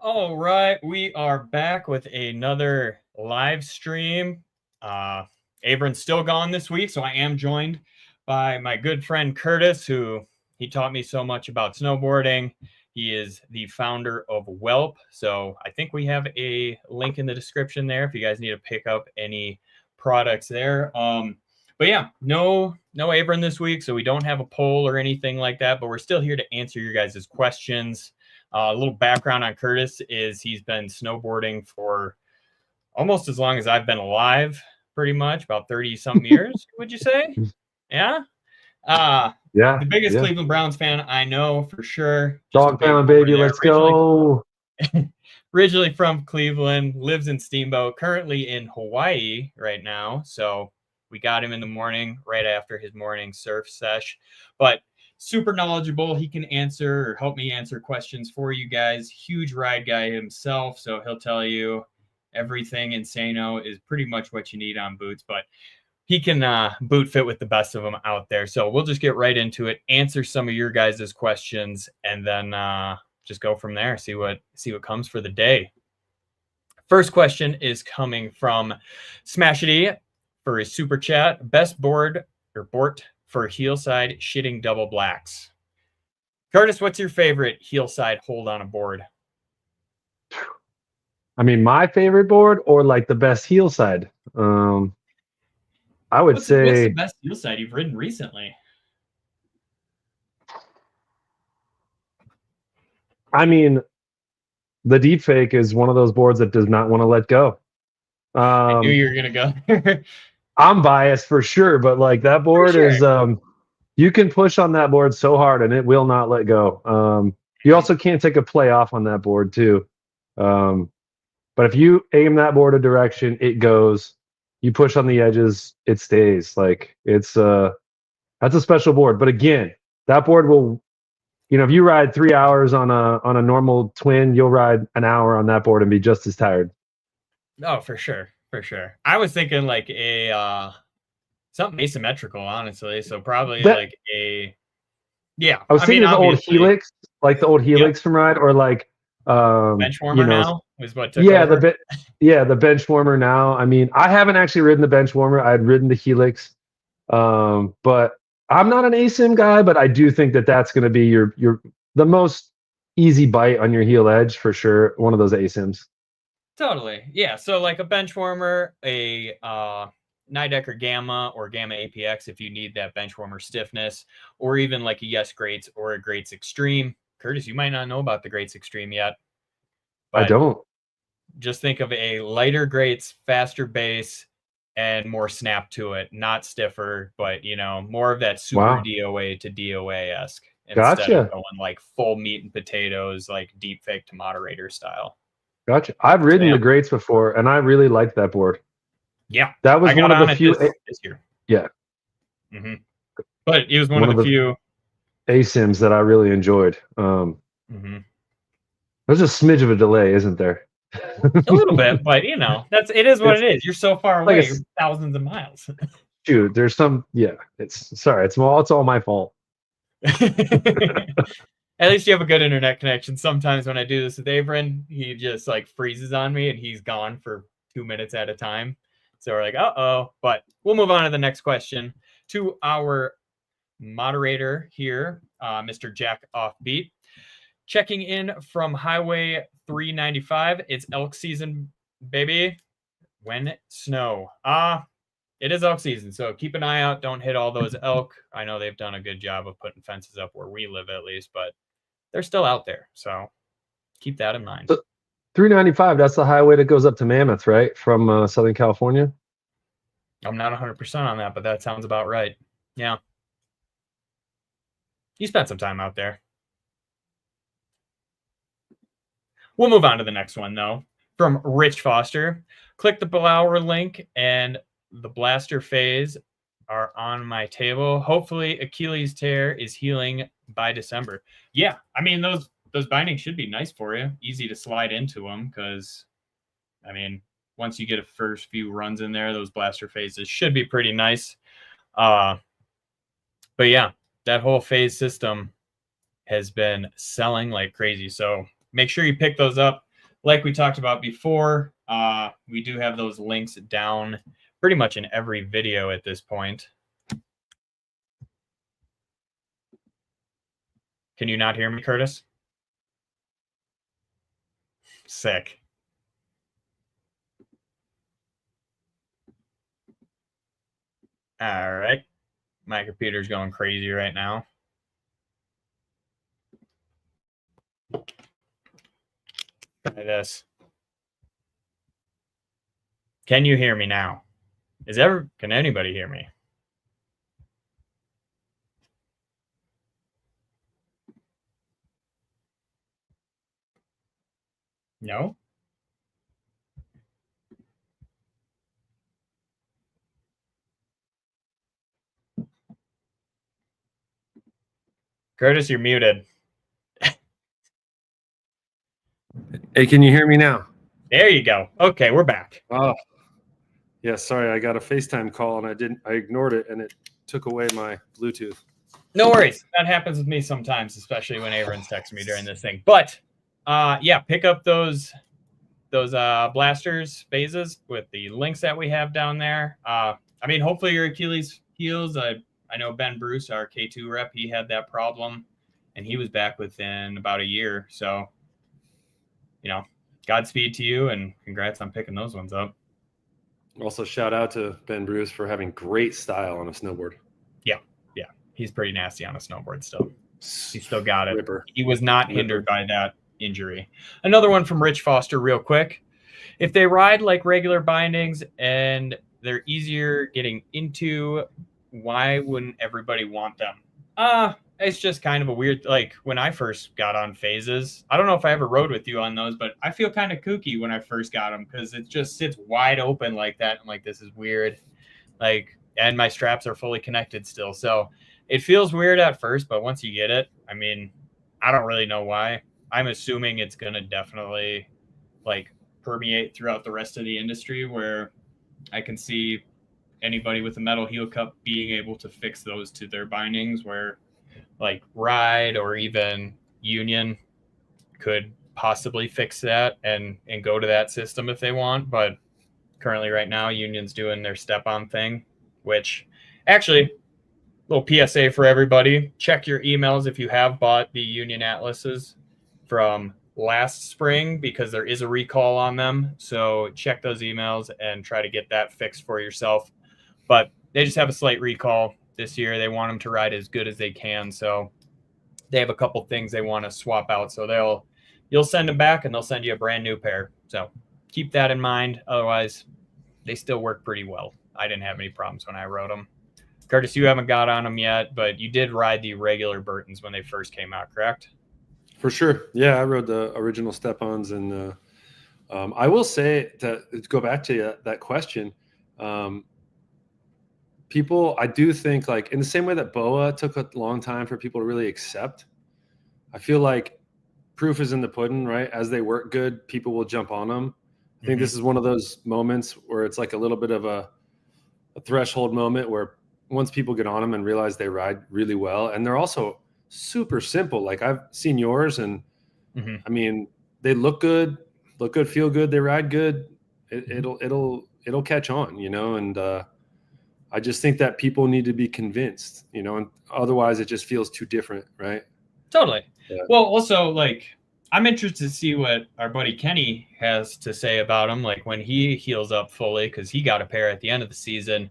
All right, we are back with another live stream. Avran's still gone this week, so I am joined by my good friend Curtis, who he taught me so much about snowboarding. He is the founder of Whelp, so I think we have a link in the description there if you guys need to pick up any products there. But yeah, no Avran this week, so we don't have a poll or anything like that, but we're still here to answer your guys' questions. A little background on Curtis is he's been snowboarding for almost as long as I've been alive, pretty much, about 30-something years, would you say? Yeah? The biggest Cleveland Browns fan I know for sure. Dog pound, baby, let's go. Originally from Cleveland, lives in Steamboat, currently in Hawaii right now. So we got him in the morning, right after his morning surf sesh. But super knowledgeable. He can answer or help me answer questions for you guys. Huge ride guy himself. So he'll tell you everything Insano is pretty much what you need on boots. But he can boot fit with the best of them out there. So we'll just get right into it, answer some of your guys' questions, and then just go from there, see what comes for the day. First question is coming from Smashity for his super chat. Best board or bort for heel side shitting double blacks. Curtis, what's your favorite heel side hold on a board? I mean, my favorite board or like the best heel side? I would say. What's the best heel side you've ridden recently? I mean, the deep fake is one of those boards that does not want to let go. I knew you were going to go. I'm biased for sure, but like that board is, you can push on that board so hard and it will not let go. You also can't take a play off on that board too. But if you aim that board a direction, it goes. You push on the edges, it stays. Like that's a special board. But again, that board will, if you ride 3 hours on a normal twin, you'll ride an hour on that board and be just as tired. Oh, for sure. I was thinking like something asymmetrical, honestly. So probably like a I was thinking the old Helix, like the old Helix from Ride, or like Benchwarmer now is what took over. the Benchwarmer now. I mean, I haven't actually ridden the Benchwarmer. I'd ridden the Helix, but I'm not an ASIM guy. But I do think that that's going to be the most easy bite on your heel edge for sure. One of those ASIMs. Totally, yeah. So like a Benchwarmer, a Nidecker Gamma or Gamma APX if you need that Benchwarmer stiffness, or even like a Yes Greats or a Greats Extreme. Curtis, you might not know about the Greats Extreme yet. I don't. Just think of a lighter Greats, faster base, and more snap to it. Not stiffer, but more of that super DOA to DOA-esque. Instead of going like full meat and potatoes, like deep fake to moderator style. Gotcha. I've ridden the Greats before, and I really liked that board. Yeah, that was one of the few this year. Yeah, but it was one of the few ASIMs that I really enjoyed. There's a smidge of a delay, isn't there? A little bit, but it is what it is. You're so far away, you're thousands of miles. Dude, there's some. Yeah, it's all my fault. At least you have a good internet connection. Sometimes when I do this with Avran, he just like freezes on me and he's gone for 2 minutes at a time. So we're like, uh-oh. But we'll move on to the next question. To our moderator here, Mr. Jack Offbeat. Checking in from Highway 395. It's elk season, baby. When snow. It is elk season, so keep an eye out. Don't hit all those elk. I know they've done a good job of putting fences up where we live at least, but they're still out there. So keep that in mind. So 395, that's the highway that goes up to Mammoth, right? From Southern California? I'm not 100% on that, but that sounds about right. Yeah. You spent some time out there. We'll move on to the next one, though. From Rich Foster. Click the Blower link, and the Blaster phase are on my table. Hopefully, Achilles tear is healing by December. Yeah, I mean, those bindings should be nice for you. Easy to slide into them because, I mean, once you get a first few runs in there, those Blaster phases should be pretty nice. But yeah, that whole phase system has been selling like crazy. So make sure you pick those up. like we talked about before, we do have those links down pretty much in every video at this point. Can you not hear me, Curtis? Sick. All right. My computer's going crazy right now. Try this. Can you hear me now? Can anybody hear me? No? Curtis, you're muted. Hey, can you hear me now? There you go. Okay, we're back. Oh, yeah. Sorry, I got a FaceTime call and I ignored it and it took away my Bluetooth. No worries. That happens with me sometimes, especially when Avran's texting me during this thing. But yeah, pick up those blasters phases with the links that we have down there. I mean, hopefully your Achilles heals. I know Ben Bruce, our K2 rep, he had that problem and he was back within about a year. So, you know, Godspeed to you and congrats on picking those ones up. Also, shout out to Ben Bruce for having great style on a snowboard. Yeah. He's pretty nasty on a snowboard still. He still got it. Ripper. He was not hindered by that injury. Another one from Rich Foster real quick. If they ride like regular bindings and they're easier getting into, why wouldn't everybody want them? It's just kind of a weird, like when I first got on phases, I don't know if I ever rode with you on those, but I feel kind of kooky when I first got them because it just sits wide open like that. I'm like, this is weird. Like, and my straps are fully connected still. So it feels weird at first, but once you get it, I mean, I don't really know why. I'm assuming it's going to definitely like permeate throughout the rest of the industry where I can see anybody with a metal heel cup being able to fix those to their bindings where like Ride or even Union could possibly fix that and go to that system if they want. But currently right now, Union's doing their step-on thing, which actually, little PSA for everybody, check your emails if you have bought the Union Atlases from last spring because there is a recall on them. So check those emails and try to get that fixed for yourself. But they just have a slight recall this year. They want them to ride as good as they can. So they have a couple things they want to swap out. So you'll send them back and they'll send you a brand new pair. So keep that in mind. Otherwise, they still work pretty well. I didn't have any problems when I rode them. Curtis, you haven't got on them yet, but you did ride the regular Burtons when they first came out, correct? For sure. Yeah, I rode the original step-ons. And I will say, to go back to that question, people, I do think, like, in the same way that BOA took a long time for people to really accept, I feel like proof is in the pudding, right? As they work good, people will jump on them. I think this is one of those moments where it's like a little bit of a threshold moment where once people get on them and realize they ride really well, and they're also super simple. Like I've seen yours and I mean, they look good, feel good. They ride good. It'll catch on, you know? And, I just think that people need to be convinced, you know, and otherwise it just feels too different. Right. Totally. Yeah. Well, also like, I'm interested to see what our buddy Kenny has to say about him. Like when he heals up fully, cause he got a pair at the end of the season,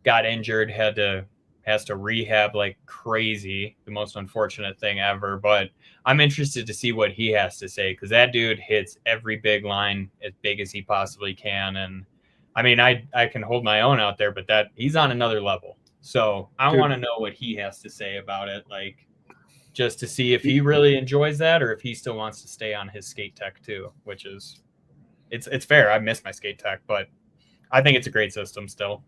got injured, has to rehab like crazy. The most unfortunate thing ever. But I'm interested to see what he has to say. Cause that dude hits every big line as big as he possibly can. And I mean, I can hold my own out there, but he's on another level. So I want to know what he has to say about it. Like just to see if he really enjoys that or if he still wants to stay on his skate tech too, which is it's fair. I miss my skate tech, but I think it's a great system still.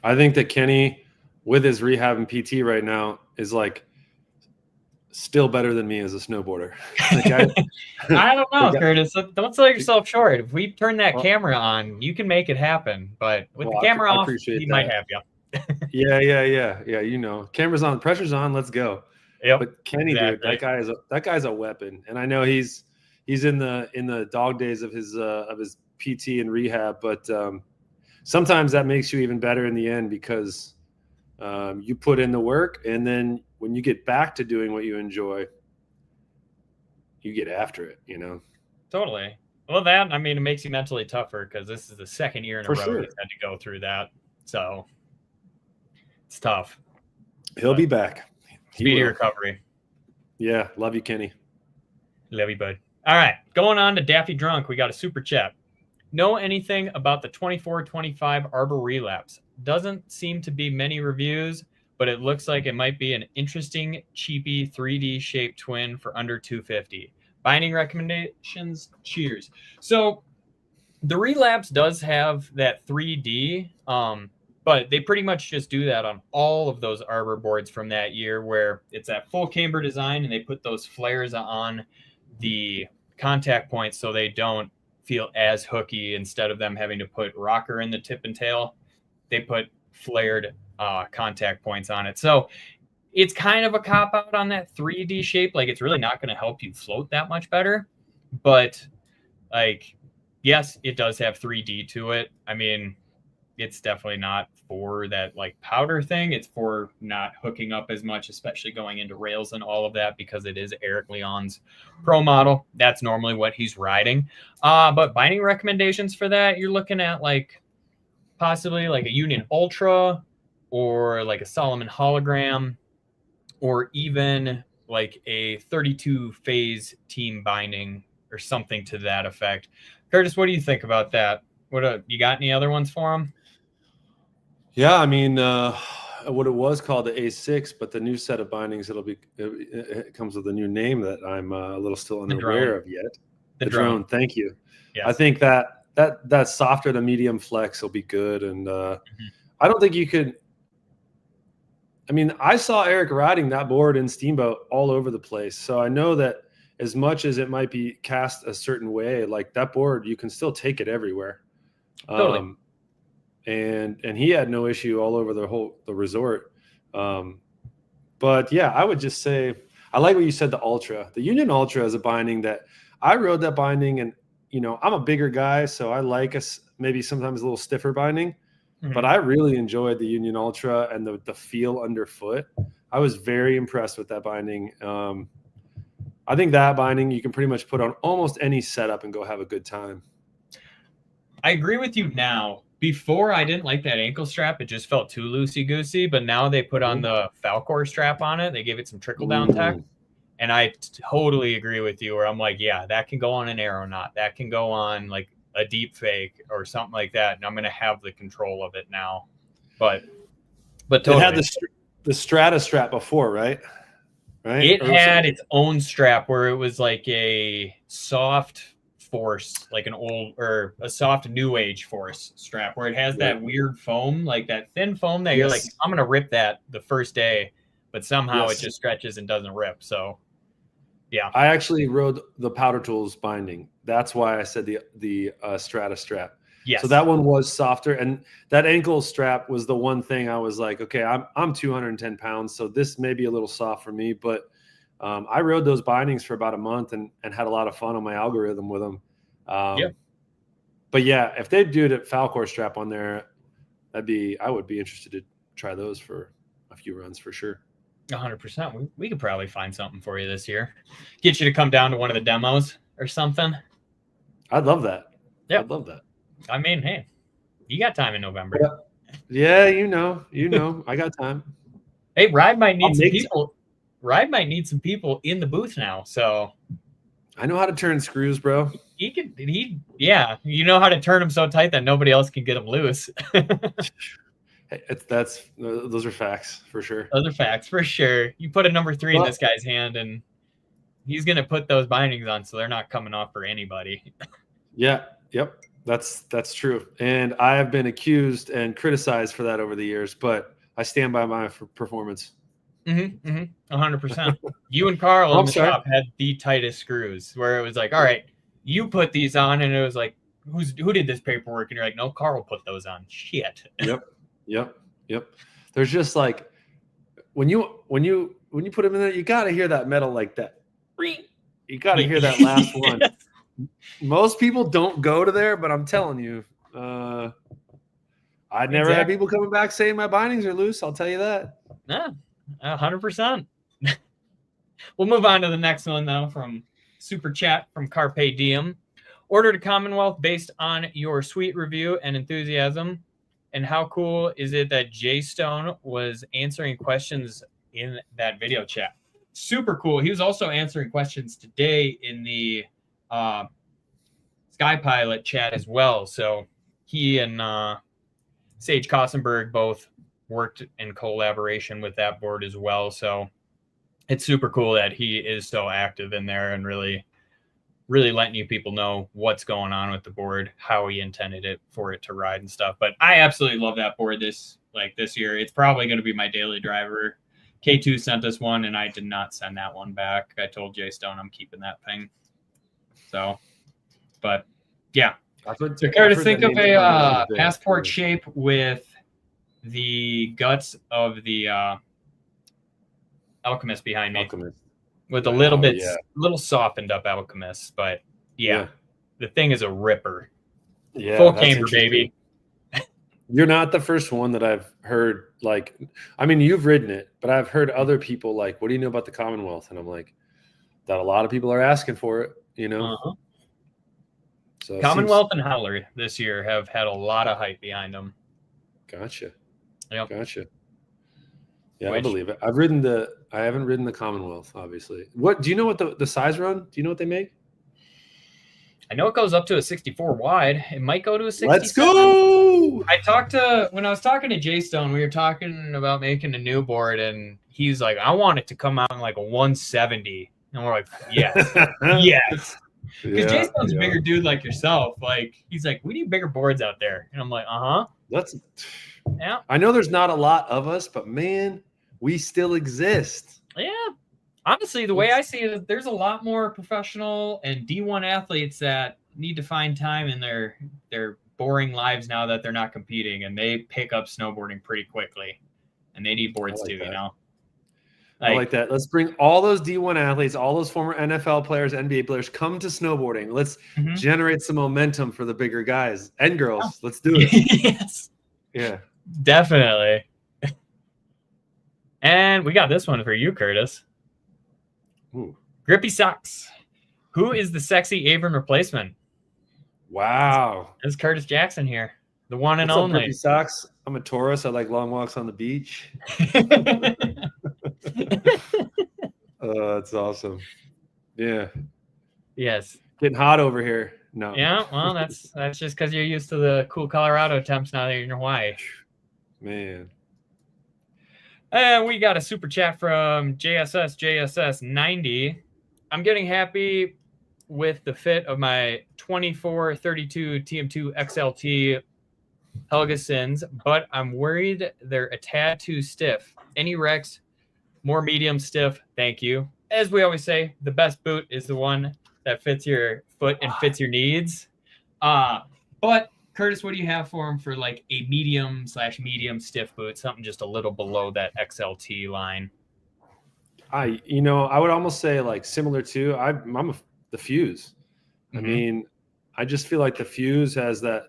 I think that Kenny, with his rehab and PT right now, is like still better than me as a snowboarder. I don't know, Curtis. Don't sell yourself short. If we turn that camera on, you can make it happen. But with the camera off, he might have you. Yeah. You know, camera's on, pressure's on. Let's go. Yep. But Kenny, dude, that guy's a weapon, and I know he's he's in the dog days of his PT and rehab, but sometimes that makes you even better in the end because you put in the work, and then when you get back to doing what you enjoy, you get after it, you know? Totally. Well, that, I mean, it makes you mentally tougher because this is the second year in a row sure. he's had to go through that. So it's tough. He'll be back. Speedy recovery. Yeah. Love you, Kenny. Love you, bud. All right. Going on to Daffy Drunk. We got a super chat. Know anything about the 24-25 Arbor Relapse? Doesn't seem to be many reviews, but it looks like it might be an interesting, cheapy 3D shaped twin for under $250. Binding recommendations? Cheers. So the Relapse does have that 3D, but they pretty much just do that on all of those Arbor boards from that year, where it's that full camber design and they put those flares on the contact points so they don't feel as hooky. Instead of them having to put rocker in the tip and tail, they put flared contact points on it. So it's kind of a cop out on that 3D shape. Like, it's really not going to help you float that much better, but like, yes, it does have 3D to it. I mean, it's definitely not for that like powder thing. It's for not hooking up as much, especially going into rails and all of that, because it is Eric Leon's pro model. That's normally what he's riding. But binding recommendations for that, you're looking at like possibly like a Union Ultra or like a Solomon Hologram, or even like a 32 phase team binding or something to that effect. Curtis, what do you think about that? You got any other ones for him? Yeah, I mean, what it was called the A6, but the new set of bindings, it comes with a new name that I'm a little still unaware of yet. The drone. Thank you. Yes. I think that softer to medium flex will be good, and I don't think you could. I mean, I saw Eric riding that board in Steamboat all over the place, so I know that as much as it might be cast a certain way, like that board, you can still take it everywhere. Totally. And he had no issue all over the resort. But yeah, I would just say, I like what you said, the Ultra. The Union Ultra is a binding that I rode that binding, and, you know, I'm a bigger guy, so I like maybe sometimes a little stiffer binding, but I really enjoyed the Union Ultra and the feel underfoot. I was very impressed with that binding. I think that binding you can pretty much put on almost any setup and go have a good time. I agree with you now. Before, I didn't like that ankle strap. It just felt too loosey-goosey, but now they put on the Falcor strap on it. They gave it some trickle-down tech, and I totally agree with you, where I'm like, yeah, that can go on an aeronaut. That can go on, like, a deep fake or something like that, and I'm going to have the control of it now. But totally. It had the Strata strap before, right? It had its own strap where it was like a soft force, like a soft new age force strap, where it has that weird foam, like that thin foam that you're like, I'm gonna rip that the first day, but somehow it just stretches and doesn't rip. So yeah, I actually rode the Powder Tools binding. That's why I said the Strata strap. Yes. So that one was softer, and that ankle strap was the one thing I was like, okay, I'm 210 pounds, so this may be a little soft for me, but I rode those bindings for about a month and had a lot of fun on my algorithm with them. But yeah, if they do the Falcor strap on there, I would be interested to try those for a few runs for sure. 100%. We could probably find something for you this year. Get you to come down to one of the demos or something. I'd love that. Yeah, I'd love that. I mean, hey, you got time in November. Yeah, you know, I got time. Hey, Ride might need some people. Ride might need some people in the booth now. So I know how to turn screws, bro. Yeah, you know how to turn them so tight that nobody else can get them loose. Hey, those are facts for sure. Those are facts for sure. You put a number 3 in this guy's hand, and he's gonna put those bindings on, so they're not coming off for anybody. Yeah. Yep. That's true. And I have been accused and criticized for that over the years, but I stand by my performance. 100%. You and Carl in the shop had the tightest screws, where it was like, all right, you put these on, and it was like, who did this paperwork? And you're like, no, Carl put those on. Shit. Yep. There's just like when you put them in there, you got to hear that metal like that. You got to hear that last one. Most people don't go to there, but I'm telling you, I never had people coming back saying my bindings are loose. I'll tell you that. Yeah, 100%. We'll move on to the next one, though, from Super Chat from Carpe Diem. Ordered a Commonwealth based on your sweet review and enthusiasm. And how cool is it that Jay Stone was answering questions in that video chat? Super cool. He was also answering questions today in the Sky Pilot chat as well. So he and Sage Kossenberg both worked in collaboration with that board as well. So it's super cool that he is so active in there and really letting you people know what's going on with the board, how he intended it for it to ride and stuff. But I absolutely love that board this year. It's probably going to be my daily driver. K2 sent us one, and I did not send that one back. I told Jay Stone I'm keeping that thing. So, but yeah. So Curtis, think of a passport shape with the guts of the Alchemist behind me. With a little bit, little softened up Alchemist, but yeah, the thing is a ripper. Yeah, full camber, baby. You're not the first one that I've heard. Like, I mean, you've ridden it, but I've heard other people like, "What do you know about the Commonwealth?" And I'm like, that a lot of people are asking for it. You know, so Commonwealth and Howler this year have had a lot of hype behind them. Gotcha. Yep. Gotcha. Yeah, I believe it. I haven't ridden the Commonwealth, obviously. What do you know what the size run? Do you know what they make? I know it goes up to a 64 wide. It might go to a 67. Let's go! When I was talking to Jay Stone, we were talking about making a new board, and he's like, I want it to come out in like a 170. And we're like, yes. Yes. Because Jay Stone's a bigger dude like yourself. Like, he's like, we need bigger boards out there. And I'm like, yeah. I know there's not a lot of us, but man, we still exist. Yeah. Honestly, the way I see it, there's a lot more professional and D1 athletes that need to find time in their boring lives now that they're not competing, and they pick up snowboarding pretty quickly, and they need boards too, you know? I like that. Let's bring all those D1 athletes, all those former NFL players, NBA players, come to snowboarding. Let's generate some momentum for the bigger guys and girls. Oh. Let's do it. Yes. Yeah. Definitely. And we got this one for you, Curtis. Ooh. Grippy Socks. Who is the sexy Avran replacement? Wow. It's Curtis Jackson here. The one and What's only. Up, Grippy Socks? I'm a Taurus. I like long walks on the beach. That's awesome. Yeah. Yes. Getting hot over here. No. Yeah, well, that's just because you're used to the cool Colorado temps now that you're in Hawaii. Man. And we got a super chat from JSS90. I'm getting happy with the fit of my 2432 TM2 XLT Helgesons, but I'm worried they're a tad too stiff. Any Rex, more medium stiff, thank you. As we always say, the best boot is the one that fits your foot and fits your needs. But Curtis, what do you have for him for like a medium/medium stiff boot, something just a little below that XLT line? I would almost say like similar to the Fuse. I mean, I just feel like the Fuse has that.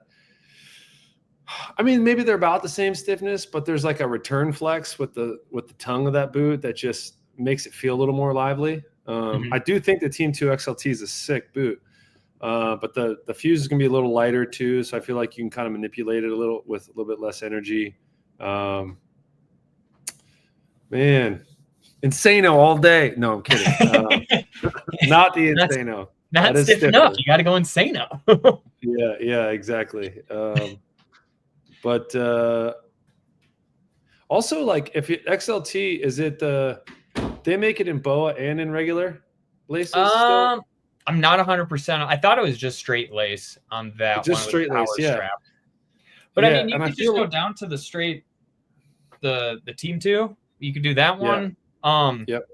I mean, maybe they're about the same stiffness, but there's like a return flex with the tongue of that boot that just makes it feel a little more lively. I do think the Team 2 XLT is a sick boot, but the Fuse is going to be a little lighter too, so I feel like you can kind of manipulate it a little with a little bit less energy. Man, Insano all day. No, I'm kidding. Not the Insano. Not stiff enough. You got to go Insano. Yeah, exactly. But also, like, if it, XLT, is it they make it in BOA and in regular laces? Still? I'm not 100%. I thought it was just straight lace on that. Just one straight lace, yeah. Strap. But I mean, you could just go down to the straight, the Team 2. You could do that one. Yep.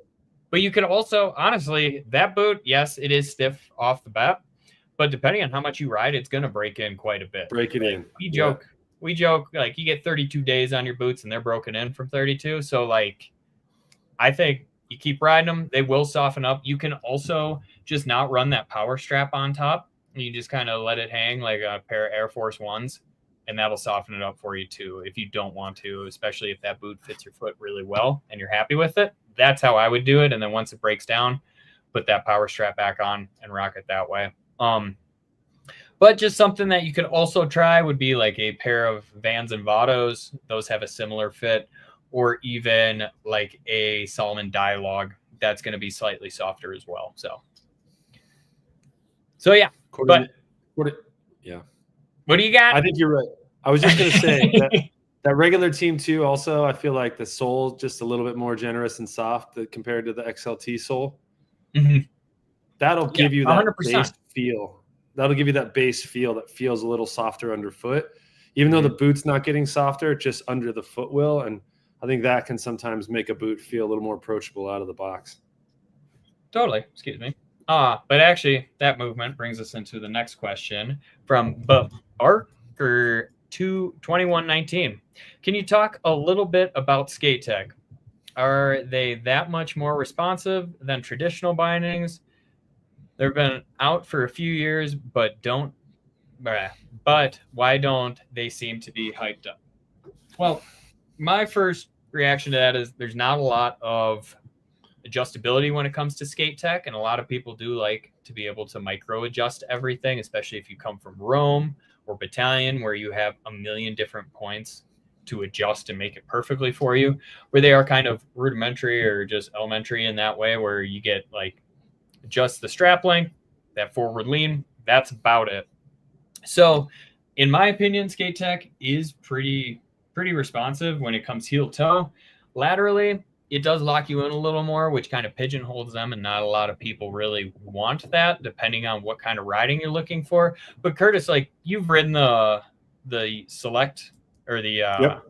But you could also, honestly, that boot, yes, it is stiff off the bat, but depending on how much you ride, it's going to break in quite a bit. We joke like you get 32 days on your boots and they're broken in from 32. So like, I think you keep riding them, they will soften up. You can also just not run that power strap on top. You just kind of let it hang like a pair of Air Force Ones, and that'll soften it up for you too if you don't want to, especially if that boot fits your foot really well and you're happy with it. That's how I would do it. And then once it breaks down, put that power strap back on and rock it that way. But just something that you could also try would be like a pair of Vans and Vados. Those have a similar fit, or even like a Salomon Dialogue. That's going to be slightly softer as well. So yeah. Yeah. What do you got? I think you're right. I was just going to say that regular Team 2 also, I feel like the sole just a little bit more generous and soft compared to the XLT sole. Mm-hmm. That'll give you that 100%. base feel. That'll give you that base feel that feels a little softer underfoot, even though the boot's not getting softer, just under the foot will. And I think that can sometimes make a boot feel a little more approachable out of the box. Totally. Excuse me. But actually, that movement brings us into the next question from Barker 2119. Can you talk a little bit about Skate Tech? Are they that much more responsive than traditional bindings? They've been out for a few years, but why don't they seem to be hyped up? Well, my first reaction to that is there's not a lot of adjustability when it comes to Skate Tech, and a lot of people do like to be able to micro adjust everything, especially if you come from Rome or Bataleon, where you have a million different points to adjust and make it perfectly for you, where they are kind of rudimentary or just elementary in that way, where you get like adjust the strap length, that forward lean, that's about it. So in my opinion, Skate Tech is pretty responsive when it comes heel toe. Laterally, it does lock you in a little more, which kind of pigeonholes them, and not a lot of people really want that, depending on what kind of riding you're looking for. But Curtis, like, you've ridden the Select or the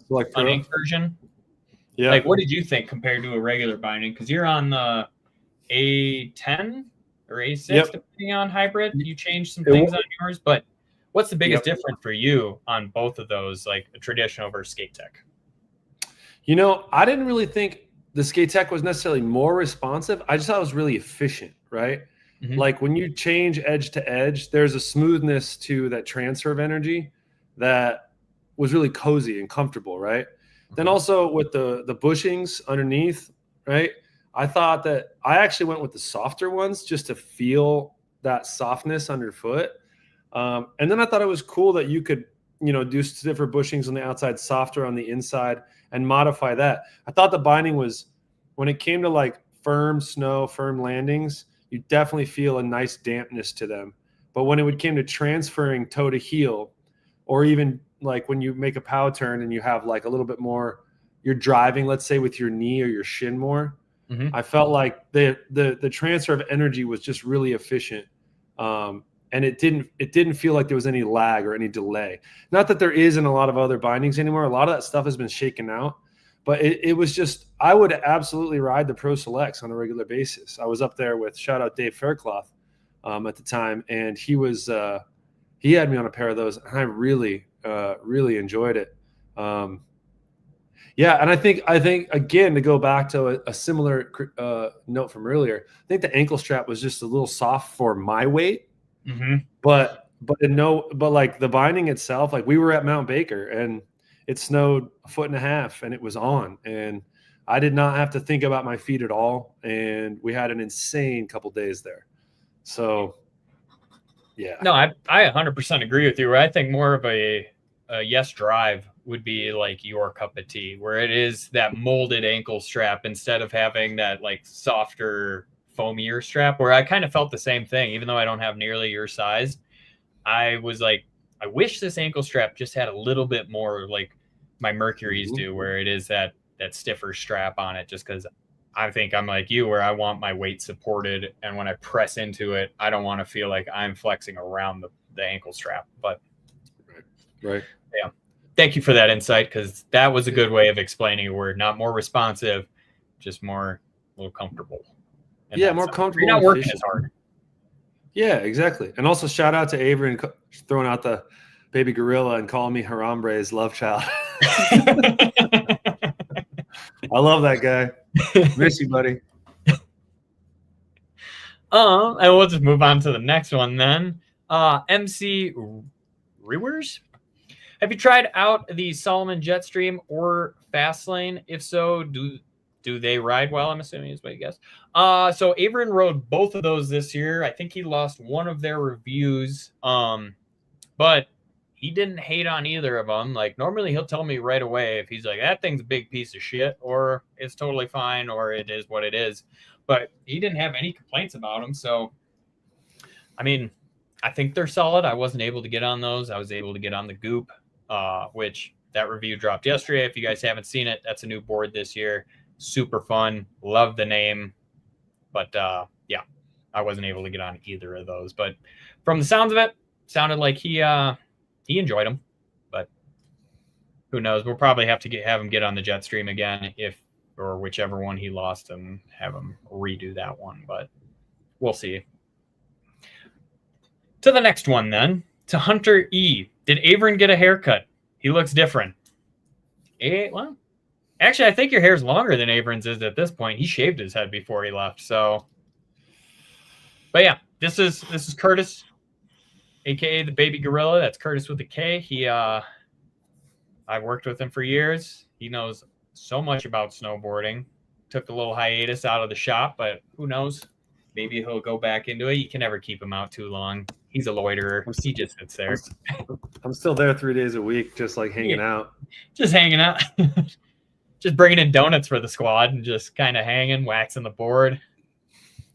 uninked version. Yeah. Like, what did you think compared to a regular binding? Because you're on the A10 or A6, depending on hybrid. You changed some things on yours, but what's the biggest difference for you on both of those, like a traditional versus Skate Tech? You know, I didn't really think the Skate Tech was necessarily more responsive. I just thought it was really efficient, right? Mm-hmm. Like when you change edge to edge, there's a smoothness to that transfer of energy that was really cozy and comfortable, right? Mm-hmm. Then also with the bushings underneath, right? I thought that I actually went with the softer ones just to feel that softness underfoot. And then I thought it was cool that you could, do stiffer bushings on the outside, softer on the inside, and modify that. I thought the binding was, when it came to like firm snow, firm landings, you definitely feel a nice dampness to them. But when it came to transferring toe to heel, or even like when you make a pow turn and you have like a little bit more, you're driving, let's say with your knee or your shin more, I felt like the transfer of energy was just really efficient. And it didn't feel like there was any lag or any delay. Not that there is in a lot of other bindings anymore. A lot of that stuff has been shaken out. But it was just, I would absolutely ride the Pro Selects on a regular basis. I was up there with, shout out Dave Faircloth at the time, and he had me on a pair of those, and I really enjoyed it. And I think again, to go back to a similar note from earlier, I think the ankle strap was just a little soft for my weight. Mm-hmm. But like the binding itself, like we were at Mount Baker and it snowed 1.5 feet and it was on, and I did not have to think about my feet at all. And we had an insane couple days there. So yeah. No, I 100% agree with you. Where I think more of a yes drive would be like your cup of tea, where it is that molded ankle strap instead of having that like softer foamier strap, where I kind of felt the same thing. Even though I don't have nearly your size, I was like, I wish this ankle strap just had a little bit more like my Mercury's do, where it is that stiffer strap on it, just because I think I'm like you, where I want my weight supported, and when I press into it, I don't want to feel like I'm flexing around the ankle strap. But right. Yeah. Thank you for that insight, because that was a good way of explaining a word. Not more responsive, just more a little comfortable. And more comfortable. You're not working as hard. Yeah, exactly. And also shout out to Avran throwing out the baby gorilla and calling me Harambe's love child. I love that guy. Miss you, buddy. And we'll just move on to the next one then. MC Rewers? Have you tried out the Solomon Jetstream or Fastlane? If so, do they ride well? I'm assuming is what you guess. So Avran rode both of those this year. I think he lost one of their reviews. But he didn't hate on either of them. Like, normally he'll tell me right away if he's like, that thing's a big piece of shit, or it's totally fine, or it is what it is. But he didn't have any complaints about them. So, I mean, I think they're solid. I wasn't able to get on those. I was able to get on the Goop, which that review dropped yesterday. If you guys haven't seen it, that's a new board this year. Super fun. Love the name. But, yeah, I wasn't able to get on either of those. But from the sounds of it, sounded like he enjoyed them, but who knows? We'll probably have to have him get on the Jetstream again, or whichever one he lost, and have him redo that one. But we'll see. To the next one then, to Hunter E. Did Avran get a haircut? He looks different. Well, actually, I think your hair's longer than Avran's is at this point. He shaved his head before he left, so. But yeah, this is Curtis, aka the baby gorilla. That's Curtis with a K. I've worked with him for years. He knows so much about snowboarding. Took a little hiatus out of the shop, but who knows? Maybe he'll go back into it. You can never keep him out too long. He's a loiterer. He just sits there. I'm still there 3 days a week, just like hanging out. Just hanging out. Just bringing in donuts for the squad and just kind of hanging, waxing the board.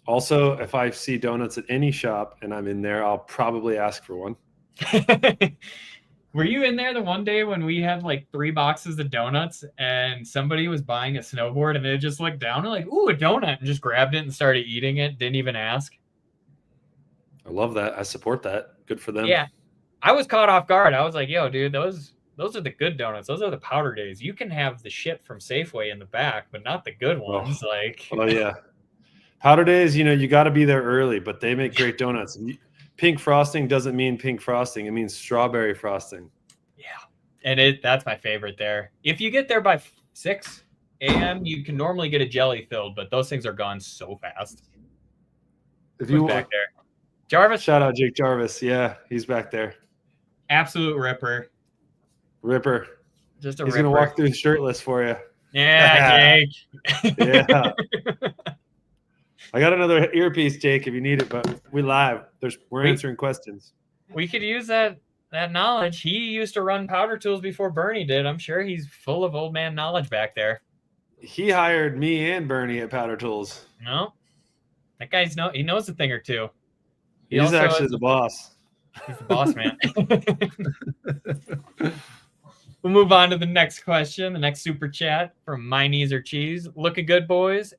Also, if I see donuts at any shop and I'm in there, I'll probably ask for one. Were you in there the one day when we had like 3 boxes of donuts and somebody was buying a snowboard and they just looked down and like, ooh, a donut, and just grabbed it and started eating it, didn't even ask? I love that. I support that. Good for them. Yeah. I was caught off guard. I was like, yo, dude, those are the good donuts. Those are the powder days. You can have the shit from Safeway in the back, but not the good ones. Oh yeah. Powder days, you got to be there early, but they make great donuts. Pink frosting doesn't mean pink frosting. It means strawberry frosting. Yeah. And that's my favorite there. If you get there by 6 a.m., you can normally get a jelly filled, but those things are gone so fast. If you back there, Jarvis. Shout out Jake Jarvis. Yeah, he's back there. Absolute ripper. Ripper. Just a He's ripper. Gonna walk through shirtless for you. Yeah, Jake. Yeah. I got another earpiece, Jake, if you need it, but we live. We're answering questions. We could use that knowledge. He used to run Powder Tools before Bernie did. I'm sure he's full of old man knowledge back there. He hired me and Bernie at Powder Tools. No, that guy's he knows a thing or two. He's actually the boss. He's the boss, man. We'll move on to the next question. The next super chat from My Knees Are Cheese. Looking good, boys.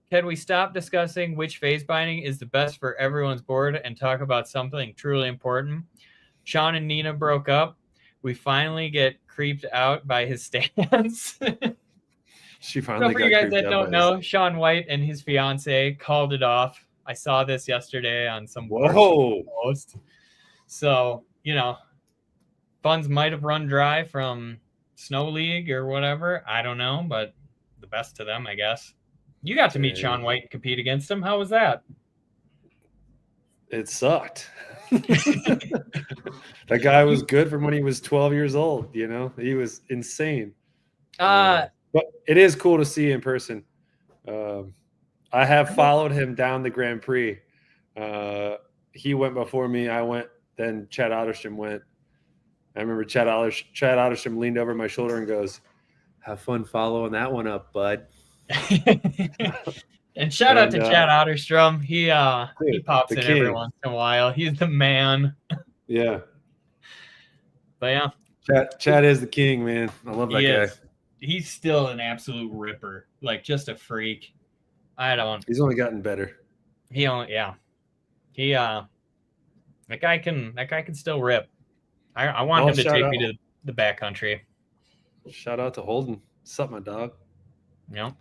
Can we stop discussing which phase binding is the best for everyone's board and talk about something truly important? Sean and Nina broke up. We finally get creeped out by his stance. She finally so for you guys that don't know, Sean White and his fiance called it off. I saw this yesterday on some post. So, funds might have run dry from Snow League or whatever. I don't know, but the best to them, I guess. You got to meet Sean White and compete against him. How was that? It sucked. That guy was good from when he was 12 years old. He was insane. But it is cool to see in person. I have followed him down the Grand Prix. He went before me. I went. Then Chad Otterstrom went. I remember Chad Otterstrom leaned over my shoulder and goes, "Have fun following that one up, bud." And shout out to Chad Otterstrom. He pops in every once in a while. He's the man. Yeah. But yeah. Chad is the king, man. I love that guy. He's still an absolute ripper. Like, just a freak. He's only gotten better. That guy can still rip. I want him to take me to the backcountry. Shout out to Holden. What's up, my dog? Yeah.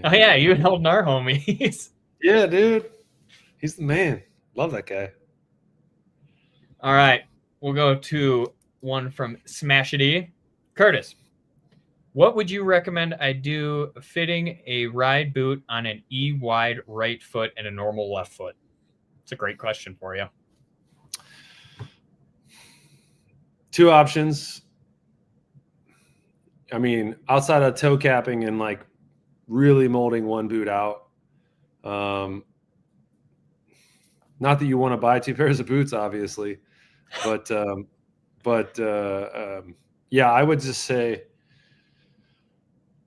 Oh yeah, you and Holden are homies. Yeah, dude. He's the man. Love that guy. All right. We'll go to one from Smashity. Curtis, What would you recommend I do fitting a ride boot on an E-wide right foot and a normal left foot? It's a great question for you. 2 options. I mean, outside of toe capping and like really molding one boot out. Not that you want to buy 2 pairs of boots, obviously, but yeah, I would just say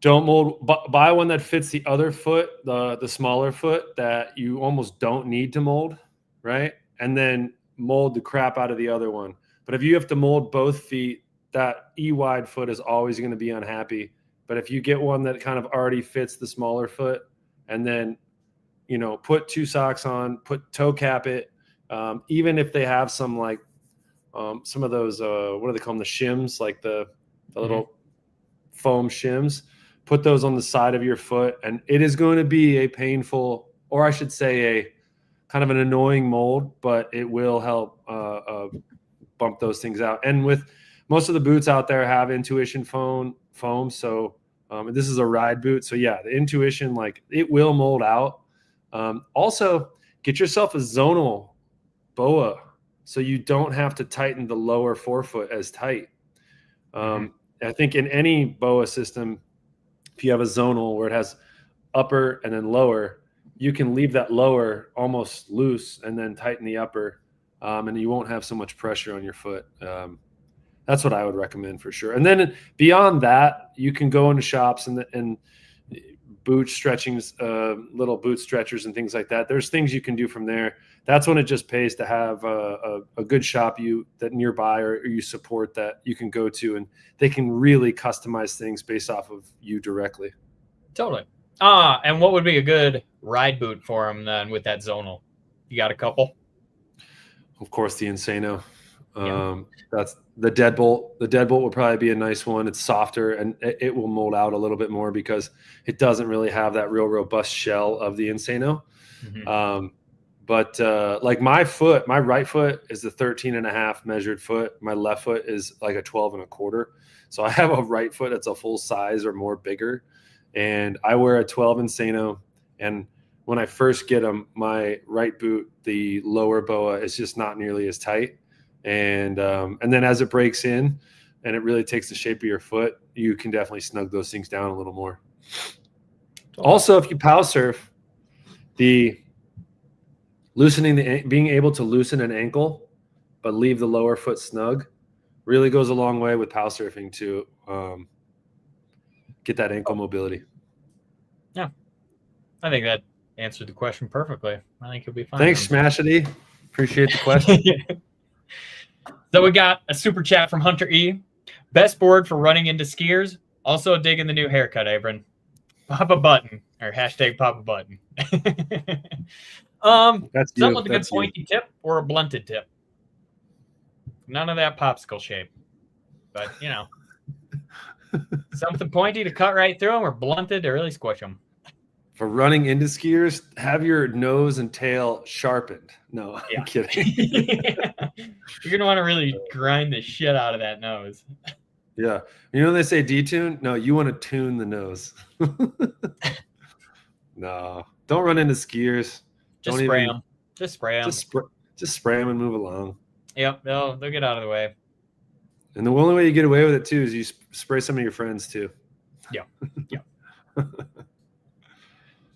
don't mold. Buy one that fits the other foot, the smaller foot that you almost don't need to mold, right? And then mold the crap out of the other one. But if you have to mold both feet, that E-wide foot is always going to be unhappy. But if you get one that kind of already fits the smaller foot, and then, you know, put 2 socks on, put toe cap it, even if they have some like some of those, what do they call them? The shims, like the little foam shims, put those on the side of your foot. And it is going to be a painful, or I should say a kind of an annoying mold, but it will help bump those things out. And with most of the boots out there have Intuition foam. So this is a ride boot. So yeah, the Intuition, like it will mold out. Also get yourself a zonal BOA so you don't have to tighten the lower forefoot as tight. I think in any BOA system, if you have a zonal where it has upper and then lower, you can leave that lower almost loose and then tighten the upper, and you won't have so much pressure on your foot. That's what I would recommend for sure. And then beyond that, you can go into shops and boot stretchings, little boot stretchers and things like that. There's things you can do from there. That's when it just pays to have a good shop that nearby or you support that you can go to, and they can really customize things based off of you directly. Totally. And what would be a good ride boot for them then with that zonal? You got a couple? Of course, the Insano. That's the deadbolt. The deadbolt would probably be a nice one. It's softer and it will mold out a little bit more because it doesn't really have that real robust shell of the Insano. But like my right foot is the 13.5 measured foot. My left foot is like a 12.25. So I have a right foot that's a full size or more bigger. And I wear a 12 Insano. And when I first get them, my right boot, the lower BOA is just not nearly as tight. And then as it breaks in and it really takes the shape of your foot, you can definitely snug those things down a little more. Also, if you pow surf, being able to loosen an ankle but leave the lower foot snug really goes a long way with pow surfing to get that ankle mobility. Yeah, I think that answered the question perfectly. I think you'll be fine. Thanks, Smashity. Appreciate the question. So we got a super chat from Hunter E. Best board for running into skiers. Also digging the new haircut, Avran. Pop a button or hashtag pop a button. That's something with a good pointy tip or a blunted tip. None of that popsicle shape, but you know, something pointy to cut right through them or blunted to really squish them. For running into skiers, have your nose and tail sharpened. No, I'm kidding. You're going to want to really grind the shit out of that nose. Yeah. You know, they say detune? No, you want to tune the nose. No, don't run into skiers. Just spray them. Just spray them. Just spray them and move along. Yep. They'll get out of the way. And the only way you get away with it, too, is you spray some of your friends, too. Yeah. Yeah.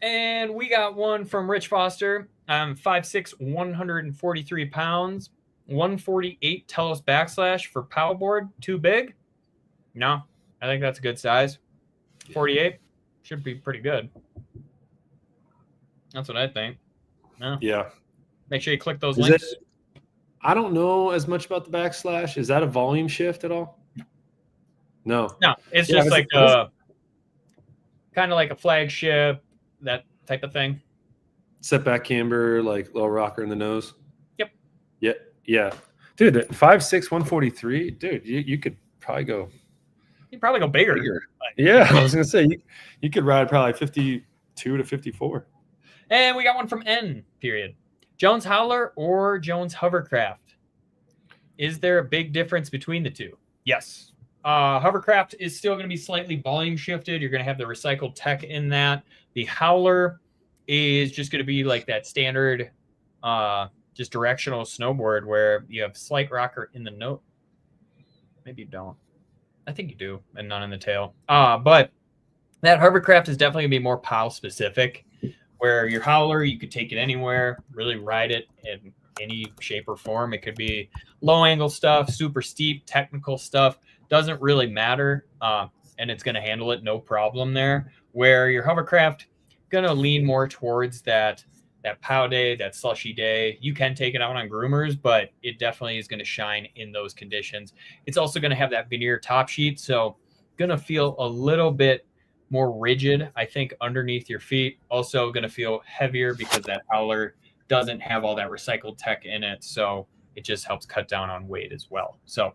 And we got one from Rich Foster. 5'6", 143 pounds, 148 Telos backslash for paddleboard. Too big? No, I think that's a good size. 48 should be pretty good. That's what I think. No? Yeah. Make sure you click those links. I don't know as much about the backslash. Is that a volume shift at all? No. No, it's just like kind of like a flagship, that type of thing. Setback camber, like little rocker in the nose. Yep. Yeah. Dude, 5'6", 143. Dude, you could probably go. You'd probably go bigger. Yeah, I was gonna say you could ride probably 52 to 54. And we got one from N. Period. Jones Howler or Jones Hovercraft? Is there a big difference between the two? Yes. Hovercraft is still going to be slightly volume shifted. You're going to have the recycled tech in that. The Howler is just going to be like that standard, just directional snowboard where you have slight rocker in the note. Maybe you don't. I think you do, and none in the tail. But that hovercraft is definitely going to be more POW specific, where your Howler, you could take it anywhere, really ride it in any shape or form. It could be low angle stuff, super steep, technical stuff. Doesn't really matter, and it's going to handle it no problem there. Where your hovercraft going to lean more towards that POW day, that slushy day. You can take it out on groomers, but it definitely is going to shine in those conditions. It's also going to have that veneer top sheet, so going to feel a little bit more rigid, I think, underneath your feet. Also going to feel heavier because that Howler doesn't have all that recycled tech in it, so it just helps cut down on weight as well. So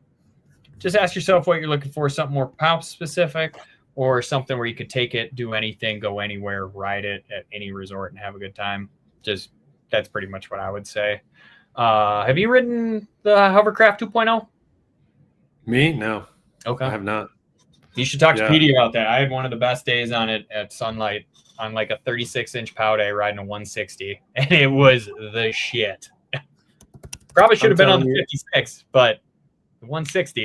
just ask yourself what you're looking for, something more POW specific or something where you could take it, do anything, go anywhere, ride it at any resort and have a good time. Just that's pretty much what I would say. Have you ridden the Hovercraft 2.0? Me? No. Okay. I have not. You should talk to PD about that. I had one of the best days on it at Sunlight on like a 36-inch POW day riding a 160, and it was the shit. Probably should have been on the 56, but the 160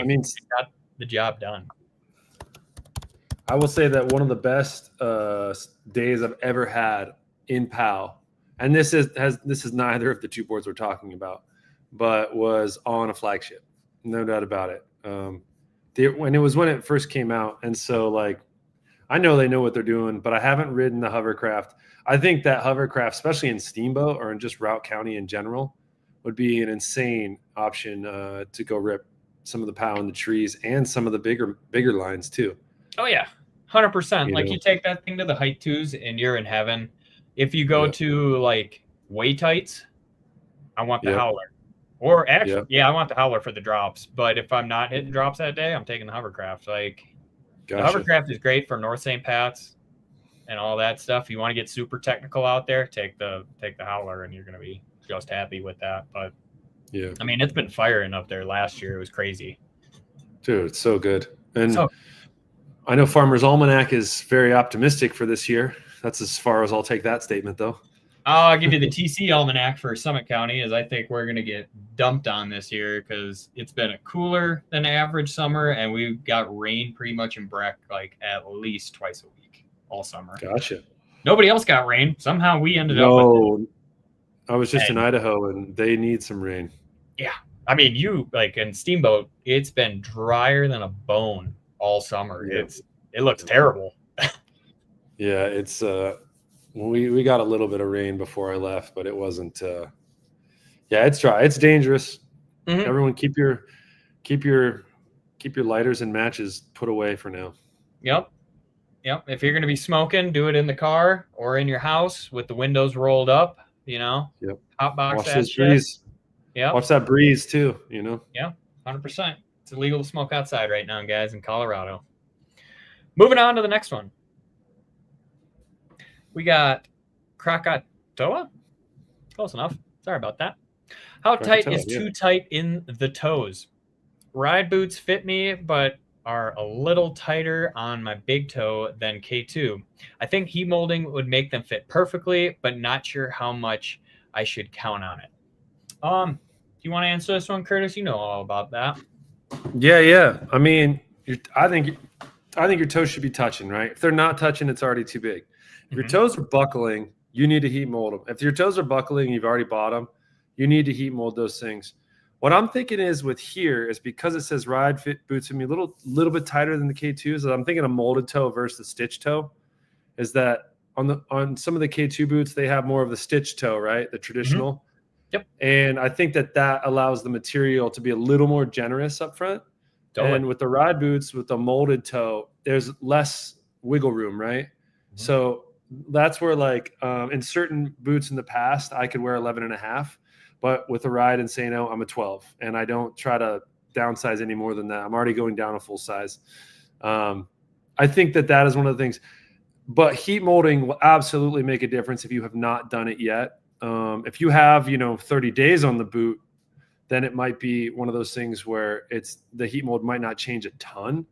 got the job done. I will say that one of the best days I've ever had in POW, and this is neither of the two boards we're talking about, but was on a flagship, no doubt about it. When it first came out, and so like I know they know what they're doing, but I haven't ridden the hovercraft. I think that hovercraft, especially in Steamboat or in just Route County in general, would be an insane option to go rip some of the POW in the trees and some of the bigger lines too. Oh yeah, 100%. Like you take that thing to the height twos and you're in heaven. If you go to like way tights, I want the Howler. Or actually, I want the Howler for the drops. But if I'm not hitting drops that day, I'm taking the hovercraft. Like the hovercraft is great for North St. Pat's and all that stuff. You want to get super technical out there, take the Howler, and you're gonna be just happy with that. But yeah, I mean, it's been firing up there last year. It was crazy. Dude, it's so good. And I know Farmer's Almanac is very optimistic for this year. That's as far as I'll take that statement, though. I'll give you the TC Almanac for Summit County, as I think we're going to get dumped on this year because it's been a cooler than average summer, and we've got rain pretty much in Breck like at least twice a week all summer. Gotcha. Nobody else got rain. Somehow we ended up with it. I was just in Idaho, and they need some rain. Yeah. I mean, you like in Steamboat, it's been drier than a bone all summer. Yeah. It looks terrible. Yeah, it's we got a little bit of rain before I left, but it wasn't it's dry. It's dangerous. Mm-hmm. Everyone keep your lighters and matches put away for now. Yep. If you're gonna be smoking, do it in the car or in your house with the windows rolled up, you know. Yep. Hot box watch that shit. Breeze. Yeah. Watch that breeze too, you know. Yeah, 100%. It's illegal to smoke outside right now, guys, in Colorado. Moving on to the next one. We got Krakatoa. Close enough. Sorry about that. How tight is too tight in the toes? Ride boots fit me, but are a little tighter on my big toe than K2. I think heat molding would make them fit perfectly, but not sure how much I should count on it. Do you want to answer this one, Curtis? You know all about that. Yeah. I mean, I think your toes should be touching, right? If they're not touching, it's already too big. If your toes are buckling, you need to heat mold them. If your toes are buckling, you've already bought them, you need to heat mold those things. What I'm thinking is with here is because it says ride fit boots to me a little bit tighter than the K2s. I'm thinking a molded toe versus the stitch toe. Is that on some of the K2 boots they have more of the stitch toe, right? The traditional. Mm-hmm. Yep. And I think that allows the material to be a little more generous up front. Totally. And with the ride boots with the molded toe, there's less wiggle room, right? Mm-hmm. So that's where like in certain boots in the past, I could wear 11.5, but with the ride and Insano, I'm a 12 and I don't try to downsize any more than that. I'm already going down a full size. I think that is one of the things, but heat molding will absolutely make a difference if you have not done it yet. If you have, 30 days on the boot, then it might be one of those things where the heat mold might not change a ton.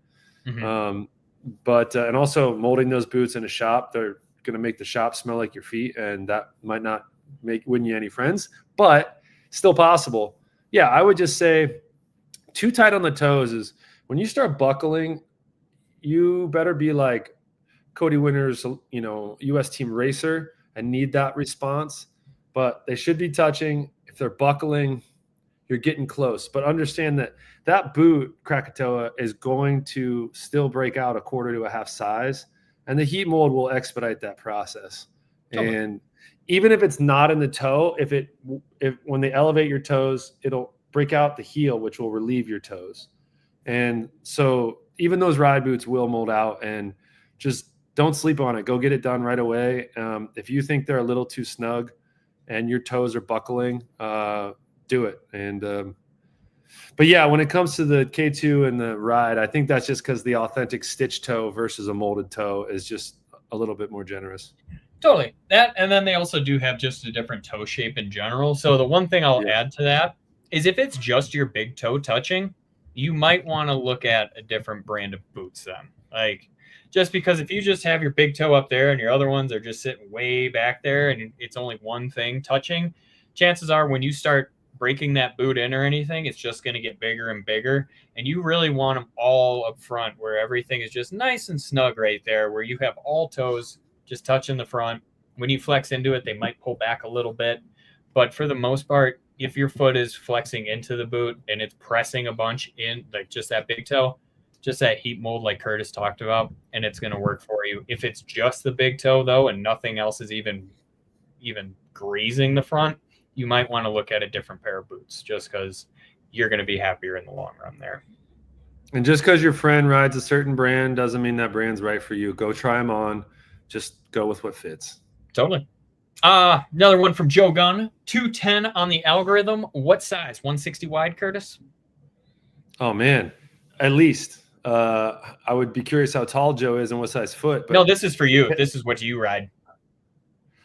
Mm-hmm. But and also molding those boots in a shop, they're going to make the shop smell like your feet, and that might not win you any friends, but still possible. Yeah, I would just say too tight on the toes is when you start buckling, you better be like Cody Winter's, U.S. team racer and need that response, but they should be touching. If they're buckling, you're getting close, but understand that boot, Krakatoa, is going to still break out a quarter to a half size, and the heat mold will expedite that process. Totally. And even if it's not in the toe, if when they elevate your toes, it'll break out the heel, which will relieve your toes. And so even those ride boots will mold out, and just don't sleep on it. Go get it done right away. If you think they're a little too snug and your toes are buckling, do it. And but yeah, when it comes to the K2 and the ride, I think that's just because the authentic stitch toe versus a molded toe is just a little bit more generous. Totally. That, and then they also do have just a different toe shape in general. So the one thing I'll add to that is if it's just your big toe touching, you might want to look at a different brand of boots then. Like, just because if you just have your big toe up there and your other ones are just sitting way back there and it's only one thing touching, chances are when you start breaking that boot in or anything, it's just going to get bigger and bigger. And you really want them all up front where everything is just nice and snug right there, where you have all toes just touching the front. When you flex into it, they might pull back a little bit. But for the most part, if your foot is flexing into the boot and it's pressing a bunch in, like just that big toe, just that heat mold like Curtis talked about, and it's going to work for you. If it's just the big toe, though, and nothing else is even grazing the front, you might want to look at a different pair of boots just because you're going to be happier in the long run there. And just because your friend rides a certain brand doesn't mean that brand's right for you. Go try them on. Just go with what fits. Totally. Another one from Joe Gunn. 210 on the algorithm. What size? 160 wide, Curtis? Oh, man. At least. I would be curious how tall Joe is and what size foot. But no, this is for you. This is what you ride.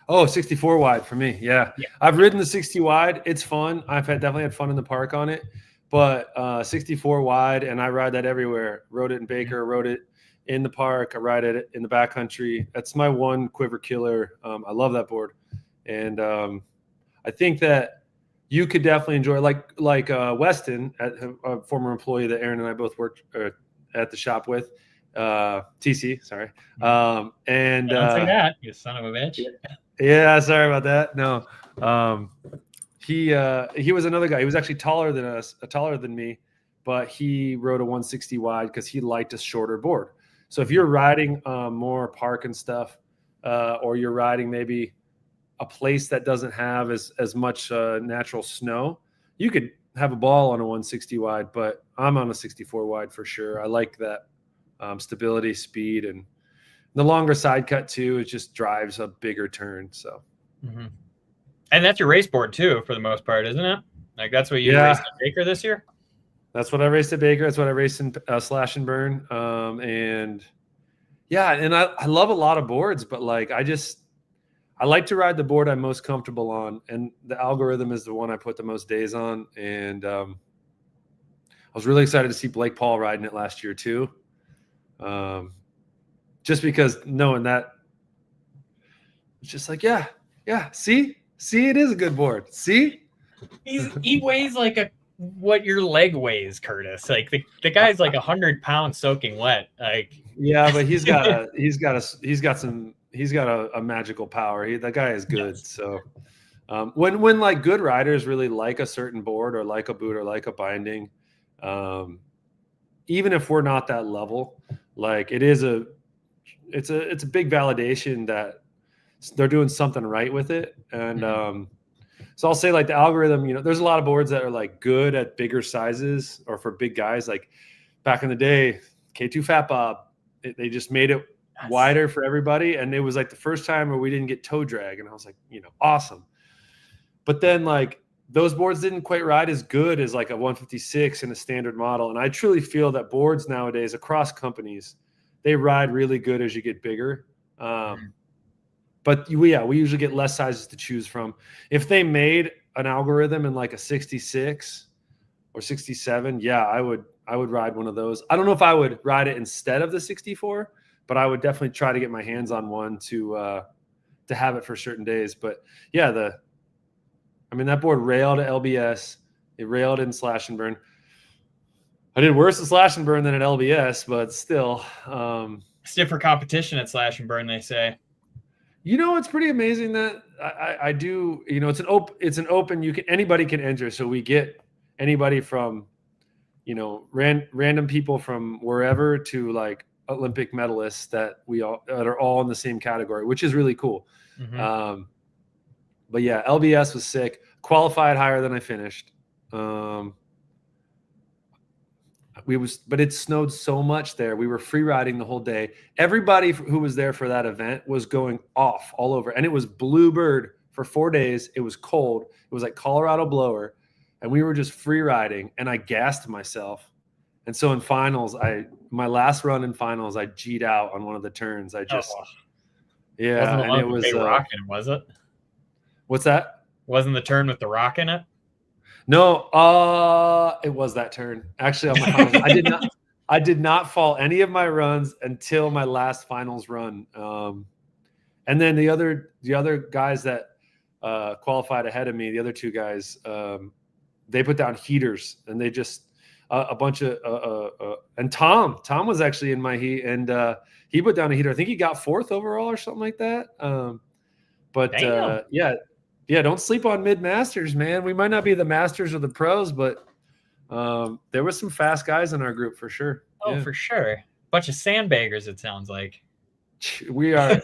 Oh, 64 wide for me. Yeah. I've ridden the 60 wide. It's fun. I've definitely had fun in the park on it. But 64 wide, and I ride that everywhere. Rode it in Baker, rode it in the park. I ride it in the backcountry. That's my one quiver killer. I love that board. And I think that you could definitely enjoy like Weston, a former employee that Aaron and I both worked at the shop with, TC, sorry. And don't say that, you son of a bitch. Yeah, sorry about that. No, he was another guy. He was actually taller than us, taller than me, but he rode a 160 wide because he liked a shorter board. So if you're riding more park and stuff, or you're riding maybe a place that doesn't have as much natural snow, you could have a ball on a 160 wide, but I'm on a 64 wide for sure. I like that stability, speed, and the longer side cut too. It just drives a bigger turn. So, and that's your race board too, for the most part, isn't it? Like that's what you raced at Baker this year. That's what I raced at Baker. That's what I raced in Slash and Burn. And yeah, and I love a lot of boards, but like I like to ride the board I'm most comfortable on, and the algorithm is the one I put the most days on. And I was really excited to see Blake Paul riding it last year too. Just because knowing that, it's just like, yeah, see, it is a good board. See, he weighs like what your leg weighs, Curtis. Like the guy's like 100 pounds soaking wet. Like, yeah, but he's got a magical power. That guy is good. Yes. So when like good riders really like a certain board or like a boot or like a binding, even if we're not that level, like it's a big validation that they're doing something right with it. And so I'll say like the algorithm, there's a lot of boards that are like good at bigger sizes or for big guys. Like back in the day, K2 Fat Bob, they just made it wider for everybody. And it was like the first time where we didn't get toe drag. And I was like, awesome. But then like those boards didn't quite ride as good as like a 156 in a standard model. And I truly feel that boards nowadays across companies, they ride really good as you get bigger. But we usually get less sizes to choose from. If they made an algorithm in like a 66 or 67, yeah, I would ride one of those. I don't know if I would ride it instead of the 64, but I would definitely try to get my hands on one to have it for certain days. But yeah, that board railed at LBS. It railed in Slash and Burn. I did worse at Slash and Burn than at LBS, but still. Stiffer competition at Slash and Burn, they say. It's pretty amazing that I do. It's an open. Anybody can enter, so we get anybody from, random people from wherever to like Olympic medalists that are all in the same category, which is really cool. Mm-hmm. But yeah, LBS was sick. Qualified higher than I finished. But it snowed so much there. We were free riding the whole day. Everybody who was there for that event was going off all over. And it was Bluebird for 4 days. It was cold. It was like Colorado blower. And we were just free riding. And I gassed myself. And so in finals, my last run in finals, I G'd out on one of the turns. Yeah. Wasn't it was rocking, was it? What's that? Wasn't the turn with the rock in it? No, it was that turn. Actually, on my finals, I did not fall any of my runs until my last finals run. And then the other guys that qualified ahead of me, the other two guys, they put down heaters, and they just a bunch of and Tom was actually in my heat, and he put down a heater. I think he got 4th overall or something like that. Yeah, don't sleep on mid-masters, man. We might not be the masters or the pros, but there was some fast guys in our group for sure. Oh, yeah. For sure. Bunch of sandbaggers, it sounds like. We are.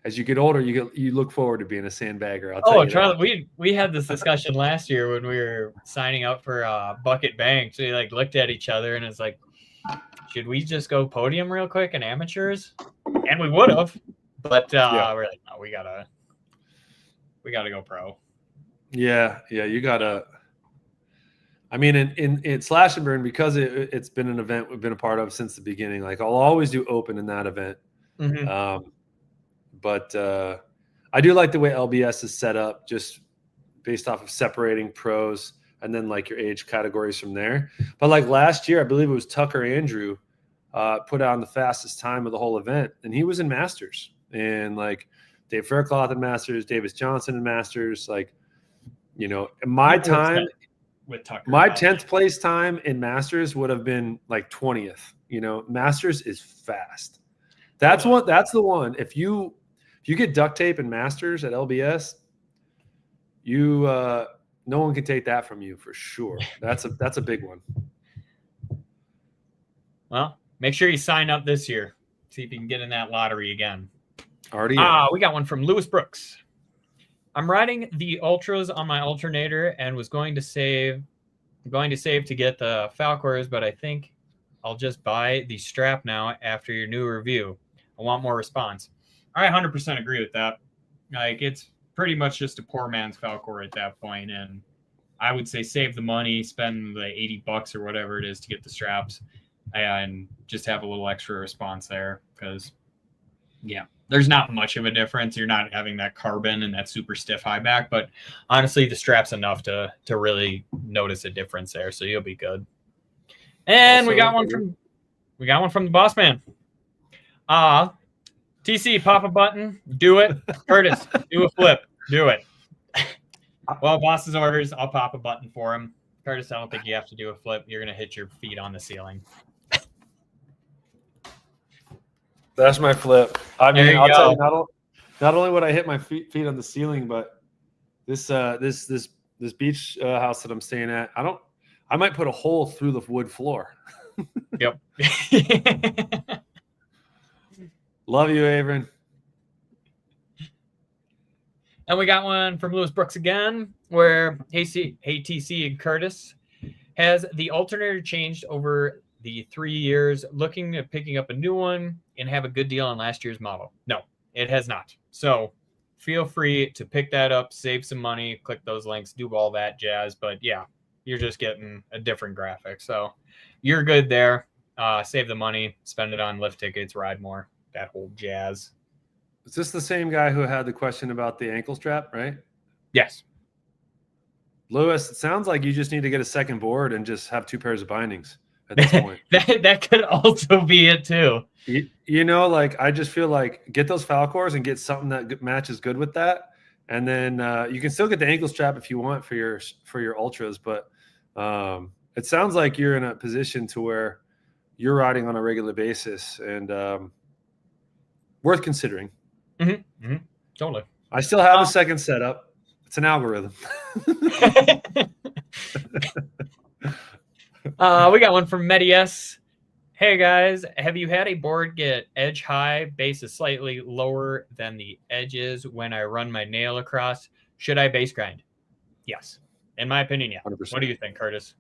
As you get older, you look forward to being a sandbagger. I'll tell you Charlie, we had this discussion last year when we were signing up for Bucket Bank. So we looked at each other and it's like, should we just go podium real quick in amateurs? And we would have, but we're like, no, we gotta go pro. Yeah, you gotta. I mean, in Slash and Burn, because it's been an event we've been a part of since the beginning. Like, I'll always do open in that event. Mm-hmm. But I do like the way LBS is set up, just based off of separating pros and then like your age categories from there. But like last year, I believe it was Tucker Andrew put on the fastest time of the whole event, and he was in Masters, and like Dave Faircloth in Masters, Davis Johnson in Masters. Like, my time with Tucker, my 10th place time in Masters would have been like 20th. Masters is fast. That's the one. If you get duct tape in Masters at LBS, no one can take that from you for sure. That's a big one. Well, make sure you sign up this year. See if you can get in that lottery again. Already. We got one from Lewis Brooks. I'm riding the Ultras on my alternator and was going to save to get the Falcors, but I think I'll just buy the strap now after your new review. I want more response. I 100% agree with that. Like, it's pretty much just a poor man's Falcor at that point, and I would say save the money, spend the $80 or whatever it is to get the straps, and just have a little extra response there, because there's not much of a difference. You're not having that carbon and that super stiff high back, but honestly, the strap's enough to really notice a difference there, so you'll be good. And we got one from the boss man. TC, pop a button, do it. Curtis, do a flip, do it. Well, boss's orders, I'll pop a button for him. Curtis, I don't think you have to do a flip. You're going to hit your feet on the ceiling. That's my flip. I mean, I'll tell you, not only would I hit my feet on the ceiling, but this beach house that I'm staying at, I might put a hole through the wood floor. Yep. Love you, Avran. And we got one from Lewis Brooks again, where Hey TC and Curtis, has the alternator changed over the 3 years, looking at picking up a new one and have a good deal on last year's model? No, it has not. So feel free to pick that up, save some money, click those links, do all that jazz. But yeah, you're just getting a different graphic. So you're good there. Save the money, spend it on lift tickets, ride more, that whole jazz. Is this the same guy who had the question about the ankle strap, right? Yes. Lewis, it sounds like you just need to get a second board and just have 2 pairs of bindings at this point. that could also be it too. You know, like I just feel like get those Falcors and get something that matches good with that, and then you can still get the ankle strap if you want for your ultras. But it sounds like you're in a position to where you're riding on a regular basis, and worth considering. Totally. I still have a second setup. It's an algorithm. We got one from Medius. Hey guys, have you had a board get edge high, base is slightly lower than the edges when I run my nail across? Should I base grind? Yes. In my opinion, yeah. 100%. What do you think, Curtis?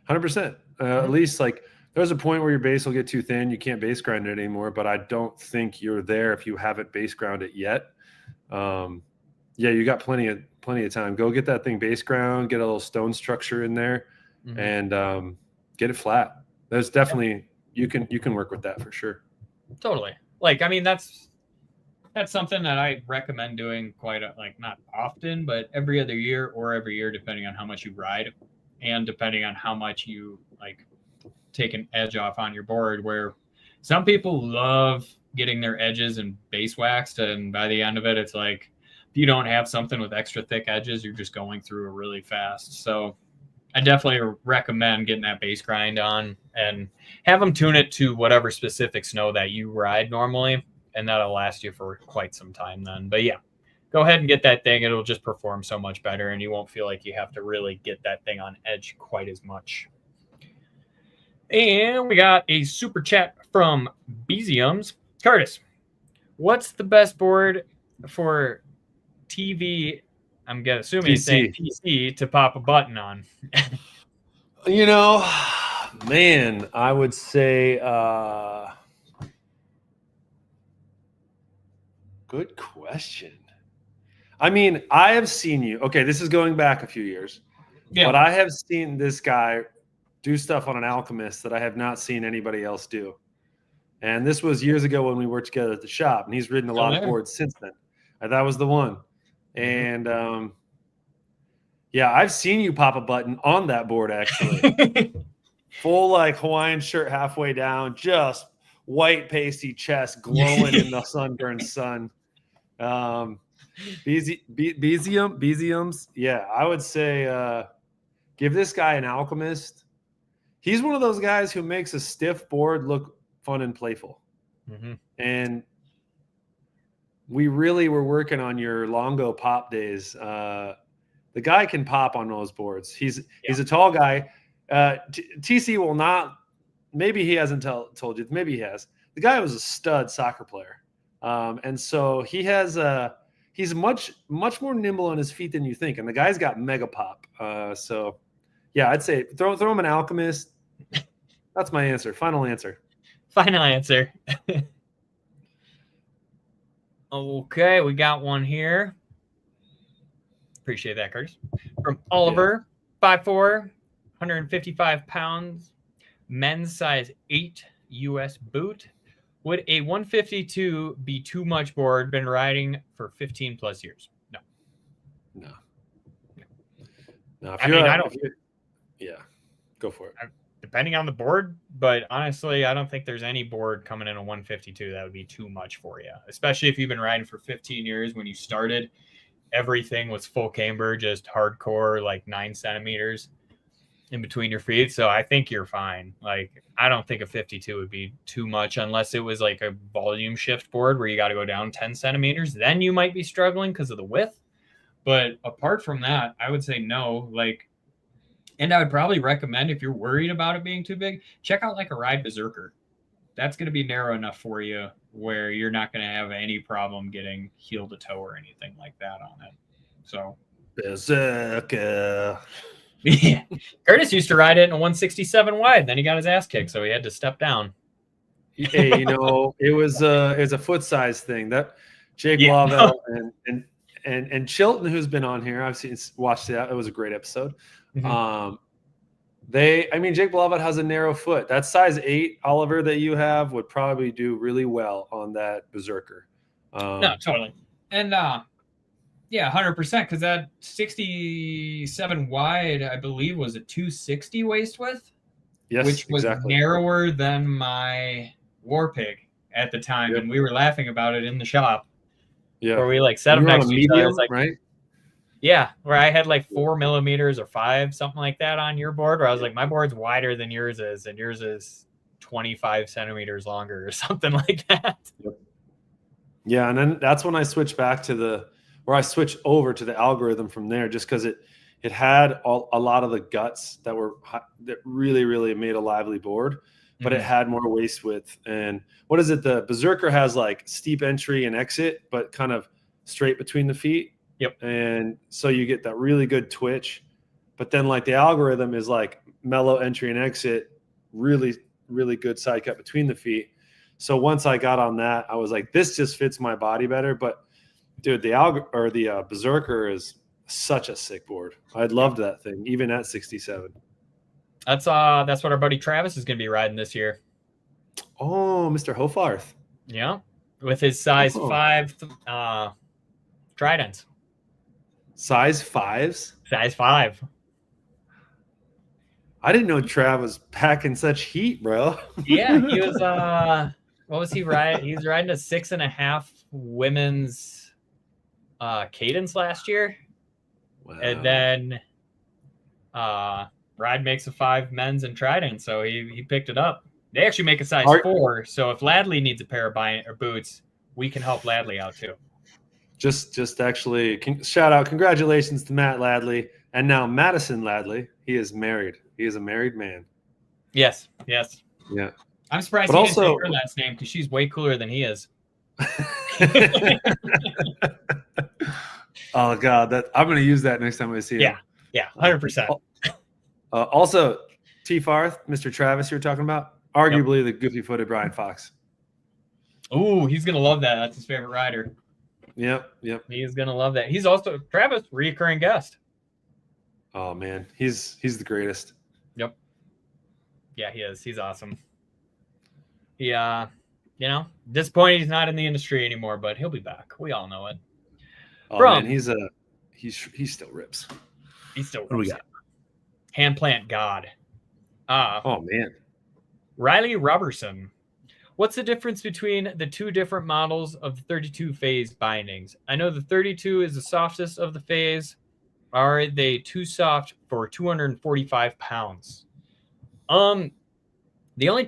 100%. At least like there's a point where your base will get too thin. You can't base grind it anymore, but I don't think you're there if you haven't base ground it yet. Yeah, you got plenty of time. Go get that thing base ground, get a little stone structure in there, and get it flat. There's definitely you can work with that for sure. Totally. Like, I mean, that's something that I recommend doing quite like not often, but every other year or every year, depending on how much you ride and depending on how much you like take an edge off on your board. Where some people love getting their edges and base waxed, and by the end of it, it's like if you don't have something with extra thick edges, you're just going through it really fast. So I definitely recommend getting that base grind on and have them tune it to whatever specific snow that you ride normally, and that'll last you for quite some time then. But yeah, go ahead and get that thing. It'll just perform so much better, and you won't feel like you have to really get that thing on edge quite as much. And we got a super chat from Beziums. Curtis, what's the best board for TV? I'm assuming he's saying PC to pop a button on. You know, man, I would say good question. I mean, I have seen you. Okay, this is going back a few years. Yeah. But I have seen this guy do stuff on an Alchemist that I have not seen anybody else do. And this was years ago when we worked together at the shop, and he's ridden a lot of boards since then. And that was the one. And yeah, I've seen you pop a button on that board actually. Full like Hawaiian shirt halfway down, just white pasty chest glowing in the sunburned sun. Beziums. Yeah, I would say give this guy an Alchemist. He's one of those guys who makes a stiff board look fun and playful. And we really were working on your Longo pop days. The guy can pop on those boards. He's a tall guy. TC will not. Maybe he hasn't told you. Maybe he has. The guy was a stud soccer player, and so he has. He's much more nimble on his feet than you think, and the guy's got mega pop. So, yeah, I'd say throw him an Alchemist. That's my answer. Final answer. Final answer. Okay, we got one here. Appreciate that, Curtis. From Oliver, 5'4", 155 pounds, men's size 8 US boot. Would a 152 be too much board? Been riding for 15 plus years? No. I mean, I don't. Yeah, go for it. Depending on the board, but honestly, I don't think there's any board coming in a 152 that would be too much for you, especially if you've been riding for 15 years. When you started, everything was full camber, just hardcore, like 9 centimeters in between your feet. So I think you're fine. Like, I don't think a 52 would be too much unless it was like a volume shift board where you got to go down 10 centimeters. Then you might be struggling because of the width. But apart from that, I would say no. Like, and I would probably recommend, if you're worried about it being too big, check out like a Ride Berserker. That's going to be narrow enough for you where you're not going to have any problem getting heel to toe or anything like that on it. So, Berserker. Yeah. Curtis used to ride it in a 167 wide. Then he got his ass kicked, so he had to step down. Hey, you know, it was a foot size thing. That Jake Lavelle and Chilton, who's been on here, I've watched that. It was a great episode. Jake Blavat has a narrow foot. That size 8 Oliver that you have would probably do really well on that Berserker. No, totally. And Yeah, 100%. Because that 67 wide, I believe, was a 260 waist width, Yes, which was exactly. narrower than my War Pig at the time, Yep. and we were laughing about it in the shop. Yeah. Where we like set them You're on next a to each other. medium, It's like, right? yeah, where I had like 4 millimeters or 5, something like that on your board. Where I was like, my board's wider than yours is, and yours is 25 centimeters longer or something like that. Yep. Yeah, and then that's when I switched back to I switched over to the algorithm from there, just because it had a lot of the guts that really made a lively board, but it had more waist width. And what is it? The Berserker has like steep entry and exit, but kind of straight between the feet. Yep. And so you get that really good twitch, but then like the algorithm is like mellow entry and exit, really good side cut between the feet. So once I got on that, I was like, this just fits my body better. But dude, the Berserker is such a sick board. I loved that thing, even at 67. That's what our buddy Travis is going to be riding this year. Oh, Mr. Hofarth. Yeah, with his size 5 tridents. Size 5s? Size 5. I didn't know Trav was packing such heat, bro. Yeah, he was what was he riding? He was riding a 6.5 women's cadence last year. Wow. And then Ride makes a 5 men's and trident, so he picked it up. They actually make a size 4, so if Ladley needs a pair of boots, we can help Ladley out too. Just actually shout out, congratulations to Matt Ladley, and now Madison Ladley. He is married. He is a married man. Yes. Yeah. I'm surprised he didn't take her last name, because she's way cooler than he is. Oh God, I'm going to use that next time I see him. Yeah, 100%. Also, T. Farth, Mr. Travis, you were talking about, arguably the goofy-footed Brian Fox. Ooh, he's going to love that. That's his favorite rider. Yep. He's going to love that. He's also, Travis, reoccurring guest. Oh, man. He's the greatest. Yep. Yeah, he is. He's awesome. He, disappointed he's not in the industry anymore, but he'll be back. We all know it. Oh, man, he still rips. He still rips. What do we got? Handplant God. Oh, man. Riley Robertson. What's the difference between the two different models of the 32 phase bindings? I know the 32 is the softest of the phase. Are they too soft for 245 pounds? The only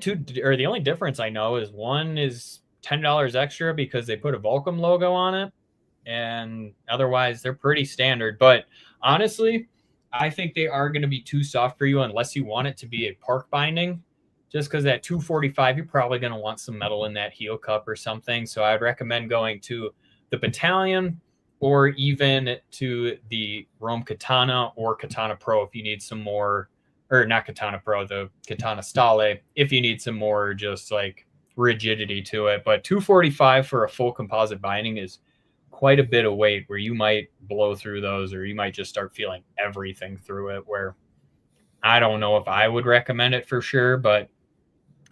difference I know is one is $10 extra because they put a Volcom logo on it, and otherwise they're pretty standard. But honestly, I think they are going to be too soft for you unless you want it to be a park binding. Just because at 245, you're probably going to want some metal in that heel cup or something. So I'd recommend going to the Bataleon or even to the Rome Katana or Katana Pro if you need some more, or not Katana Pro, the Katana Stale, if you need some more just like rigidity to it. But 245 for a full composite binding is quite a bit of weight where you might blow through those, or you might just start feeling everything through it, where I don't know if I would recommend it for sure, but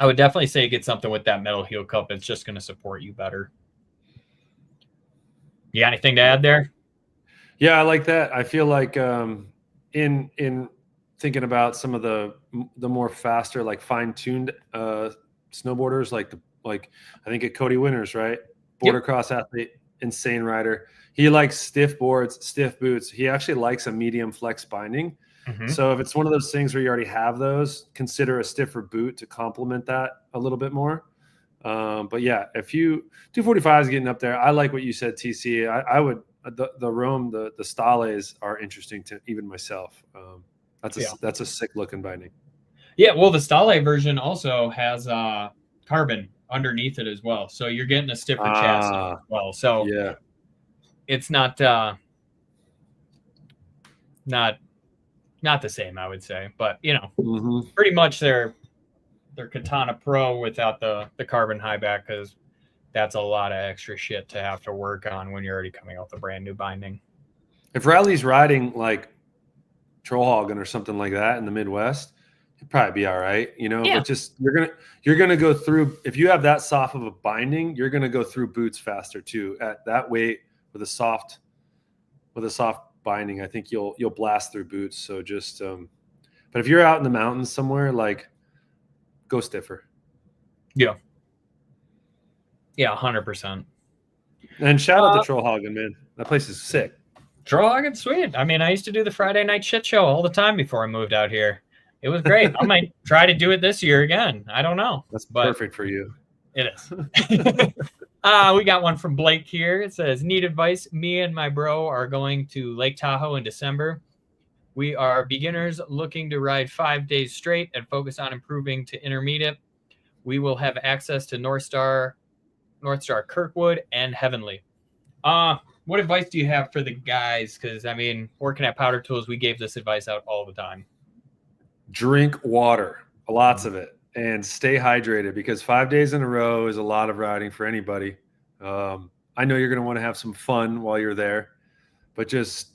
I would definitely say get something with that metal heel cup. It's just going to support you better. You got anything to add there? Yeah, I like that. I feel like in thinking about some of the more faster, like fine-tuned snowboarders, like I think at Cody Winters, right? Border cross athlete, insane rider. He likes stiff boards, stiff boots. He actually likes a medium flex binding. Mm-hmm. So if it's one of those things where you already have those, consider a stiffer boot to complement that a little bit more. But yeah, if 245 is getting up there, I like what you said, TC. I would the Rome, the Stales are interesting to even myself. That's a sick looking binding. Yeah, well, the Stale version also has carbon underneath it as well, so you're getting a stiffer chassis as well. So yeah, it's not the same, I would say, but pretty much they're Katana Pro without the carbon high back, because that's a lot of extra shit to have to work on when you're already coming out the brand new binding. If Riley's riding like Trollhagen or something like that in the Midwest, it'd probably be all right, Yeah. But just you're gonna go through, if you have that soft of a binding, you're gonna go through boots faster too at that weight with a soft with a soft binding, I think you'll blast through boots. So just, but if you're out in the mountains somewhere, like, go stiffer. Yeah. Yeah, 100%. And shout out to Trollhagen, man. That place is sick. Trollhagen's sweet. I mean, I used to do the Friday night shit show all the time before I moved out here. It was great. I might try to do it this year again. I don't know. That's perfect for you. It is. We got one from Blake here. It says, need advice. Me and my bro are going to Lake Tahoe in December. We are beginners looking to ride 5 days straight and focus on improving to intermediate. We will have access to North Star, Kirkwood, and Heavenly. What advice do you have for the guys? Because, I mean, working at Powder Tools, we gave this advice out all the time. Drink water, lots of it, and stay hydrated, because 5 days in a row is a lot of riding for anybody. I know you're going to want to have some fun while you're there, but just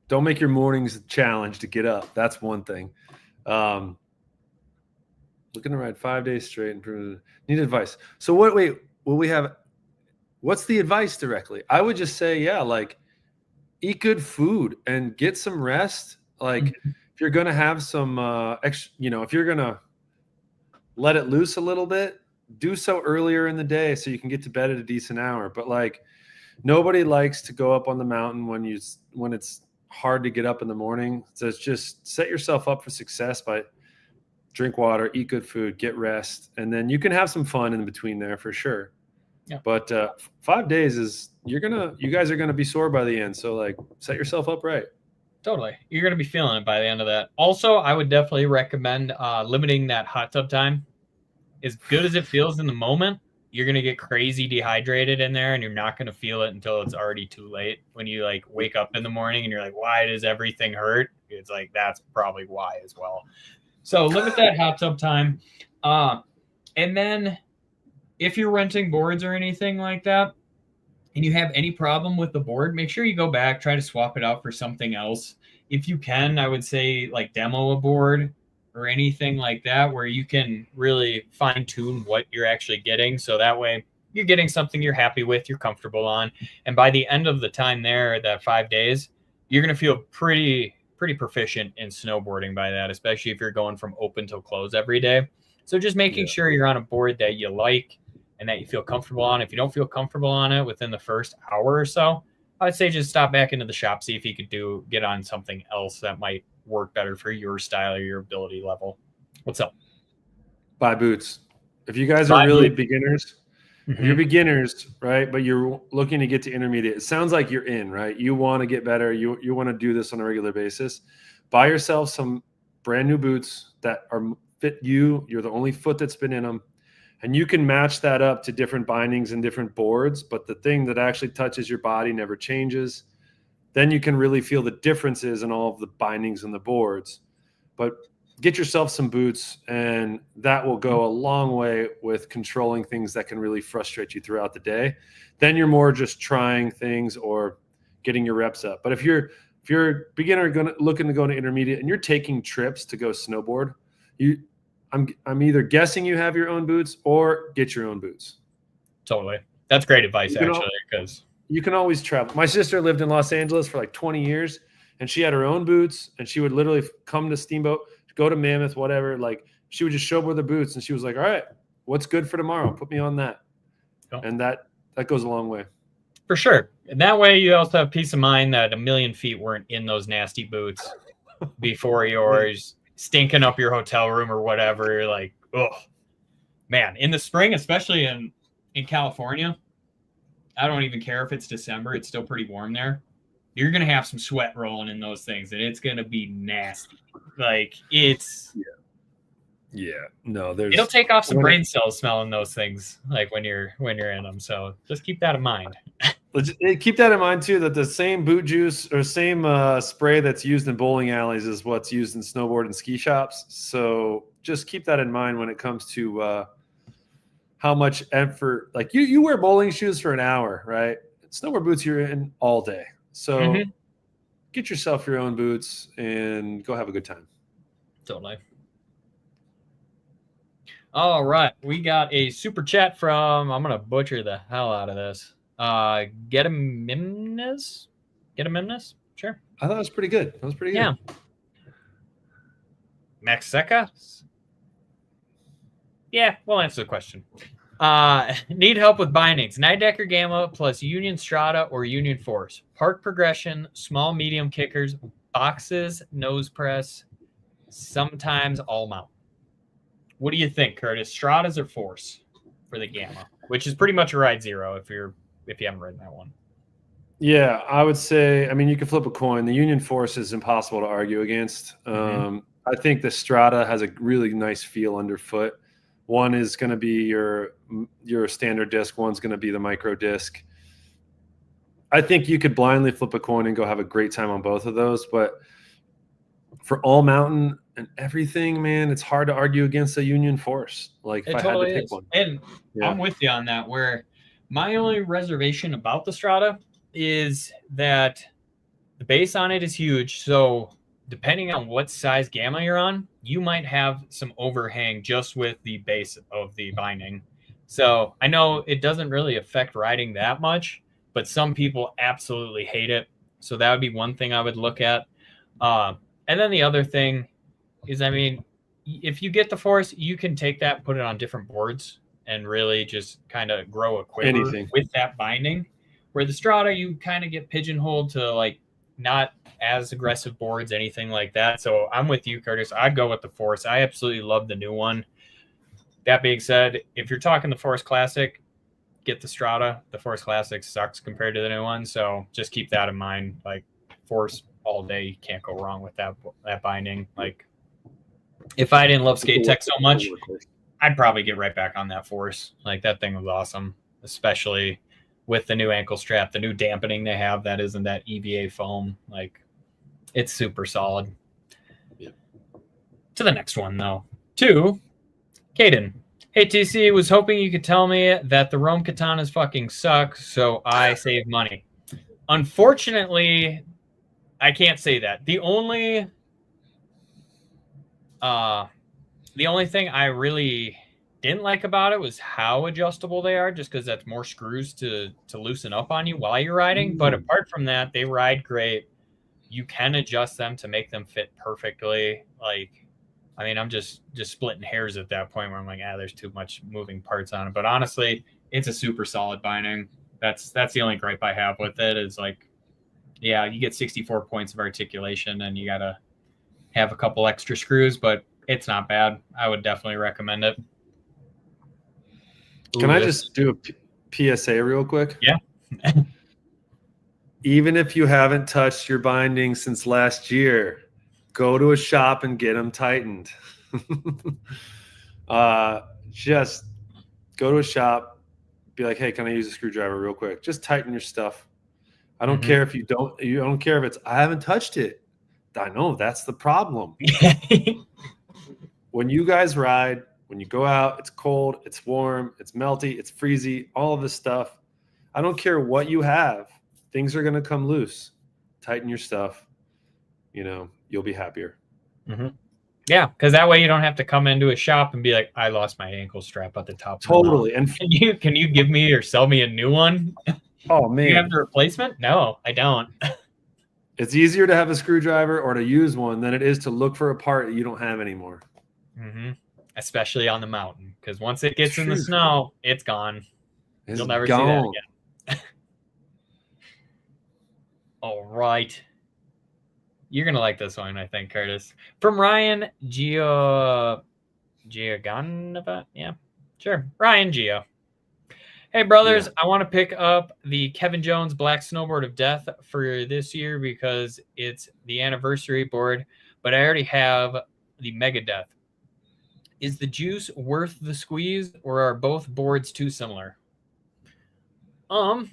don't make your mornings a challenge to get up. That's one thing. Looking to ride 5 days straight and need advice. So wait, will we have, what's the advice directly? I would just say, yeah, like, eat good food and get some rest. Like, if you're going to have some, if you're going to let it loose a little bit, do so earlier in the day so you can get to bed at a decent hour. But like, nobody likes to go up on the mountain when it's hard to get up in the morning. So it's just set yourself up for success by drink water, eat good food, get rest, and then you can have some fun in between there for sure. Yeah. But 5 days is, you guys are gonna be sore by the end. So like, set yourself up right. Totally. You're going to be feeling it by the end of that. Also, I would definitely recommend limiting that hot tub time. As good as it feels in the moment, you're going to get crazy dehydrated in there, and you're not going to feel it until it's already too late. When you like wake up in the morning and you're like, why does everything hurt? It's like, that's probably why as well. So limit that hot tub time. And then if you're renting boards or anything like that, and you have any problem with the board, make sure you go back, try to swap it out for something else. If you can, I would say like demo a board or anything like that, where you can really fine tune what you're actually getting. So that way you're getting something you're happy with, you're comfortable on. And by the end of the time there, that 5 days, you're going to feel pretty proficient in snowboarding by that, especially if you're going from open till close every day. So just making sure you're on a board that you like and that you feel comfortable on. If you don't feel comfortable on it within the first hour or so, I'd say just stop back into the shop, see if you could get on something else that might work better for your style or your ability level. What's up? Buy boots. If you guys are really beginners, if you're beginners, right, but you're looking to get to intermediate, it sounds like you're in, right? You want to get better. You want to do this on a regular basis. Buy yourself some brand new boots that fit you. You're the only foot that's been in them. And you can match that up to different bindings and different boards, but the thing that actually touches your body never changes. Then you can really feel the differences in all of the bindings and the boards. But get yourself some boots, and that will go a long way with controlling things that can really frustrate you throughout the day. Then you're more just trying things or getting your reps up. But if you're a beginner looking to go to intermediate and you're taking trips to go snowboard, I'm either guessing you have your own boots or get your own boots. Totally. That's great advice, actually, because you can always travel. My sister lived in Los Angeles for like 20 years, and she had her own boots, and she would literally come to Steamboat, go to Mammoth, whatever. Like, she would just show up with her boots, and she was like, all right, what's good for tomorrow? Put me on that. Oh. And that goes a long way. For sure. And that way you also have peace of mind that a million feet weren't in those nasty boots before yours. Stinking up your hotel room or whatever. You're like, oh man, in the spring, especially in California, I don't even care if it's December, it's still pretty warm there. You're gonna have some sweat rolling in those things, and it's gonna be nasty. Like, it's it'll take off some brain cells smelling those things, like when you're in them. So just keep that in mind. Keep that in mind too, that the same boot juice or same spray that's used in bowling alleys is what's used in snowboard and ski shops. So just keep that in mind when it comes to how much effort. Like, you wear bowling shoes for an hour, right? Snowboard boots you're in all day. So get yourself your own boots and go have a good time. Totally. All right, we got a super chat from, I'm gonna butcher the hell out of this. Getamimnes? get him in this? Sure. I thought it was pretty good. That was pretty good. Yeah. Mexica? Yeah, we'll answer the question. Need help with bindings. Nidecker Gamma plus Union Strata or Union Force. Park progression, small medium kickers, boxes, nose press, sometimes all mount. What do you think, Curtis? Stratas or Force for the Gamma? Which is pretty much a ride zero if you haven't read that one. Yeah, I would say, I mean, you can flip a coin. The Union Force is impossible to argue against. I think the Strata has a really nice feel underfoot. One is going to be your standard disc. One's going to be the micro disc. I think you could blindly flip a coin and go have a great time on both of those. But for all mountain and everything, man, it's hard to argue against a Union Force. Like if I had to pick one. And I'm with you on that, where my only reservation about the Strata is that the base on it is huge. So depending on what size Gamma you're on, you might have some overhang just with the base of the binding. So I know it doesn't really affect riding that much, but some people absolutely hate it. So that would be one thing I would look at. And then the other thing is, I mean, if you get the Force, you can take that and put it on different boards and really just kind of grow a quiver with that binding. Where the Strata, you kind of get pigeonholed to like not as aggressive boards, anything like that. So I'm with you, Curtis. I'd go with the Force. I absolutely love the new one. That being said, if you're talking the Force Classic, get the Strata. The Force Classic sucks compared to the new one. So just keep that in mind. Like Force all day, you can't go wrong with that binding. Like if I didn't love Skate Tech so much, I'd probably get right back on that Force. Like that thing was awesome, especially with the new ankle strap, the new dampening they have that isn't that EVA foam. Like it's super solid. Yeah. To the next one though. 2, Caden. Hey TC, was hoping you could tell me that the Rome Katanas fucking suck, so I save money. Unfortunately, I can't say that. The only thing I really didn't like about it was how adjustable they are, just because that's more screws to loosen up on you while you're riding. But apart from that, they ride great. You can adjust them to make them fit perfectly. Like, I mean, I'm just splitting hairs at that point where I'm like, there's too much moving parts on it. But honestly, it's a super solid binding. That's the only gripe I have with it is like, yeah, you get 64 points of articulation and you got to have a couple extra screws, but it's not bad. I would definitely recommend it. Can I just do a PSA real quick? Yeah. Even if you haven't touched your binding since last year, go to a shop and get them tightened. Just go to a shop, be like, hey, can I use a screwdriver real quick? Just tighten your stuff. I don't care if you don't care if it's, I haven't touched it. I know that's the problem. When you guys ride, when you go out, it's cold, it's warm, it's melty, it's freezy, all of this stuff. I don't care what you have. Things are going to come loose. Tighten your stuff. You know, you'll be happier. Yeah, because that way you don't have to come into a shop and be like, I lost my ankle strap at the top. Totally. And can you give me or sell me a new one? Oh, man. Do you have the replacement? No, I don't. It's easier to have a screwdriver or to use one than it is to look for a part that you don't have anymore. Especially on the mountain, because once it gets in the snow, it's gone. You'll never see that again. All right. You're going to like this one, I think, Curtis. From Ryan Giovanova. Yeah, sure. Ryan Gio. Hey, brothers, I want to pick up the Kevin Jones Black Snowboard of Death for this year because it's the anniversary board, but I already have the Mega Death. Is the juice worth the squeeze, or are both boards too similar? I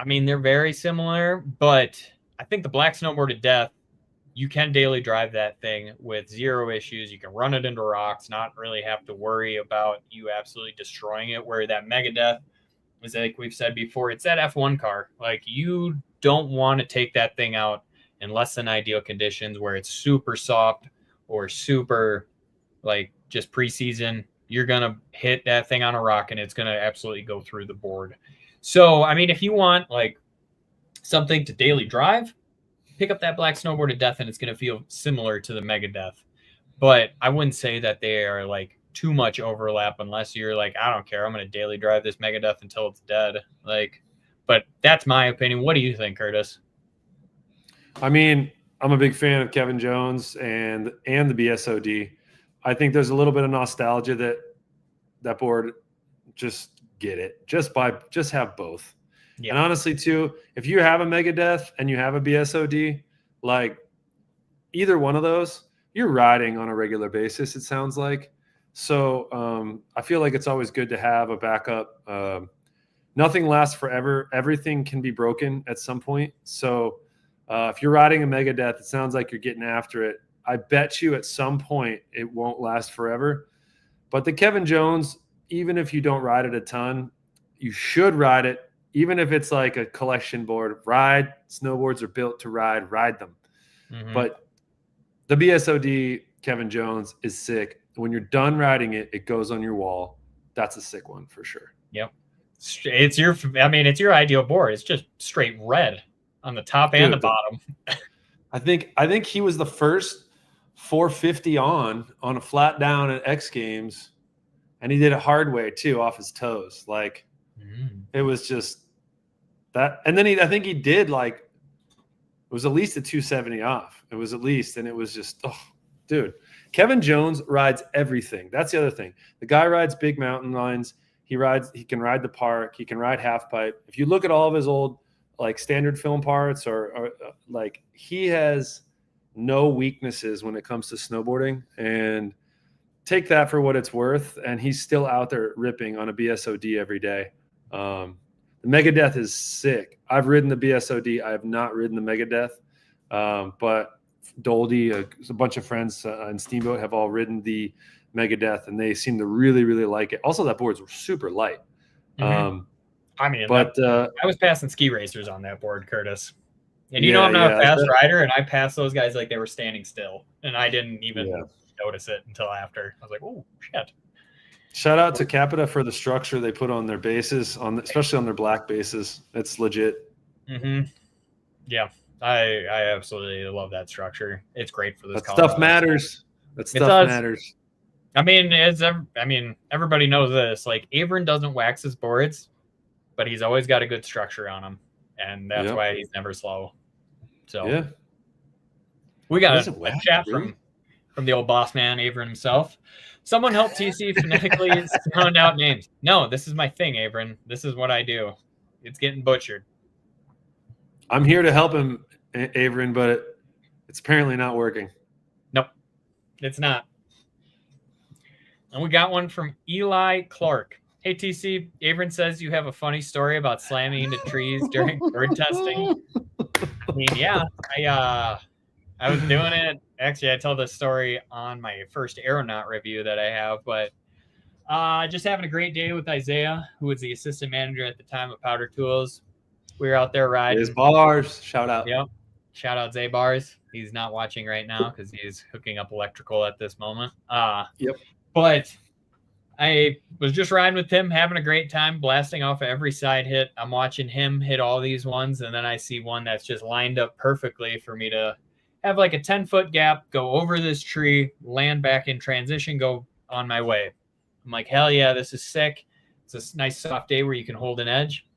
mean, they're very similar, but I think the Black Snowboard of Death, you can daily drive that thing with zero issues. You can run it into rocks, not really have to worry about you absolutely destroying it, where that Mega Death is, like we've said before, it's that F1 car. Like, you don't want to take that thing out in less than ideal conditions where it's super soft or super, like, just preseason. You're going to hit that thing on a rock and it's going to absolutely go through the board. So, I mean, if you want, like, something to daily drive, pick up that Black Snowboarder Death and it's going to feel similar to the Mega Death. But I wouldn't say that they are like too much overlap unless you're like, I don't care, I'm going to daily drive this Mega Death until it's dead. Like, but that's my opinion. What do you think, Curtis? I mean, I'm a big fan of Kevin Jones and the BSOD. I think there's a little bit of nostalgia that board, just get it. Just have both. Yeah. And honestly, too, if you have a Mega Death and you have a BSOD, like either one of those, you're riding on a regular basis, it sounds like. So I feel like it's always good to have a backup. Nothing lasts forever. Everything can be broken at some point. So if you're riding a Mega Death, it sounds like you're getting after it. I bet you at some point it won't last forever. But the Kevin Jones, even if you don't ride it a ton, you should ride it. Even if it's like a collection board, ride. Snowboards are built to ride them. Mm-hmm. But the BSOD Kevin Jones is sick. When you're done riding it, it goes on your wall. That's a sick one for sure. Yep. It's your ideal board. It's just straight red on the top and the bottom. I think he was the first 450 on a flat down at X Games, and he did it hard way too, off his toes. Like it was just that. And then I think he did like, it was at least a 270 off. It was at least, and it was just, oh, dude. Kevin Jones rides everything. That's the other thing. The guy rides big mountain lines. He can ride the park. He can ride half pipe. If you look at all of his old like standard film parts or like, he has no weaknesses when it comes to snowboarding, and take that for what it's worth. And he's still out there ripping on a BSOD every day. The Mega Death is sick. I've ridden the BSOD. I have not ridden the Mega Death, but Doldy, a bunch of friends on Steamboat have all ridden the Mega Death, and they seem to really, really like it. Also, that board's super light. Mm-hmm. I was passing ski racers on that board, Curtis. And I'm not a fast rider, and I passed those guys like they were standing still, and I didn't even notice it until after. I was like, "Oh shit!" Shout out to Capita for the structure they put on their bases, especially on their black bases. It's legit. Mm-hmm. Yeah, I absolutely love that structure. It's great for this. That stuff matters. That stuff matters. I mean, everybody knows this. Like, Avran doesn't wax his boards, but he's always got a good structure on them, and that's why he's never slow. So we got a chat from the old boss man, Avran himself. Someone help TC phonetically sound out names. No, this is my thing, Avran. This is what I do. It's getting butchered. I'm here to help him, Avran, but it's apparently not working. Nope, it's not. And we got one from Eli Clark. Hey, TC, Avran says you have a funny story about slamming into trees during bird testing. I mean, yeah, I was doing it. Actually, I tell this story on my first aeronaut review that I have, but just having a great day with Isaiah, who was the assistant manager at the time of Powder Tools. We were out there riding. His bars, shout out. Yep. Shout out Zay Bars. He's not watching right now because he's hooking up electrical at this moment. Yep. But I was just riding with him, having a great time, blasting off every side hit. I'm watching him hit all these ones, and then I see one that's just lined up perfectly for me to have like a 10-foot gap, go over this tree, land back in transition, go on my way. I'm like, hell yeah, this is sick. It's a nice soft day where you can hold an edge.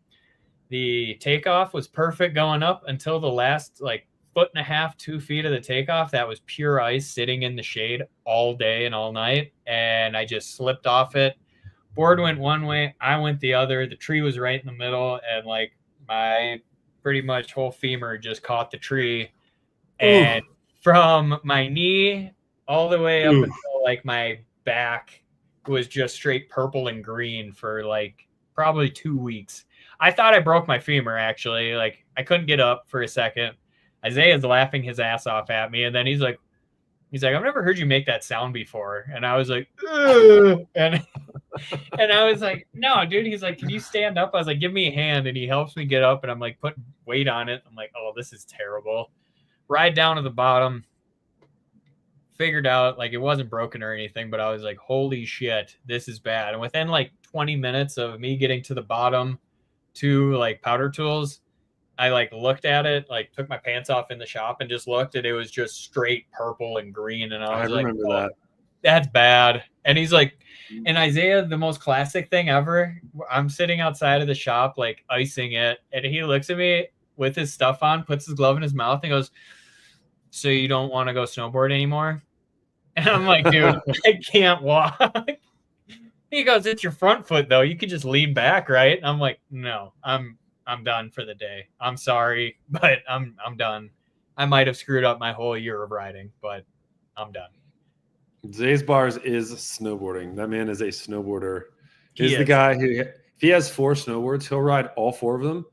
The takeoff was perfect going up until the last like 1.5 feet, 2 feet of the takeoff. That was pure ice sitting in the shade all day and all night. And I just slipped off it. Board went one way, I went the other. The tree was right in the middle, and like my pretty much whole femur just caught the tree. And from my knee all the way up until like my back was just straight purple and green for like probably 2 weeks. I thought I broke my femur, actually. Like, I couldn't get up for a second. Isaiah's laughing his ass off at me, and then he's like, I've never heard you make that sound before. And I was like, ugh. And I was like, no, dude. He's like, can you stand up? I was like, give me a hand. And he helps me get up, and I'm like putting weight on it. I'm like, oh, this is terrible. Ride down to the bottom. Figured out, like, it wasn't broken or anything, but I was like, holy shit, this is bad. And within like 20 minutes of me getting to the bottom to like Powder Tools, I like looked at it, like took my pants off in the shop and just looked, and it was just straight purple and green. And I was like, remember oh, that. that's bad. And he's like, and Isaiah, the most classic thing ever, I'm sitting outside of the shop, like icing it. And he looks at me with his stuff on, puts his glove in his mouth and goes, so you don't want to go snowboard anymore? And I'm like, dude, I can't walk. He goes, it's your front foot though. You could just lean back, right? And I'm like, no, I'm done for the day. I'm sorry, but I'm done. I might have screwed up my whole year of riding, but I'm done. Zay's Bars is snowboarding. That man is a snowboarder. He He's the is. guy who, if he has 4 snowboards, he'll ride all 4 of them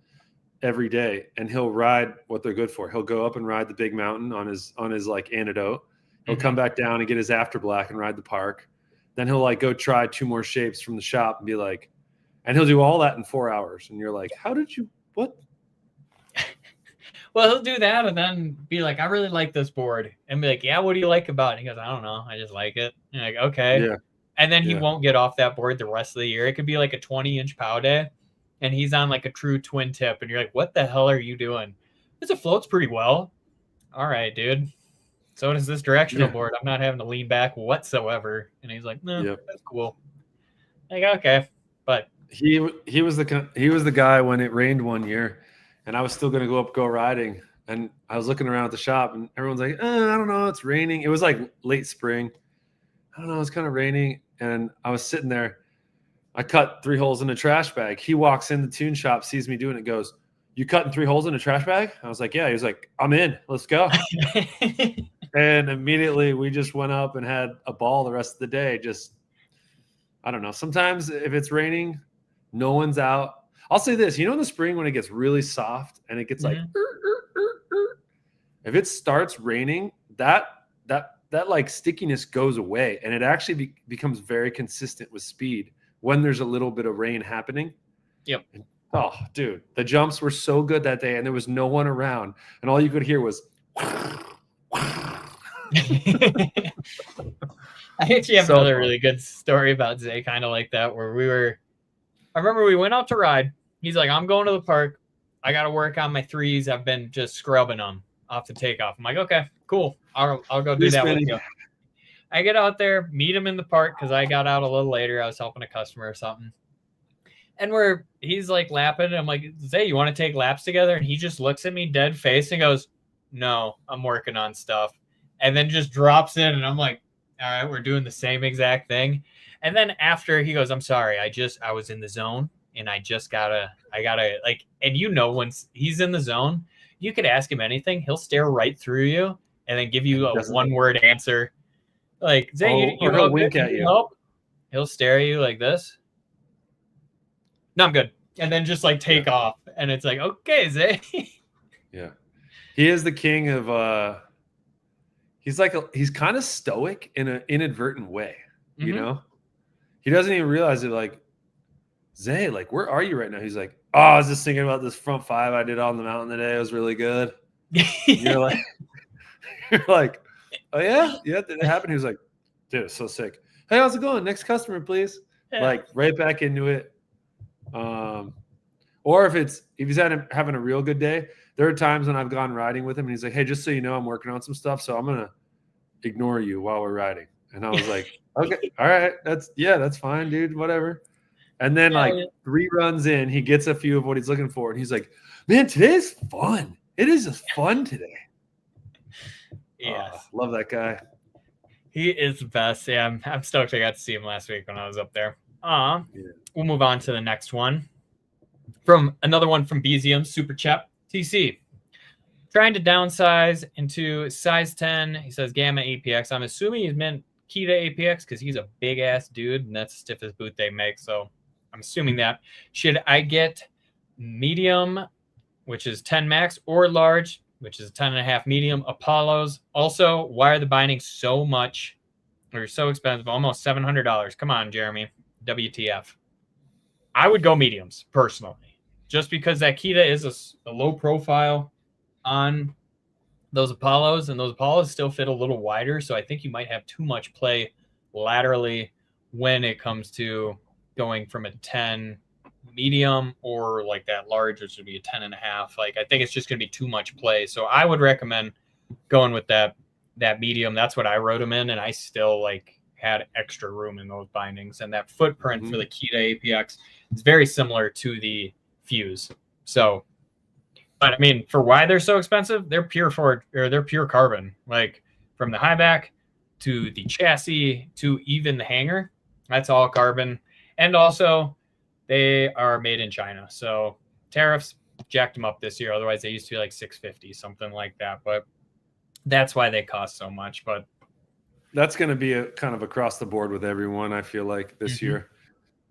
every day, and he'll ride what they're good for. He'll go up and ride the big mountain on his like antidote. He'll come back down and get his after black and ride the park. Then he'll like go try 2 more shapes from the shop and be like, and he'll do all that in 4 hours. And you're like, how did you, what? Well, he'll do that and then be like, I really like this board. And be like, yeah, what do you like about it? He goes, I don't know. I just like it. And you're like, okay. Yeah. And then he won't get off that board the rest of the year. It could be like a 20-inch pow day, and he's on like a true twin tip. And you're like, what the hell are you doing? This floats pretty well. All right, dude. So does this directional board. I'm not having to lean back whatsoever. And he's like, no, that's cool. Like, okay. But he was the guy when it rained one year, and I was still going to go riding, and I was looking around at the shop, and everyone's like, I don't know, it's raining. It was like late spring. I don't know, it's kind of raining, and I was sitting there. I cut 3 holes in a trash bag. He walks in the tune shop, sees me doing it, goes, you cutting 3 holes in a trash bag? I was like, yeah. He was like, I'm in. Let's go. And immediately we just went up and had a ball the rest of the day. Just, I don't know. Sometimes if it's raining, no one's out. I'll say this, in the spring when it gets really soft and it gets like, if it starts raining, that like stickiness goes away, and it actually becomes very consistent with speed when there's a little bit of rain happening. Yep. And, oh, dude, the jumps were so good that day, and there was no one around, and all you could hear was. I actually have another really good story about Zay, kind of like that, where I remember we went out to ride. He's like, I'm going to the park. I got to work on my 3s. I've been just scrubbing them off the takeoff. I'm like, okay, cool. I'll go do that with you. I get out there, meet him in the park because I got out a little later. I was helping a customer or something. And he's like lapping, and I'm like, Zay, you want to take laps together? And he just looks at me dead face and goes, no, I'm working on stuff. And then just drops in, and I'm like, all right, we're doing the same exact thing. And then after he goes, I'm sorry, I was in the zone, and I gotta like, and when he's in the zone, you could ask him anything. He'll stare right through you and then give you a 1-word answer. Like, Zay, he'll wink at you. Help? He'll stare at you like this. No, I'm good. And then just like take off. And it's like, okay, Zay. Yeah. He is the king of he's kind of stoic in an inadvertent way, you know? He doesn't even realize it, like, Zay, like, where are you right now? He's like, oh, I was just thinking about this front 5 I did on the mountain today. It was really good. You're like, oh yeah? Yeah, did it happen? He was like, dude, it's so sick. Hey, how's it going? Next customer, please. Yeah. Like, right back into it. Or if he's having a real good day, there are times when I've gone riding with him and he's like, hey, just so you know, I'm working on some stuff, so I'm gonna ignore you while we're riding. And I was like, okay, all right, that's fine, dude, whatever. And then 3 runs in, he gets a few of what he's looking for, and he's like, man, today's fun. It is just fun today. Yes. Love that guy. He is the best. Yeah, I'm stoked I got to see him last week when I was up there. We'll move on to the next one. Another one from Bezium, Super Chep TC. Trying to downsize into size 10. He says Gamma APX. I'm assuming he's meant Kita APX because he's a big ass dude, and that's the stiffest boot they make. So I'm assuming that. Should I get medium, which is 10 max, or large, which is 10.5 medium Apollos? Also, why are the bindings so much or so expensive? Almost $700. Come on, Jeremy. WTF. I would go mediums personally, just because that Kita is a low profile on those Apollos, and those Apollos still fit a little wider. So I think you might have too much play laterally when it comes to going from a 10 medium or like that large, which would be a 10.5. Like I think it's just going to be too much play. So I would recommend going with that medium. That's what I wrote them in, and I still like had extra room in those bindings. And that footprint for the Kita APX is very similar to the Fuse. So, but I mean, for why they're so expensive, they're pure carbon. Like from the high back to the chassis to even the hanger, that's all carbon. And also, they are made in China. So tariffs jacked them up this year. Otherwise, they used to be like $650, something like that. But that's why they cost so much. But that's going to be a kind of across the board with everyone, I feel like, this year.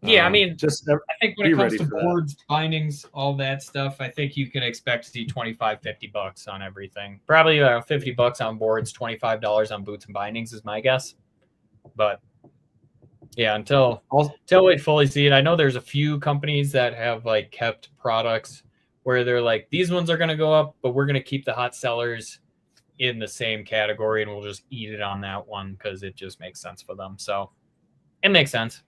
Yeah, I mean, just I think when it comes to boards, bindings, all that stuff, I think you can expect to see $25-$50 on everything. Probably $50 on boards, $25 on boots and bindings is my guess. But yeah, until we fully see it, I know there's a few companies that have like kept products where they're like, these ones are going to go up, but we're going to keep the hot sellers in the same category, and we'll just eat it on that one because it just makes sense for them. So it makes sense.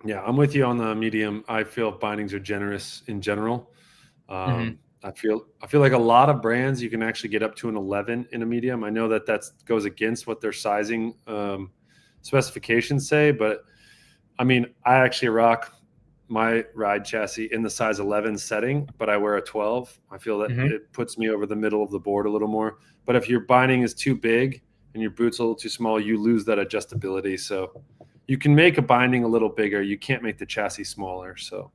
Yeah, I'm with you on the medium. I feel bindings are generous in general. I feel like a lot of brands you can actually get up to an 11 in a medium. I know that goes against what their sizing specifications say, but I mean, I actually rock my ride chassis in the size 11 setting, but I wear a 12. I feel that it puts me over the middle of the board a little more. But if your binding is too big and your boot's a little too small, you lose that adjustability. So you can make a binding a little bigger. You can't make the chassis smaller. So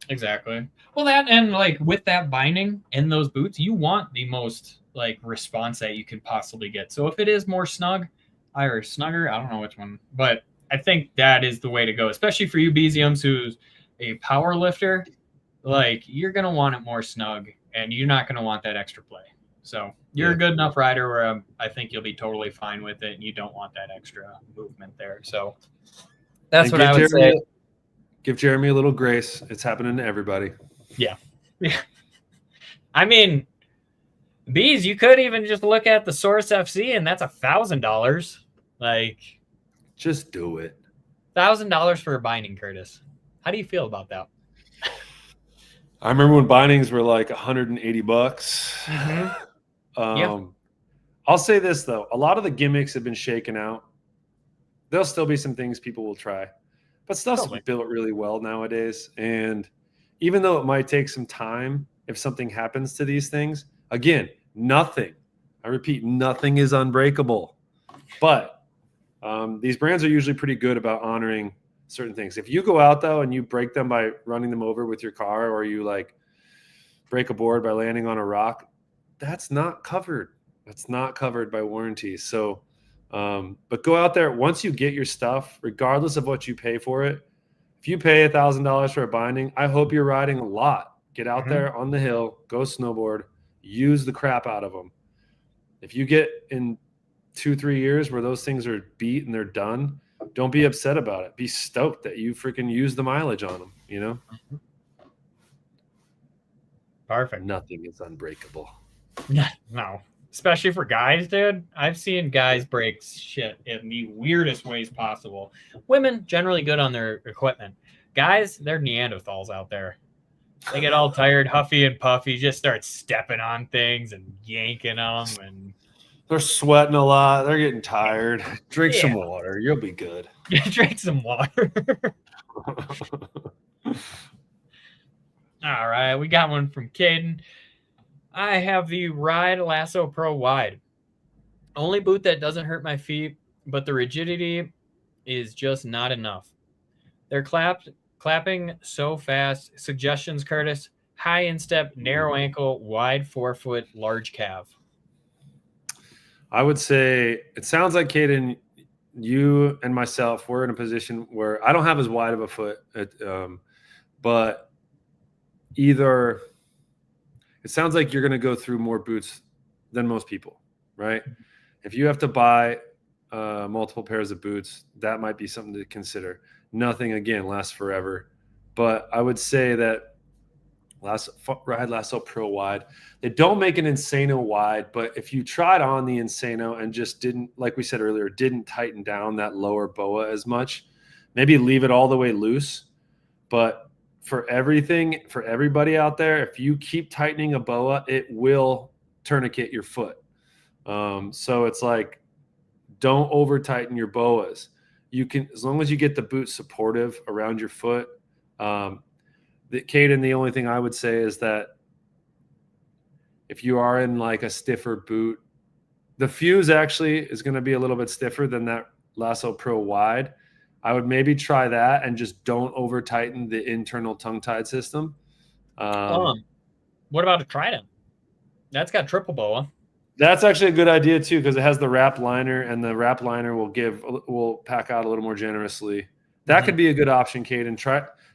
exactly. Well, that, and like with that binding in those boots, you want the most like response that you could possibly get. So if it is more snug or snugger, I don't know which one, but I think that is the way to go, especially for you BZMs who's a power lifter. Like you're going to want it more snug and you're not going to want that extra play. So you're a good enough rider where I think you'll be totally fine with it. And you don't want that extra movement there. So that's what I would say. Give Jeremy a little grace. It's happening to everybody. Yeah. I mean, Bees, you could even just look at the Source FC, and that's $1,000. Like, just do it. $1,000 for a binding, Curtis. How do you feel about that? I remember when bindings were like $180. I'll say this though: a lot of the gimmicks have been shaken out. There'll still be some things people will try, but stuff's built really well nowadays. And even though it might take some time, if something happens to these things, again, nothing, I repeat, nothing is unbreakable. But these brands are usually pretty good about honoring certain things. If you go out though and you break them by running them over with your car, or you like break a board by landing on a rock, that's not covered. That's not covered by warranties. So but go out there once you get your stuff, regardless of what you pay for it. If you pay $1,000 for a binding, I hope you're riding a lot. Get out there on the hill, go snowboard, use the crap out of them. If you get in 2-3 years where those things are beat and they're done, don't be upset about it. Be stoked that you freaking use the mileage on them, you know? Perfect. Nothing is unbreakable. No. Especially for guys, dude. I've seen guys break shit in the weirdest ways possible. Women, generally good on their equipment. Guys, they're Neanderthals out there. They get all tired, huffy and puffy, just start stepping on things and yanking them. And they're sweating a lot. They're getting tired. Drink some water. You'll be good. Drink some water. All right. We got one from Caden. I have the Ride Lasso Pro Wide. Only boot that doesn't hurt my feet, but the rigidity is just not enough. They're clapping so fast. Suggestions, Curtis? High instep, narrow ankle, wide forefoot, large calf. I would say it sounds like, Caden, you and myself, we're in a position where I don't have as wide of a foot, but either it sounds like you're going to go through more boots than most people, right? If you have to buy multiple pairs of boots, that might be something to consider. Nothing, again, lasts forever. But I would say that Ride Lasso Pro Wide, they don't make an Insano wide, but if you tried on the Insano and just didn't, like we said earlier, didn't tighten down that lower BOA as much, maybe leave it all the way loose. But for everything, for everybody out there, if you keep tightening a boa, it will tourniquet your foot. So it's like, don't over tighten your boas. You can, as long as you get the boot supportive around your foot. Caden, the only thing I would say is that if you are in like a stiffer boot, the Fuse actually is going to be a little bit stiffer than that Lasso Pro Wide. I would maybe try that and just don't over tighten the internal tongue tied system. What about a Trident? That's got triple boa. That's actually a good idea too, because it has the wrap liner, and the wrap liner will pack out a little more generously. That could be a good option, Caden.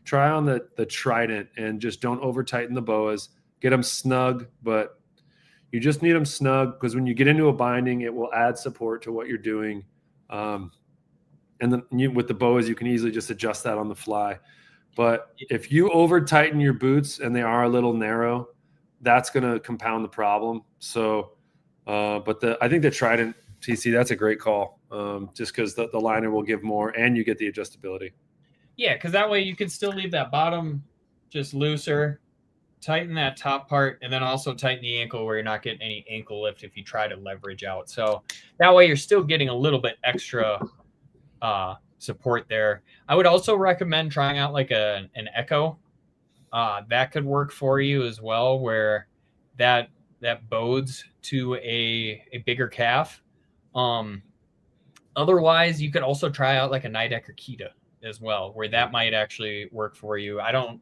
Try on the Trident and just don't over tighten the boas. Get them snug, but you just need them snug, because when you get into a binding, it will add support to what you're doing. And then with the boas, you can easily just adjust that on the fly. But if you over tighten your boots and they are a little narrow, that's going to compound the problem. So, I think the Trident TC, that's a great call. Just because the liner will give more and you get the adjustability. Yeah, because that way you can still leave that bottom just looser, tighten that top part, and then also tighten the ankle where you're not getting any ankle lift if you try to leverage out. So that way you're still getting a little bit extra support there. I would also recommend trying out like an Echo. That could work for you as well, where that bodes to a bigger calf. Otherwise, you could also try out like a Nidecker Kita as well, where that might actually work for you. I don't,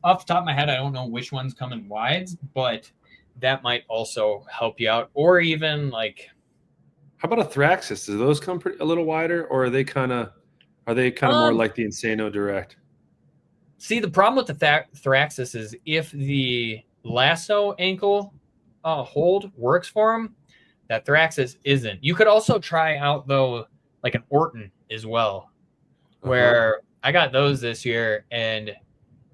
off the top of my head, I don't know which ones come in wides, but that might also help you out. Or even like, how about a Thraxis? Do those come a little wider, or are they kind of more like the Insano Direct? See, the problem with the Thraxis is if the lasso ankle hold works for them, that Thraxis isn't. You could also try out, though, like an Orton as well, where I got those this year, and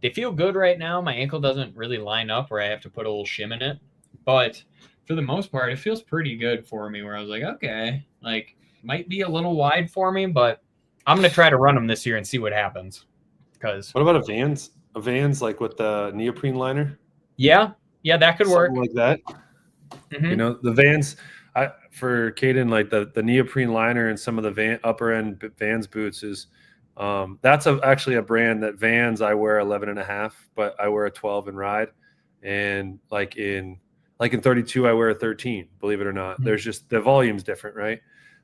they feel good right now. My ankle doesn't really line up where I have to put a little shim in it. But for the most part, it feels pretty good for me, where I was like, okay, like, might be a little wide for me, but I'm going to try to run them this year and see what happens. Because what about a Vans? A Vans like with the neoprene liner? Yeah, that could work. Something like that. You know, the Vans, for Caden, like the neoprene liner and some of the upper end Vans boots is that's actually a brand that Vans I wear 11.5, but I wear a 12 and ride, and like in 32 I wear a 13. Believe it or not, there's just the volume's different, right?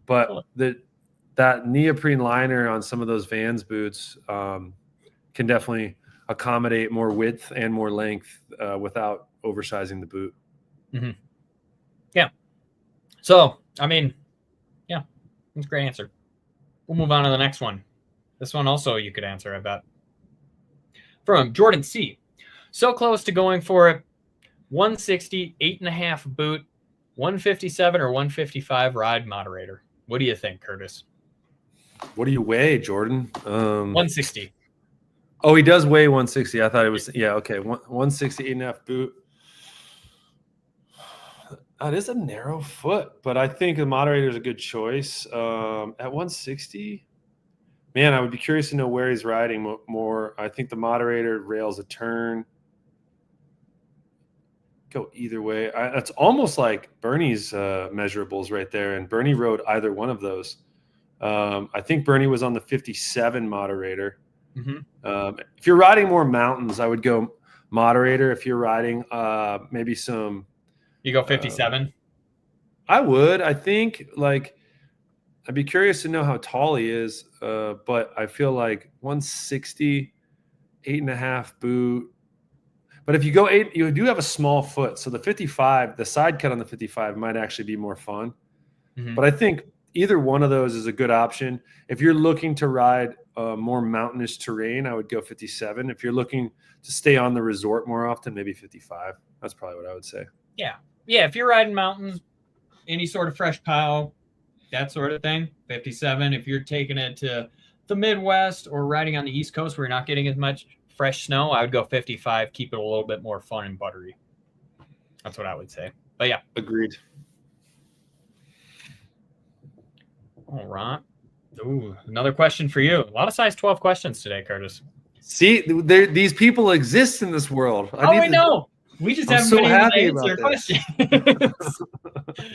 But that neoprene liner on some of those Vans boots can definitely accommodate more width and more length without oversizing the boot. Yeah. So, I mean, yeah, that's a great answer. We'll move on to the next one. This one also you could answer, I bet. From Jordan C. So close to going for it. 160, 8.5 boot, 157 or 155 ride moderator. What do you think, Curtis? What do you weigh, Jordan? 160. Oh, he does weigh 160. I thought it was, okay. 160, 8.5 boot. It is a narrow foot, but I think the moderator is a good choice. At 160, man, I would be curious to know where he's riding more. I think the moderator rails a turn. Go either way. It's almost like Bernie's measurables right there, and Bernie rode either one of those. I think Bernie was on the 57 moderator. If you're riding more mountains, I would go moderator. If you're riding maybe some, you go 57. I would. I think like I'd be curious to know how tall he is, but I feel like 160, 8.5 boot. But if you go 8, you do have a small foot, so the 55, the side cut on the 55 might actually be more fun. But I think either one of those is a good option. If you're looking to ride more mountainous terrain, I would go 57. If you're looking to stay on the resort more often, maybe 55. That's probably what I would say. Yeah. If you're riding mountains, any sort of fresh pile, that sort of thing, 57. If you're taking it to the Midwest or riding on the East Coast where you're not getting as much fresh snow, I would go 55, keep it a little bit more fun and buttery. That's what I would say. But yeah. Agreed. All right. Ooh, another question for you. A lot of size 12 questions today, Curtis. See, these people exist in this world. I know. We just I'm haven't so been able to happy answer about questions.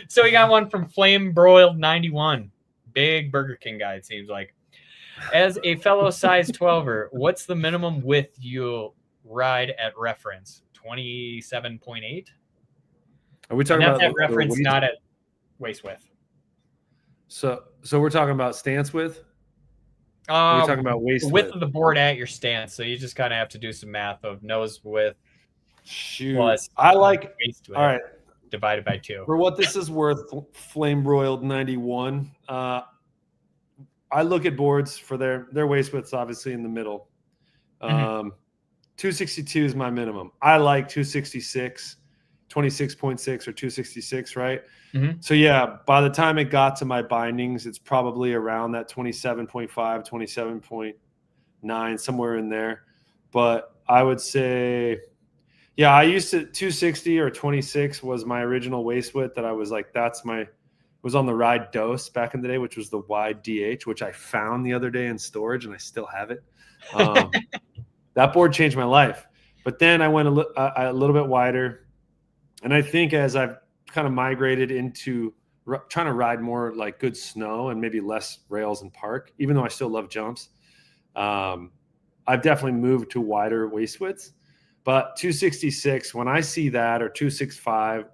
So we got one from Flame Broiled 91. Big Burger King guy, it seems like. As a fellow size 12er, what's the minimum width you'll ride at reference? 27.8? Are we talking about at reference, not at waist width? So we're talking about stance width? We're talking about waist width of the board at your stance. So you just kind of have to do some math of nose width plus waist width. All right. Divided by 2. For what this is worth, Flame Broiled 91. I look at boards for their waist widths, obviously in the middle. 262 is my minimum. I like 266, 26.6 or 266, right? So yeah, by the time it got to my bindings, it's probably around that 27.5, 27.9, somewhere in there. But I would say, yeah, I used to 260 or 26 was my original waist width that I was like, was on the Ride Dose back in the day, which was the wide DH, which I found the other day in storage and I still have it. That board changed my life. But then I went a little bit wider. And I think as I've kind of migrated into trying to ride more like good snow and maybe less rails and park, even though I still love jumps, I've definitely moved to wider waist widths. But 266, when I see that, or 265,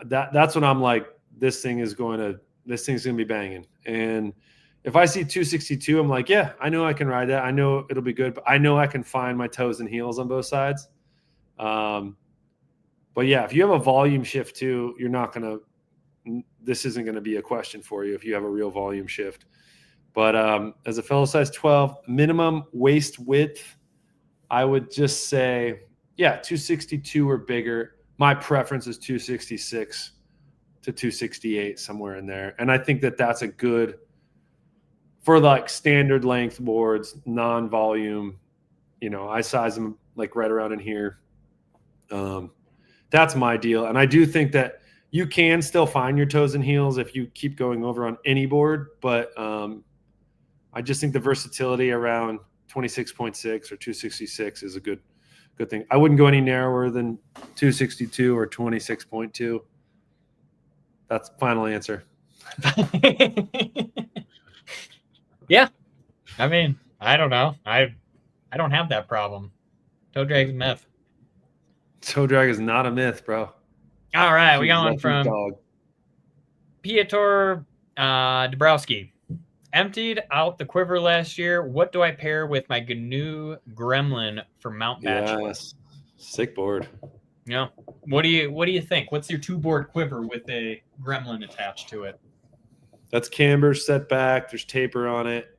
that's when I'm like, this thing's going to be banging. And if I see 262, I'm like, yeah, I know I can ride that. I know it'll be good, but I know I can find my toes and heels on both sides. But yeah, if you have a volume shift too, this isn't going to be a question for you if you have a real volume shift. But as a fellow size 12, minimum waist width, I would just say, yeah, 262 or bigger. My preference is 266 to 268, somewhere in there. And I think that's a good, for like standard length boards, non-volume, I size them like right around in here. That's my deal. And I do think that you can still find your toes and heels if you keep going over on any board. But I just think the versatility around 26.6 or 266 is a good thing. I wouldn't go any narrower than 262 or 26.2. That's final answer. Yeah. I mean, I don't know. I don't have that problem. Toe drag's a myth. Toe drag is not a myth, bro. All right. We got one from Piotr Dabrowski. Emptied out the quiver last year. What do I pair with my GNU Gremlin for Mount Bachelor? Yes. Sick board. Yeah. What do you think? What's your 2-board quiver with a Gremlin attached to it? That's camber set back. There's taper on it.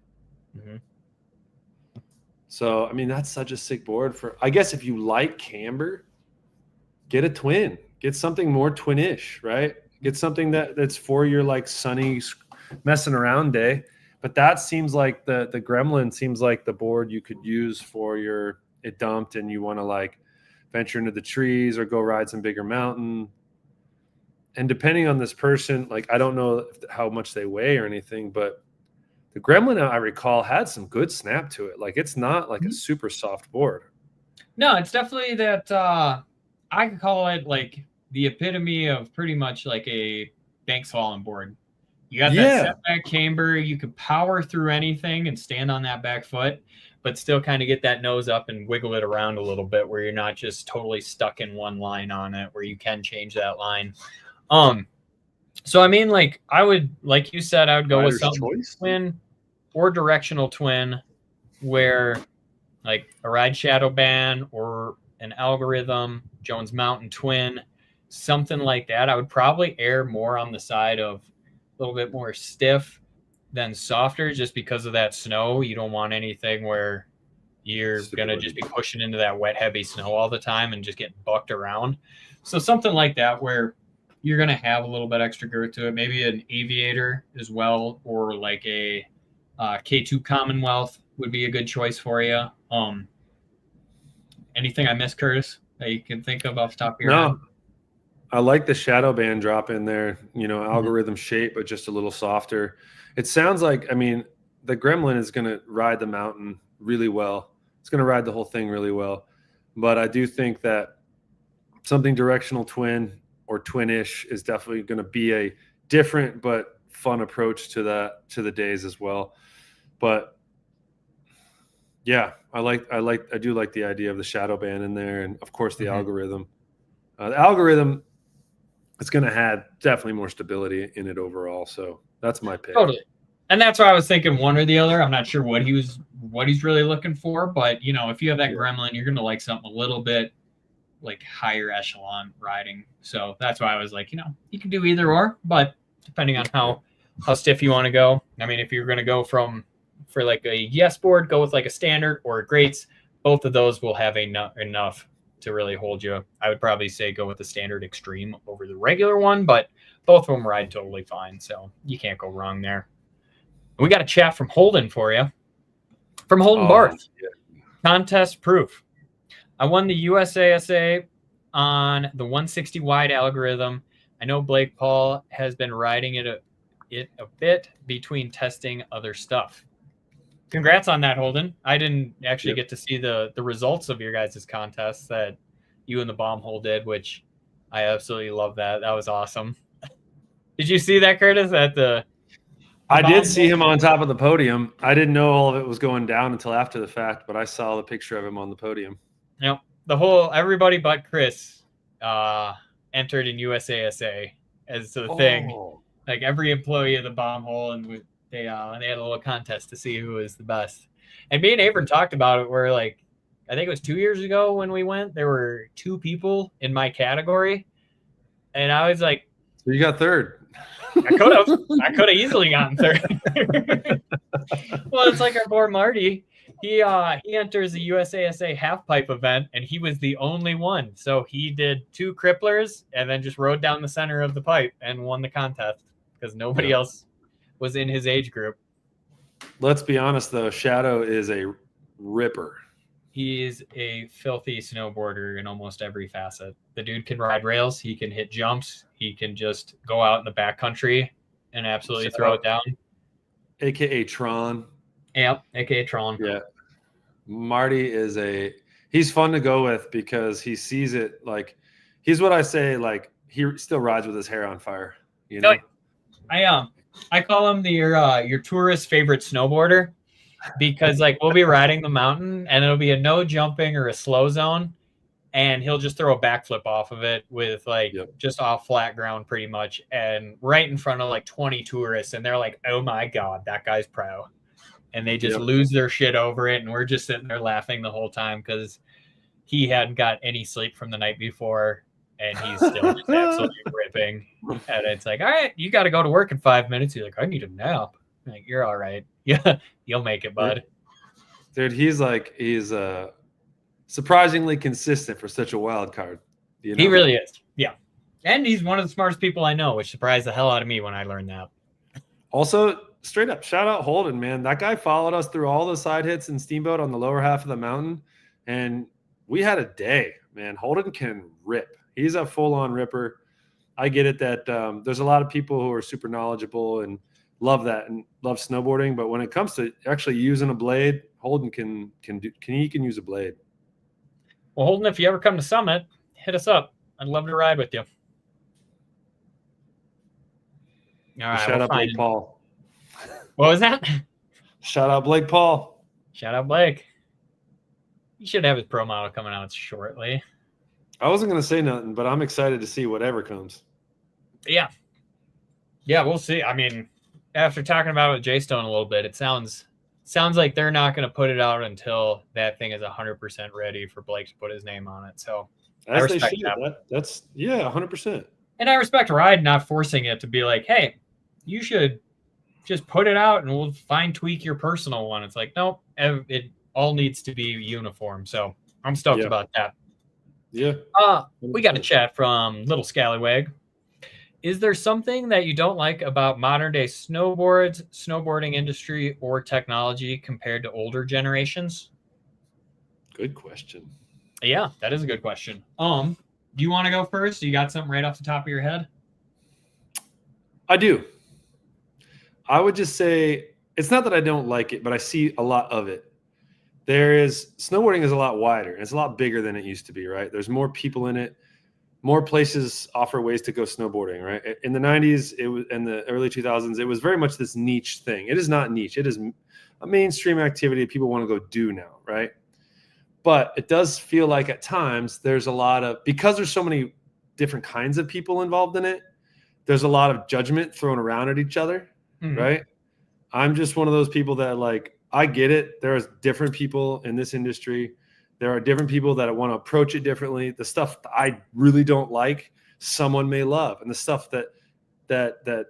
So, I mean, that's such a sick board I guess if you like camber, get a twin. Get something more twin-ish, right? Get something that's for your like sunny messing around day. But that seems like the Gremlin seems like the board you could use for it dumped and you want to like venture into the trees or go ride some bigger mountain. And depending on this person, like I don't know how much they weigh or anything, but the Gremlin, I recall, had some good snap to it. Like it's not like a super soft board. No, it's definitely that I could call it like the epitome of pretty much like a Banks Fallen board. You got that setback camber. You could power through anything and stand on that back foot, but still kind of get that nose up and wiggle it around a little bit where you're not just totally stuck in one line on it, where you can change that line. So I mean, like I would, like you said, I would go with something twin or directional twin, where like a Ride Shadow Band or an Algorithm Jones Mountain twin, something like that. I would probably err more on the side of a little bit more stiff than softer, just because of that snow. You don't want anything where you're going to just be pushing into that wet, heavy snow all the time and just getting bucked around. So something like that where you're going to have a little bit extra girth to it. Maybe an Aviator as well, or like a K2 Commonwealth would be a good choice for you. Anything I missed, Curtis, that you can think of off the top of your head? I like the shadow band drop in there, algorithm shape, but just a little softer. It sounds like, I mean, the Gremlin is going to ride the mountain really well. It's going to ride the whole thing really well. But I do think that something directional twin or twin-ish is definitely going to be a different but fun approach to the days as well. But yeah, I do like the idea of the shadow band in there, and of course the algorithm. The algorithm is going to have definitely more stability in it overall. So that's my pick. Totally. And that's why I was thinking one or the other. I'm not sure what he's really looking for, but you know, if you have that gremlin, you're gonna like something a little bit like higher echelon riding. So that's why I was like, you know, you can do either or, but depending on how stiff you want to go. I mean, if you're gonna go for like a yes board, go with like a standard or a greats. Both of those will have enough to really hold you. I would probably say go with the standard extreme over the regular one, but both of them ride totally fine. So you can't go wrong there. We got a chat from Holden for you. From Holden Barth. Yeah. Contest proof. I won the USASA on the 160 wide algorithm. I know Blake Paul has been riding it a bit between testing other stuff. Congrats on that, Holden. I didn't actually get to see the results of your guys' contest that you and the Bomb Hole did, which I absolutely love that. That was awesome. Did you see that, Curtis, at the I did see him on top of the podium. I didn't know all of it was going down until after the fact, but I saw the picture of him on the podium. Yep. Everybody but Chris entered in USASA as the thing. Like every employee of the Bomb Hole, and they had a little contest to see who was the best. And me and Avran talked about it where, like, I think it was 2 years ago when we went, there were 2 people in my category. And I was like, so you got third. I could have easily gotten third. Well, it's like our boy Marty. He enters the USASA half pipe event, and he was the only one. So he did 2 cripplers and then just rode down the center of the pipe and won the contest because nobody else was in his age group. Let's be honest, though. Shadow is a ripper. He's a filthy snowboarder in almost every facet. The dude can ride rails. He can hit jumps. He can just go out in the backcountry and absolutely throw it down. AKA Tron. Yep, AKA Tron. Yeah. Marty he's fun to go with because he sees it like, he's what I say, like he still rides with his hair on fire. You know? I call him your tourist favorite snowboarder. Because like we'll be riding the mountain and it'll be a no jumping or a slow zone, and he'll just throw a backflip off of it with like just off flat ground pretty much, and right in front of like 20 tourists, and they're like, oh my god, that guy's pro, and they just lose their shit over it, and we're just sitting there laughing the whole time because he hadn't got any sleep from the night before and he's still just absolutely ripping. And it's like, all right, you got to go to work in 5 minutes. He's like, I need a nap. I'm like, you're all right. Yeah, you'll make it, bud. Dude, he's surprisingly consistent for such a wild card. You know? He really is. Yeah. And he's one of the smartest people I know, which surprised the hell out of me when I learned that. Also, straight up, shout out Holden, man. That guy followed us through all the side hits in Steamboat on the lower half of the mountain, and we had a day, man. Holden can rip. He's a full-on ripper. I get it that there's a lot of people who are super knowledgeable and love that and love snowboarding, but when it comes to actually using a blade, Holden can use a blade. Well, Holden, if you ever come to Summit, hit us up. I'd love to ride with you. All right, shout out Blake Paul. What was that? Shout out Blake Paul. Shout out Blake. He should have his pro model coming out shortly. I wasn't going to say nothing, but I'm excited to see whatever comes. Yeah. Yeah, we'll see. I mean, after talking about it with J-Stone a little bit, it sounds like they're not going to put it out until that thing is 100% ready for Blake to put his name on it. So I respect that. That's 100%. And I respect Ride not forcing it to be like, hey, you should just put it out and we'll fine tweak your personal one. It's like, no, it all needs to be uniform. So I'm stoked about that. Yeah. We got a chat from Little Scallywag. Is there something that you don't like about modern day snowboards, snowboarding industry, or technology compared to older generations? Good question. Yeah, that is a good question. Do you want to go first? You got something right off the top of your head? I do. I would just say it's not that I don't like it, but I see a lot of it. snowboarding is a lot wider. And it's a lot bigger than it used to be, right? There's more people in it. More places offer ways to go snowboarding, right? In the 90s, it was in the early 2000s, it was very much this niche thing. It is not niche. It is a mainstream activity people want to go do now, right? But it does feel like at times there's a lot of, because there's so many different kinds of people involved in it, there's a lot of judgment thrown around at each other, right? I'm just one of those people that like, I get it. There's different people in this industry. There are different people that want to approach it differently. The stuff that I really don't like, someone may love, and the stuff that they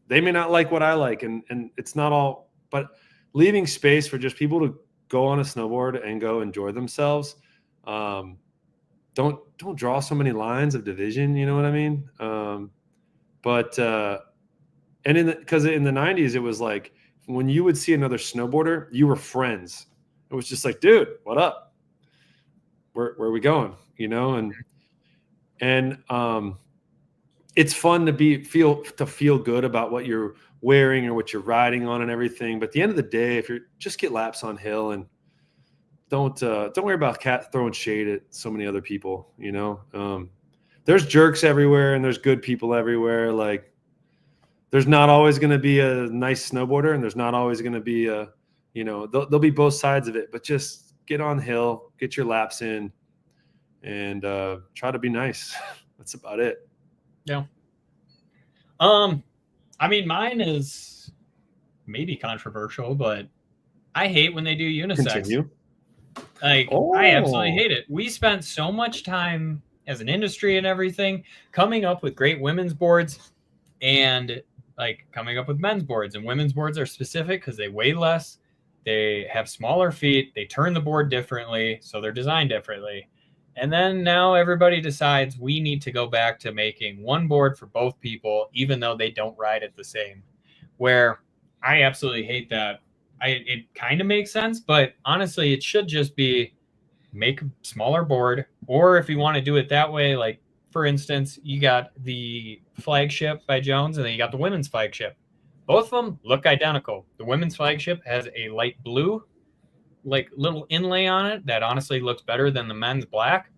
may not like what I like, and it's not all. But leaving space for just people to go on a snowboard and go enjoy themselves. Don't draw so many lines of division. You know what I mean? Because in the 90s, it was like when you would see another snowboarder, you were friends. It was just like, dude, what up? Where are we going? You know, and it's fun to feel good about what you're wearing or what you're riding on and everything. But at the end of the day, if you're just get laps on hill and don't worry about throwing shade at so many other people. You know, there's jerks everywhere and there's good people everywhere. Like, there's not always going to be a nice snowboarder, and there's not always going to be a there'll be both sides of it, but just get on hill, get your laps in, and try to be nice. That's about it. Yeah. I mean, mine is maybe controversial, but I hate when they do unisex. Continue. Like, I absolutely hate it. We spent so much time as an industry and everything coming up with great women's boards and like coming up with men's boards, and women's boards are specific because they weigh less. They have smaller feet. They turn the board differently, so they're designed differently. And then now everybody decides we need to go back to making one board for both people, even though they don't ride it the same. Where I absolutely hate that. It kind of makes sense, but honestly, it should just be make a smaller board. Or if you want to do it that way, like, for instance, you got the flagship by Jones, and then you got the women's flagship. Both of them look identical. The women's flagship has a light blue, like, little inlay on it that honestly looks better than the men's black.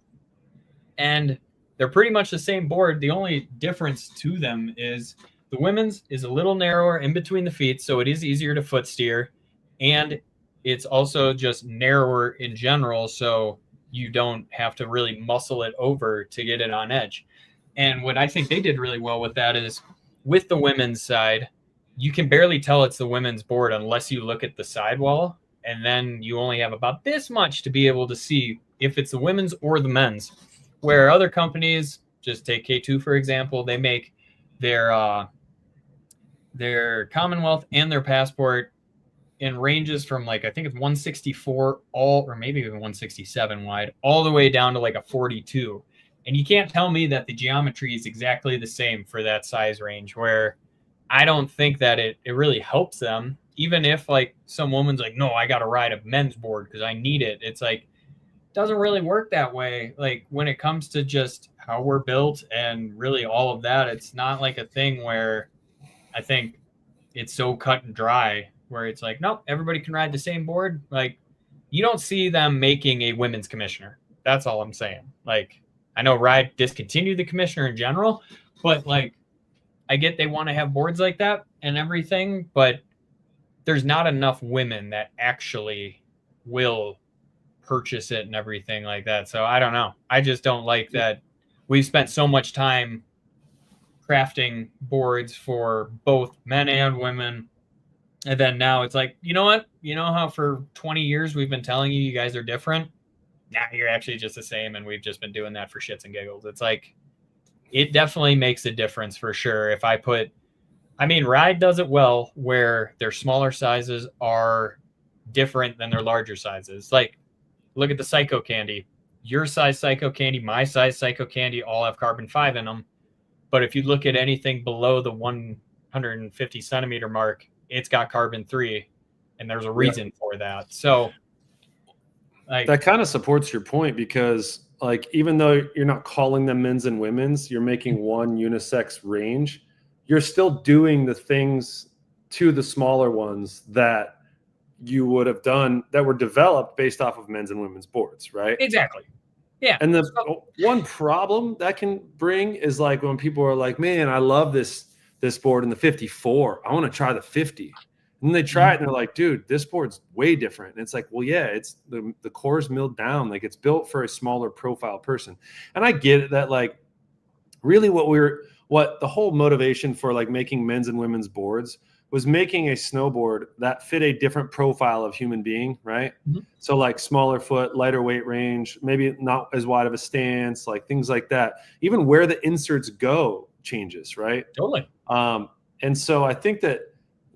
And they're pretty much the same board. The only difference to them is the women's is a little narrower in between the feet, so it is easier to foot steer. And it's also just narrower in general, so you don't have to really muscle it over to get it on edge. And what I think they did really well with that is with the women's side, you can barely tell it's the women's board unless you look at the sidewall, and then you only have about this much to be able to see if it's the women's or the men's. Where other companies, just take K2 for example, they make their Commonwealth and their Passport in ranges from, like, I think it's 164 or maybe even 167 wide, all the way down to like a 42. And you can't tell me that the geometry is exactly the same for that size range, where I don't think that it really helps them. Even if, like, some woman's like, no, I got to ride a men's board because I need it. It's like, it doesn't really work that way. Like, when it comes to just how we're built and really all of that, it's not like a thing where I think it's so cut and dry where it's like, nope, everybody can ride the same board. Like, you don't see them making a women's commissioner. That's all I'm saying. Like, I know Ride discontinued the commissioner in general, but, like, I get they want to have boards like that and everything, but there's not enough women that actually will purchase it and everything like that. So I don't know. I just don't like that we've spent so much time crafting boards for both men and women. And then now it's like, you know what? You know how for 20 years we've been telling you guys are different? Nah, you're actually just the same. And we've just been doing that for shits and giggles. It's like, it definitely makes a difference for sure. If I mean, Ride does it well where their smaller sizes are different than their larger sizes. Like, look at the Psycho Candy. Your size Psycho Candy, my size Psycho Candy all have carbon 5 in them. But if you look at anything below the 150 centimeter mark, it's got carbon 3. And there's a reason for that. So, like, that kind of supports your point because, like, even though you're not calling them men's and women's, you're making one unisex range. You're still doing the things to the smaller ones that you would have done that were developed based off of men's and women's boards, right? Exactly. Yeah. And the one problem that can bring is like when people are like, man, I love this board in the 54. I want to try the 50. And they try it and they're like, dude, this board's way different. And it's like, well, yeah, it's the core's milled down. Like it's built for a smaller profile person. And I get it that like really what the whole motivation for like making men's and women's boards was making a snowboard that fit a different profile of human being, right? Mm-hmm. So like smaller foot, lighter weight range, maybe not as wide of a stance, like things like that. Even where the inserts go changes, right? Totally. And so I think that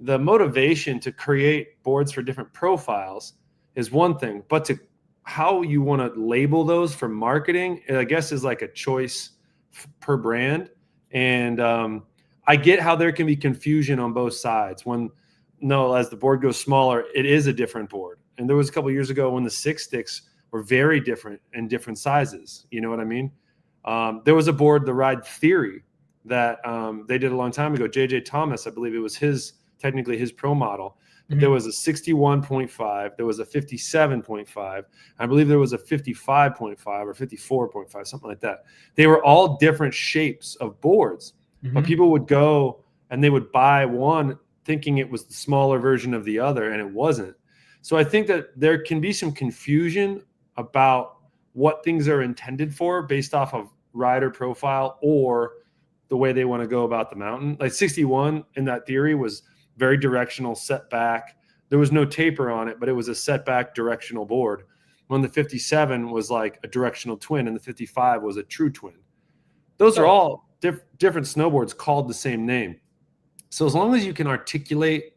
the motivation to create boards for different profiles is one thing, but to how you want to label those for marketing, I guess is like a choice per brand. And I get how there can be confusion on both sides. As the board goes smaller, it is a different board. And there was a couple of years ago when the 6 sticks were very different and different sizes. You know what I mean? There was a board, the Ride Theory, that they did a long time ago. JJ Thomas, I believe it was technically his pro model. Mm-hmm. There was a 61.5, there was a 57.5, I believe there was a 55.5 or 54.5, something like that. They were all different shapes of boards, mm-hmm. but people would go and they would buy one thinking it was the smaller version of the other, and it wasn't. So I think that there can be some confusion about what things are intended for based off of rider profile or the way they want to go about the mountain. Like 61 in that theory was very directional, set back. There was no taper on it, but it was a setback directional board. When the 57 was like a directional twin and the 55 was a true twin. Those are all different snowboards called the same name. So as long as you can articulate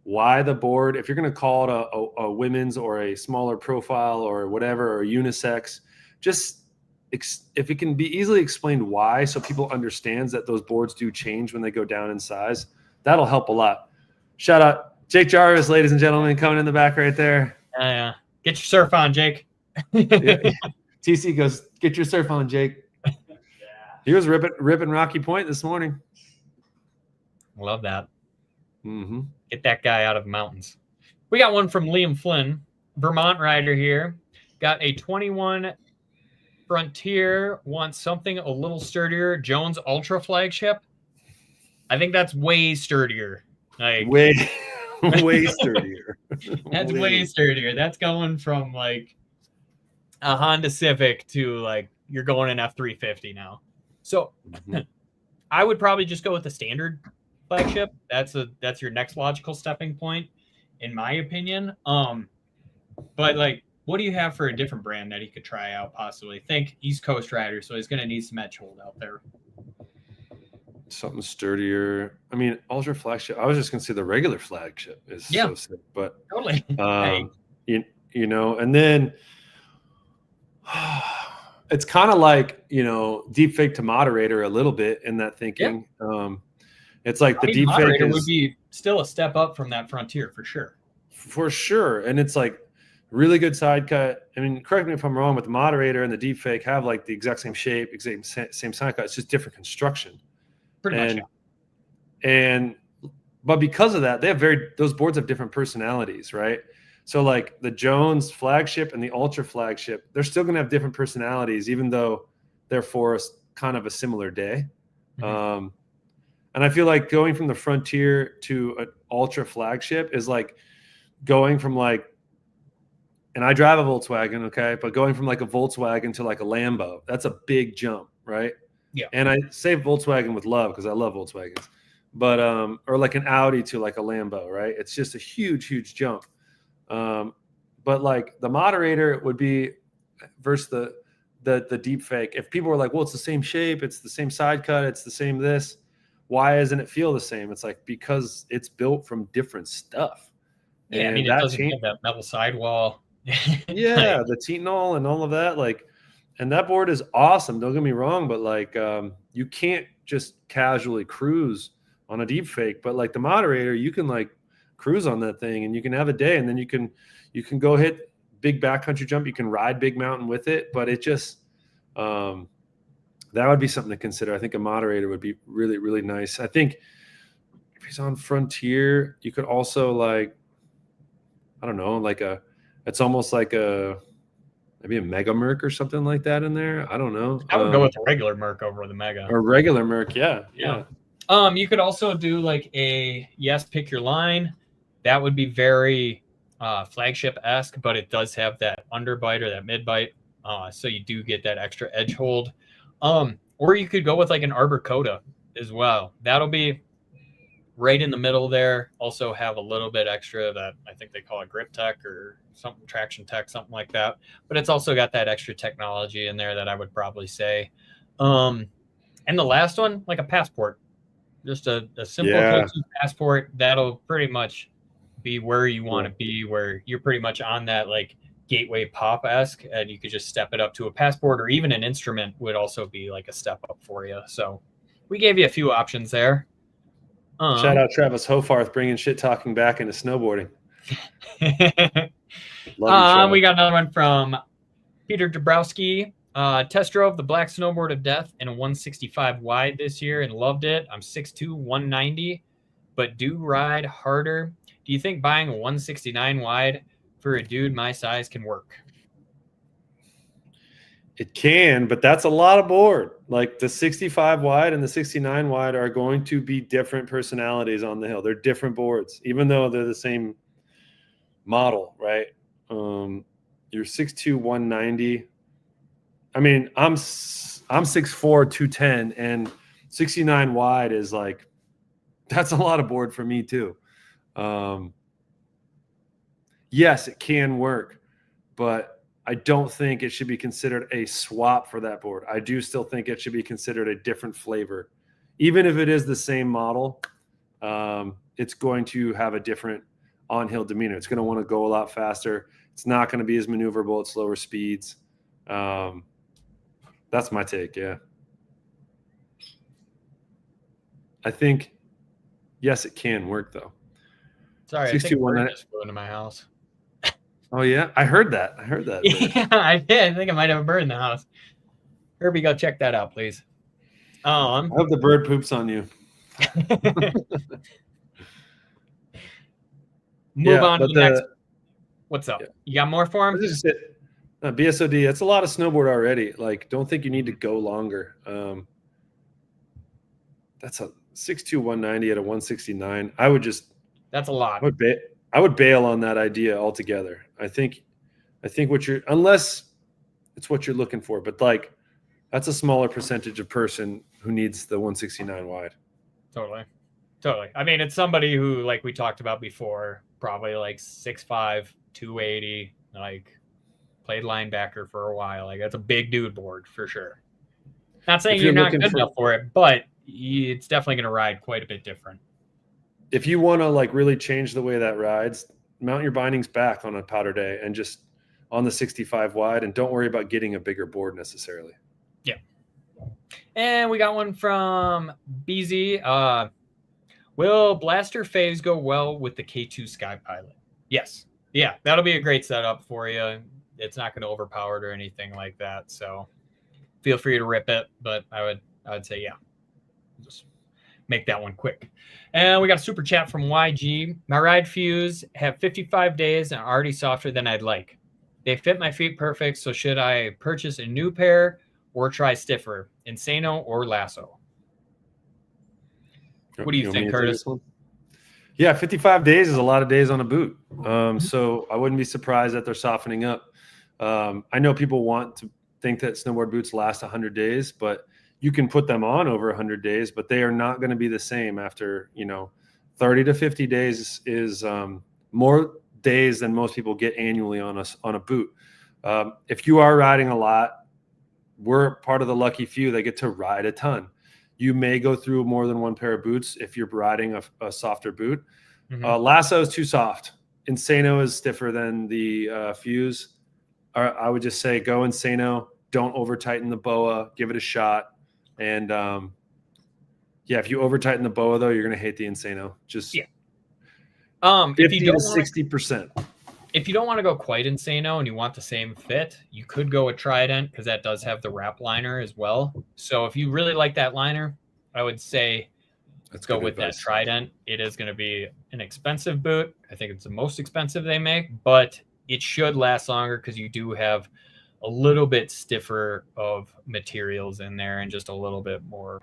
why the board, if you're going to call it a women's or a smaller profile or whatever, or unisex, just if it can be easily explained why, so people understands that those boards do change when they go down in size, that'll help a lot. Shout out Jake Jarvis, ladies and gentlemen, coming in the back right there. Yeah. Get your surf on, Jake. Yeah. TC goes, get your surf on, Jake. Yeah. He was ripping Rocky Point this morning. Love that. Mm-hmm. Get that guy out of the mountains. We got one from Liam Flynn, Vermont rider here. Got a 21 Frontier, wants something a little sturdier. Jones Ultra Flagship. I think that's way sturdier. Like way sturdier. That's way sturdier. That's going from like a Honda Civic to like you're going an F350 now. So I would probably just go with the standard flagship. That's your next logical stepping point, in my opinion. But like, what do you have for a different brand that he could try out possibly? Think East Coast rider, so he's going to need some edge hold out there. Something sturdier. I mean, Ultra Flagship. I was just going to say the regular flagship is so sick, but totally. You know, and then it's kind of like, you know, deep fake to moderator a little bit in that thinking. Yeah. It's like the deep fake would be still a step up from that Frontier for sure. For sure. And it's like really good side cut. I mean, correct me if I'm wrong, but the moderator and the deep fake have like the exact same shape, same side cut. It's just different construction. Pretty much. But because of that, those boards have different personalities, right? So like the Jones flagship and the Ultra flagship, they're still going to have different personalities, even though they're for kind of a similar day. Mm-hmm. And I feel like going from the Frontier to an Ultra flagship is like going from like, and I drive a Volkswagen, okay, but going from like a Volkswagen to like a Lambo, that's a big jump, right? Yeah. And I say Volkswagen with love because I love Volkswagens, but or like an Audi to like a Lambo, right? It's just a huge, huge jump. But like the moderator would be versus the deep fake. If people were like, well, it's the same shape, it's the same side cut, it's the same this, why doesn't it feel the same? It's like because it's built from different stuff. Yeah, I mean, it doesn't have that metal sidewall. Yeah, the Titanol and all of that, like, and that board is awesome. Don't get me wrong, but like, you can't just casually cruise on a deep fake. But like the moderator, you can like cruise on that thing, and you can have a day, and then you can go hit big backcountry jump. You can ride big mountain with it, but it just that would be something to consider. I think a moderator would be really, really nice. I think if he's on Frontier, you could also like. I don't know, it's almost like maybe a Mega Merc or something like that in there. I don't know. I would go with the regular Merc over the Mega. Or regular Merc, yeah. You could also do like a pick your line. That would be very flagship-esque, but it does have that underbite or that mid-bite, so you do get that extra edge hold. Or you could go with like an Arbor Coda as well. That'll be right in the middle there. Also have a little bit extra that I think they call it grip tech or something, traction tech, something like that. But it's also got that extra technology in there that I would probably say. And the last one, like a passport, just a simple K2 passport. That'll pretty much be where you want to be, where you're pretty much on that like gateway pop-esque, and you could just step it up to a passport, or even an instrument would also be like a step up for you. So we gave you a few options there. Shout out Travis Hofarth bringing shit talking back into snowboarding. We got another one from Peter Dabrowski. Test drove the black snowboard of death in a 165 wide this year and loved it. I'm 6'2", 190, but do ride harder. Do you think buying a 169 wide for a dude my size can work? It can, but that's a lot of board. Like the 65 wide and the 69 wide are going to be different personalities on the hill. They're different boards, even though they're the same model, right? You're 6'2", 190. I mean, I'm 6'4", 210, and 69 wide is like, that's a lot of board for me too. Yes, it can work, but I don't think it should be considered a swap for that board. I do still think it should be considered a different flavor. Even if it is the same model, it's going to have a different on-hill demeanor. It's going to want to go a lot faster. It's not going to be as maneuverable at slower speeds. That's my take, yeah. I think, yes, it can work, though. Sorry, I think bird just flew into my house. Oh, yeah? I heard that. Yeah, I did. I think I might have a bird in the house. Herbie, go check that out, please. I hope the bird poops on you. Move on to the next. What's up? Yeah. You got more for him? BSOD, that's a lot of snowboard already. Like, don't think you need to go longer. That's a 6'2", 190 at a 169. That's a lot. I would bail on that idea altogether. I think unless it's what you're looking for, but like that's a smaller percentage of person who needs the 169 wide. Totally. I mean, it's somebody who, like we talked about before, probably like 6'5", 280, like played linebacker for a while. Like that's a big dude board for sure. Not saying you're not good enough for it, but it's definitely going to ride quite a bit different. If you want to like really change the way that rides, mount your bindings back on a powder day and just on the 65 wide, and don't worry about getting a bigger board necessarily. Yeah. And we got one from BZ. Will Blaster phase go well with the K2 Sky Pilot? Yes. Yeah, that'll be a great setup for you. It's not going to overpower it or anything like that. So feel free to rip it, but I would say, yeah, just make that one quick. And we got a super chat from YG. My ride fuse have 55 days and are already softer than I'd like. They fit my feet perfect. So should I purchase a new pair or try stiffer, Insano or Lasso? What do you think, Curtis? Yeah, 55 days is a lot of days on a boot. So I wouldn't be surprised that they're softening up. I know people want to think that snowboard boots last 100 days, but you can put them on over 100 days, but they are not going to be the same after, 30 to 50 days is more days than most people get annually on a boot. If you are riding a lot, we're part of the lucky few that get to ride a ton. You may go through more than one pair of boots if you're riding a softer boot. Mm-hmm. Lasso is too soft. Insano is stiffer than the Fuse. I would just say go Insano. Don't over tighten the boa. Give it a shot. And if you over tighten the boa though, you're gonna hate the Insano. Just 50 to 60%. If you don't want to go quite Insano and you want the same fit, you could go with Trident because that does have the wrap liner as well. So if you really like that liner, I would say That's go good with that advice. Trident. It is going to be an expensive boot. I think it's the most expensive they make, but it should last longer because you do have a little bit stiffer of materials in there and just a little bit more.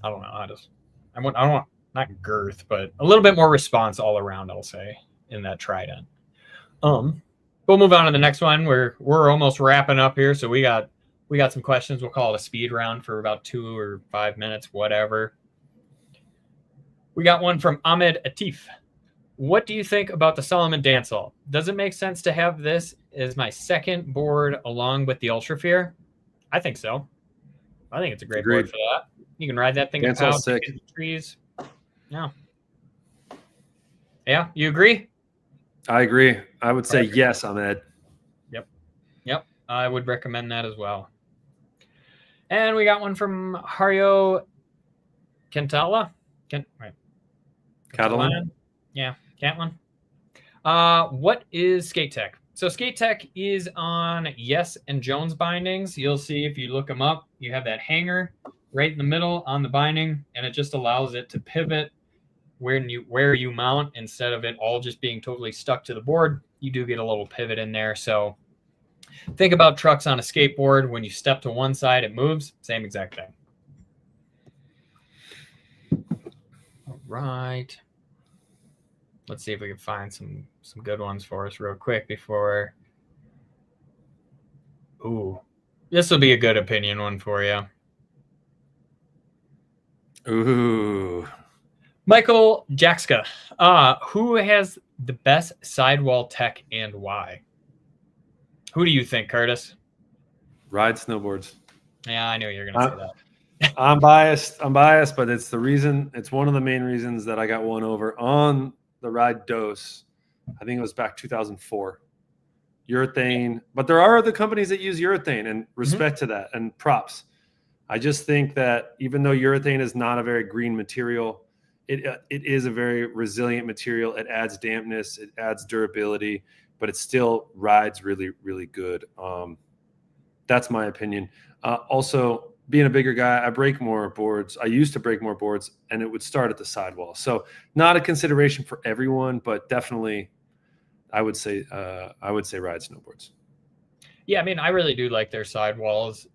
I don't know. I don't want not girth, but a little bit more response all around. I'll say in that Trident. We'll move on to the next one. We're almost wrapping up here, so we got some questions. We'll call it a speed round for about 2 or 5 minutes, whatever. We got one from Ahmed Atif. What do you think about the Solomon Dancehall? Does it make sense to have this as my second board along with the Ultra Fear? I think so. I think it's a great board for that. You can ride that thing in Dancehall's POW, sick. hit the trees. Yeah. Yeah, you agree? I agree. I would say yes, Ahmed. Yep. I would recommend that as well. And we got one from Hario Cantala. Right. Catalan? Yeah, Catlin. What is Skate Tech? So Skate Tech is on Yes and Jones bindings. You'll see if you look them up, you have that hanger right in the middle on the binding, and it just allows it to pivot where you mount instead of it all just being totally stuck to the board. You do get a little pivot in there. So think about trucks on a skateboard. When you step to one side, it moves. Same exact thing. All right. Let's see if we can find some good ones for us real quick before. Ooh, this will be a good opinion one for you. Ooh. Michael Jackska. Who has the best sidewall tech and why? Who do you think, Curtis? Ride snowboards. Yeah, I knew you were going to say that. I'm biased, but it's one of the main reasons that I got one over on the Ride Dose. I think it was back 2004. Urethane, but there are other companies that use urethane, and respect to that, and props. I just think that even though urethane is not a very green material, it is a very resilient material. It adds dampness, it adds durability, but it still rides really, really good. That's my opinion. Also, being a bigger guy, I break more boards. I used to break more boards, and it would start at the sidewall. So not a consideration for everyone, but definitely I would say ride snowboards. Yeah, I mean, I really do like their sidewalls.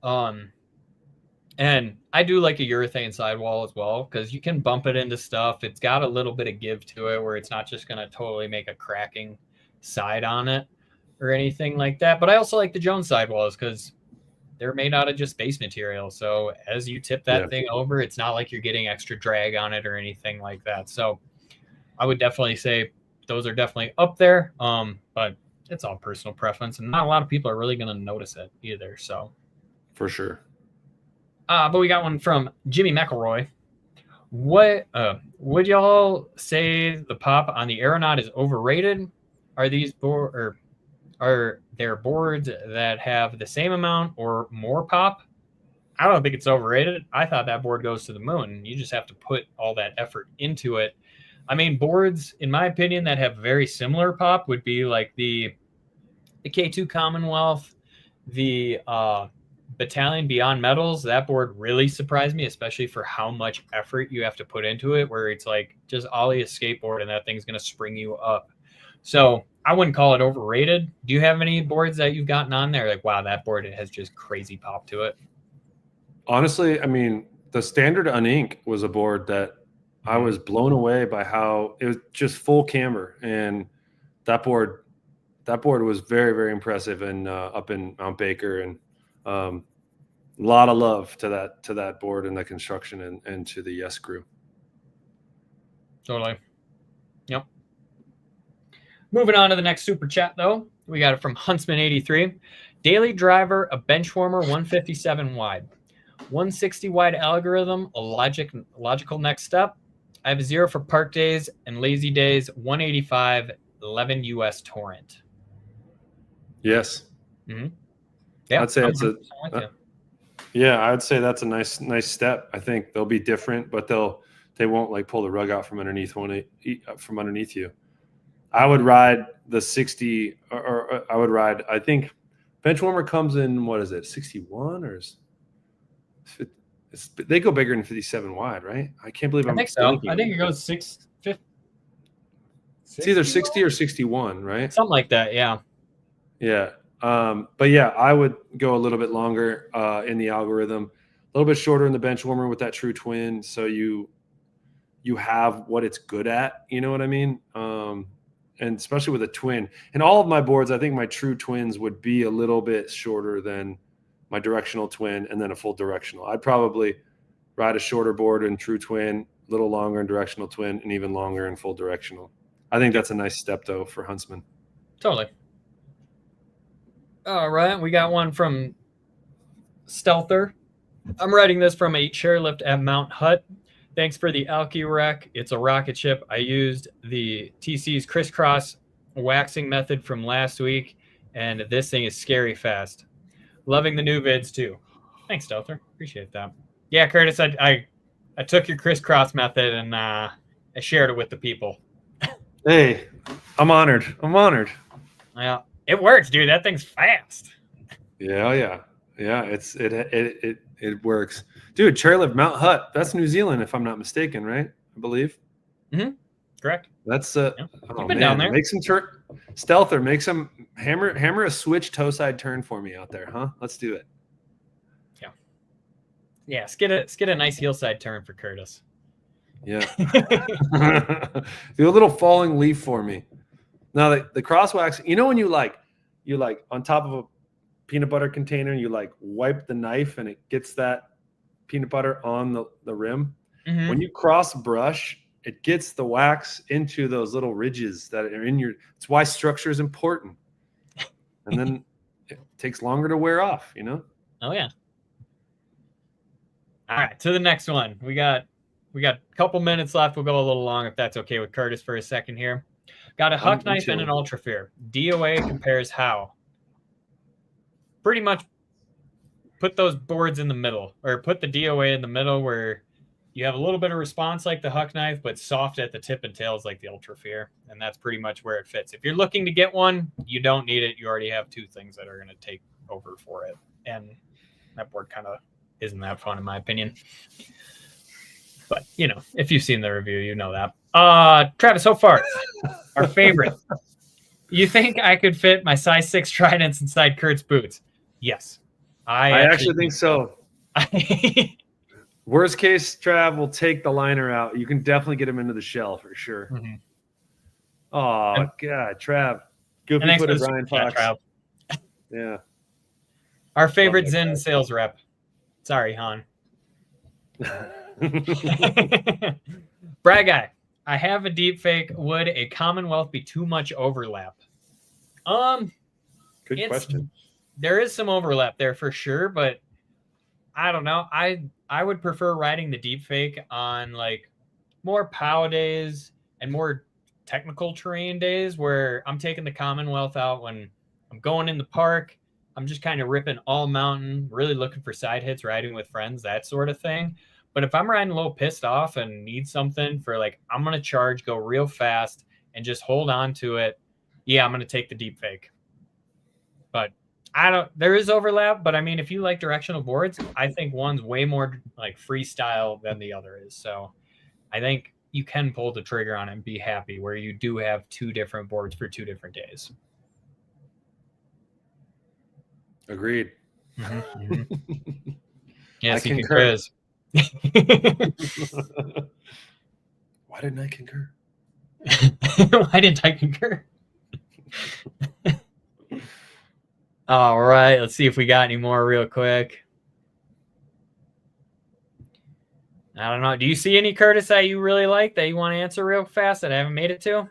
And I do like a urethane sidewall as well because you can bump it into stuff. It's got a little bit of give to it where it's not just going to totally make a cracking side on it or anything like that. But I also like the Jones sidewalls because they're made out of just base material. So as you tip that thing over, it's not like you're getting extra drag on it or anything like that. So I would definitely say those are definitely up there. But it's all personal preference, and not a lot of people are really going to notice it either. So for sure. But we got one from Jimmy McElroy. What would y'all say the pop on the Aeronaut is overrated? Are there boards that have the same amount or more pop? I don't think it's overrated. I thought that board goes to the moon. You just have to put all that effort into it. I mean, boards, in my opinion, that have very similar pop would be like the K2 Commonwealth, the Bataleon Beyond Metals. That board really surprised me, especially for how much effort you have to put into it, where it's like just ollie a skateboard and that thing's going to spring you up. So I wouldn't call it overrated. Do you have any boards that you've gotten on there like, wow, that board has just crazy pop to it? Honestly, I mean, the standard Unink was a board that I was blown away by how it was just full camber, and that board was very, very impressive and up in Mount Baker, and a lot of love to that board and the construction and to the Yes crew. Totally. Yep. Moving on to the next super chat, though. We got it from Huntsman83. Daily driver, a bench warmer, 157 wide. 160 wide algorithm, a logical next step. I have a 0 for park days and lazy days, 185, 11 US torrent. Yes. Mm-hmm. Yeah, I'd say it's I'd say that's a nice step. I think they'll be different, but they won't like pull the rug out from underneath you. I would ride the 60 or I would ride, I think bench warmer comes in, what is it, 61 or They go bigger than 57 wide, right? I can't believe I I'm think so. blanking I on think it that. goes 650. It's either 60 or 61, right? Something like that, yeah. Yeah. But yeah, I would go a little bit longer in the algorithm, a little bit shorter in the bench warmer with that true twin. So you have what it's good at, you know what I mean? And especially with a twin. And all of my boards, I think my true twins would be a little bit shorter than my directional twin and then a full directional. I'd probably ride a shorter board in true twin, a little longer in directional twin, and even longer in full directional. I think that's a nice step, though, for huntsmen. Totally. All right, we got one from Stealther. I'm writing this from a chairlift at Mount Hutt. Thanks for the Alki Wreck. It's a rocket ship. I used the TC's crisscross waxing method from last week, and this thing is scary fast. Loving the new vids too. Thanks, Stealther. Appreciate that. Yeah, Curtis, I took your crisscross method and I shared it with the people. Hey, I'm honored. I'm honored. Yeah, it works, dude. That thing's fast. Yeah. It works, dude. Chairlift Mount Hutt. That's New Zealand, if I'm not mistaken, right? I believe. Correct. That's Yeah. oh, been man. down there. Make some Stealther. Make some hammer a switch toe side turn for me out there, huh? Let's do it. Yeah, let's get a nice heel side turn for Curtis. Yeah. Do a little falling leaf for me. Now the cross wax, you know when you like on top of a peanut butter container and you like wipe the knife and it gets that peanut butter on the rim. Mm-hmm. When you cross brush, it gets the wax into those little ridges that are in your. It's why structure is important. And then it takes longer to wear off, you know? Oh yeah. All right, to the next one. We got a couple minutes left. We'll go a little long if that's okay with Curtis for a second here. Got a huck knife and an ultra fear. DOA compares how? Pretty much put those boards in the middle, or put the DOA in the middle where you have a little bit of response like the huck knife, but soft at the tip and tails like the ultra fear. And that's pretty much where it fits. If you're looking to get one, you don't need it. You already have two things that are going to take over for it. And that board kind of isn't that fun in my opinion. But, you know, if you've seen the review, you know that. Travis, so far, our favorite. You think I could fit my size 6 tridents inside Kurt's boots? Yes. I actually think so. Worst case, Trav will take the liner out. You can definitely get him into the shell for sure. Mm-hmm. Oh, God, Trav. Goofy footed Ryan Fox. Yeah. Our favorite Zen sales rep. Sorry, Han. Brad guy, I have a deep fake. Would a Commonwealth be too much overlap? Good question. There is some overlap there for sure, but I don't know. I would prefer riding the deep fake on like more POW days and more technical terrain days where I'm taking the Commonwealth out when I'm going in the park. I'm just kind of ripping all mountain, really looking for side hits, riding with friends, that sort of thing. But if I'm riding a little pissed off and need something for like, I'm going to charge, go real fast and just hold on to it. Yeah, I'm going to take the deep fake. But there is overlap, but I mean, if you like directional boards, I think one's way more like freestyle than the other is. So I think you can pull the trigger on it and be happy where you do have two different boards for 2 different days. Agreed. Mm-hmm. Yes, I you concur. Can. Why didn't I concur? Why didn't I concur? All right, let's see if we got any more real quick. I don't know. Do you see any, Curtis, that you really like that you want to answer real fast that I haven't made it to?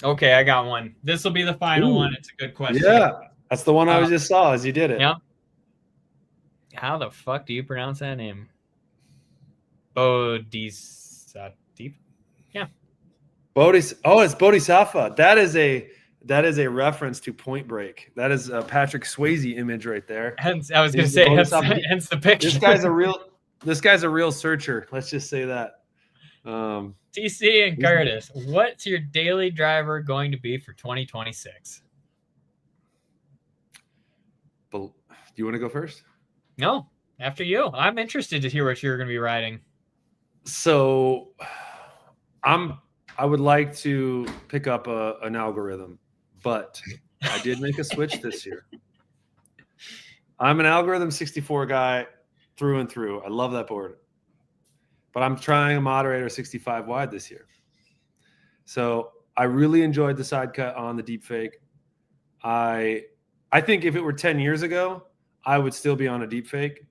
Okay, I got one. This will be the final one. It's a good question. Yeah, that's the one I just saw as you did it. Yeah. How the fuck do you pronounce that name? Bodhisattva. Yeah. It's Bodhisattva. That is a reference to Point Break. That is a Patrick Swayze image right there. Hence, I was going to say, hence the picture. This guy's a real searcher. Let's just say that. TC and Curtis, what's your daily driver going to be for 2026? But do you want to go first? No, after you. I'm interested to hear what you're going to be riding. So I would like to pick up an algorithm, but I did make a switch this year. I'm an algorithm 64 guy through and through. I love that board. But I'm trying a moderator 65 wide this year. So I really enjoyed the side cut on the deep fake. I think if it were 10 years ago, I would still be on a deep fake.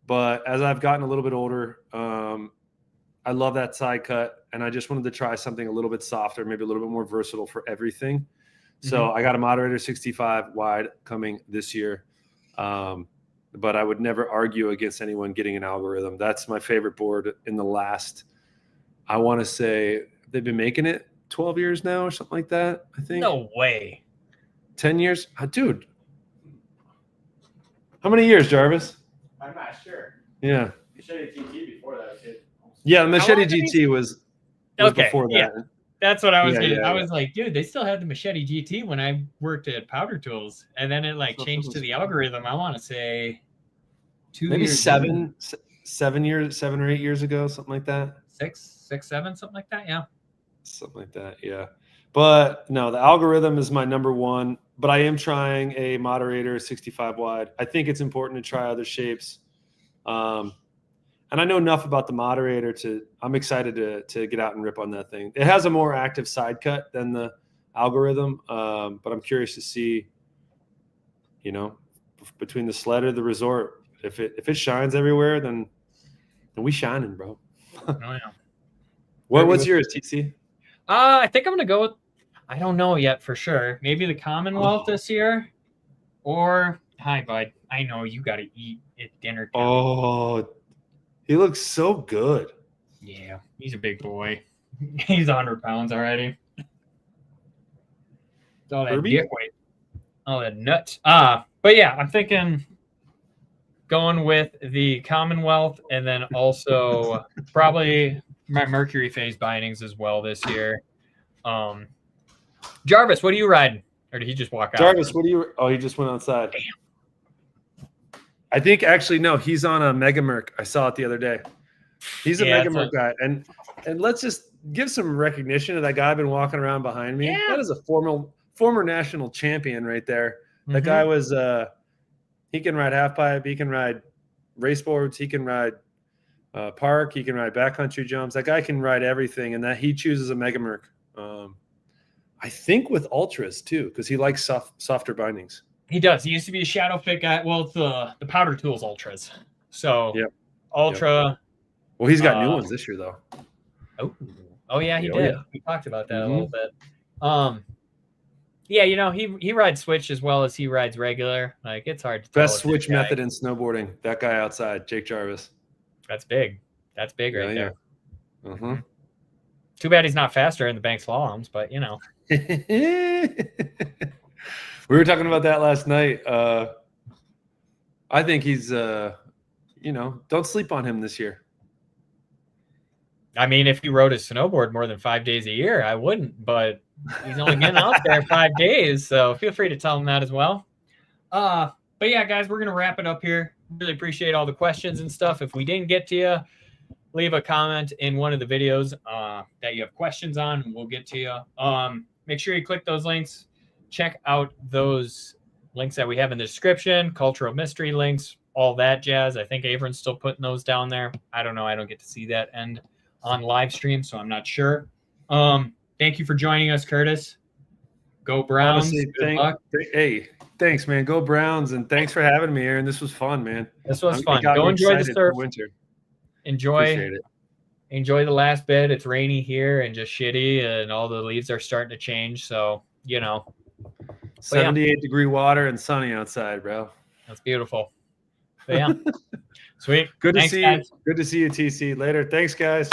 But as I've gotten a little bit older, I love that side cut. And I just wanted to try something a little bit softer, maybe a little bit more versatile for everything. So I got a moderator 65 wide coming this year. But I would never argue against anyone getting an algorithm. That's my favorite board in the last, I want to say, they've been making it 12 years now or something like that, I think. No way. 10 years? Dude. How many years, Jarvis? I'm not sure. Yeah. Machete GT before that was Yeah, the Machete GT was Okay, before that. yeah. That's what I was Yeah, getting. yeah, I was like, dude, they still had the Machete GT when I worked at Powder Tools, and then it like changed to the algorithm. I want to say maybe 7 or 8 years ago, something like that. 6, 7, something like that. Yeah. Something like that, yeah. But no, the algorithm is my number one. But I am trying a moderator 65 wide. I think it's important to try other shapes. And I know enough about the moderator I'm excited to get out and rip on that thing. It has a more active side cut than the algorithm, but I'm curious to see, between the sled or the resort, if it shines everywhere, then we shining, bro. Oh yeah. What's yours, TC? I think I'm gonna go with, I don't know yet for sure. Maybe the Commonwealth this year, or hi bud. I know you got to eat at dinner time. Oh. He looks so good. Yeah, he's a big boy. He's 100 pounds already. All that dick weight. All that nuts. But yeah, I'm thinking going with the Commonwealth and then also probably my Mercury phase bindings as well this year. Jarvis, what are you riding? Or did he just walk out? Jarvis, what do you? Oh, he just went outside. Damn. I think actually no, he's on a Mega Merc. I saw it the other day. He's a Mega Merc guy, and let's just give some recognition to that guy been walking around behind me. Yeah. That is a former national champion right there. That guy was he can ride half pipe, he can ride race boards, he can ride park, he can ride backcountry jumps. That guy can ride everything, and that he chooses a Mega Merc. I think with ultras too, because he likes softer bindings. He does. He used to be a shadow fit guy. Well, it's the Powder Tools Ultras. So Ultra. Yep. Well, he's got new ones this year though. Oh yeah, he did. Yeah. We talked about that a little bit. Yeah, he rides switch as well as he rides regular. Like it's hard to tell. Best switch method in snowboarding. That guy outside, Jake Jarvis. That's big. That's big right there. Mm-hmm. Too bad he's not faster in the bank slaloms, but We were talking about that last night. I think he's, don't sleep on him this year. I mean, if he rode his snowboard more than 5 days a year, I wouldn't, but he's only getting out there 5 days. So feel free to tell him that as well. But yeah, guys, we're going to wrap it up here. Really appreciate all the questions and stuff. If we didn't get to you, leave a comment in one of the videos that you have questions on, and we'll get to you. Make sure you click those links. Check out those links that we have in the description, cultural mystery links, all that jazz. I think Avran's still putting those down there. I don't know. I don't get to see that end on live stream, so I'm not sure. Thank you for joining us, Curtis. Go Browns. Good luck. Hey, thanks, man. Go Browns, and thanks for having me, Aaron. This was fun, man. This was fun. Go enjoy the surf. Winter. Enjoy the last bit. It's rainy here and just shitty, and all the leaves are starting to change. So, 78-degree water and sunny outside, bro. That's beautiful. But yeah. Sweet. Good to see you. Good to see you, TC. Later. Thanks, guys.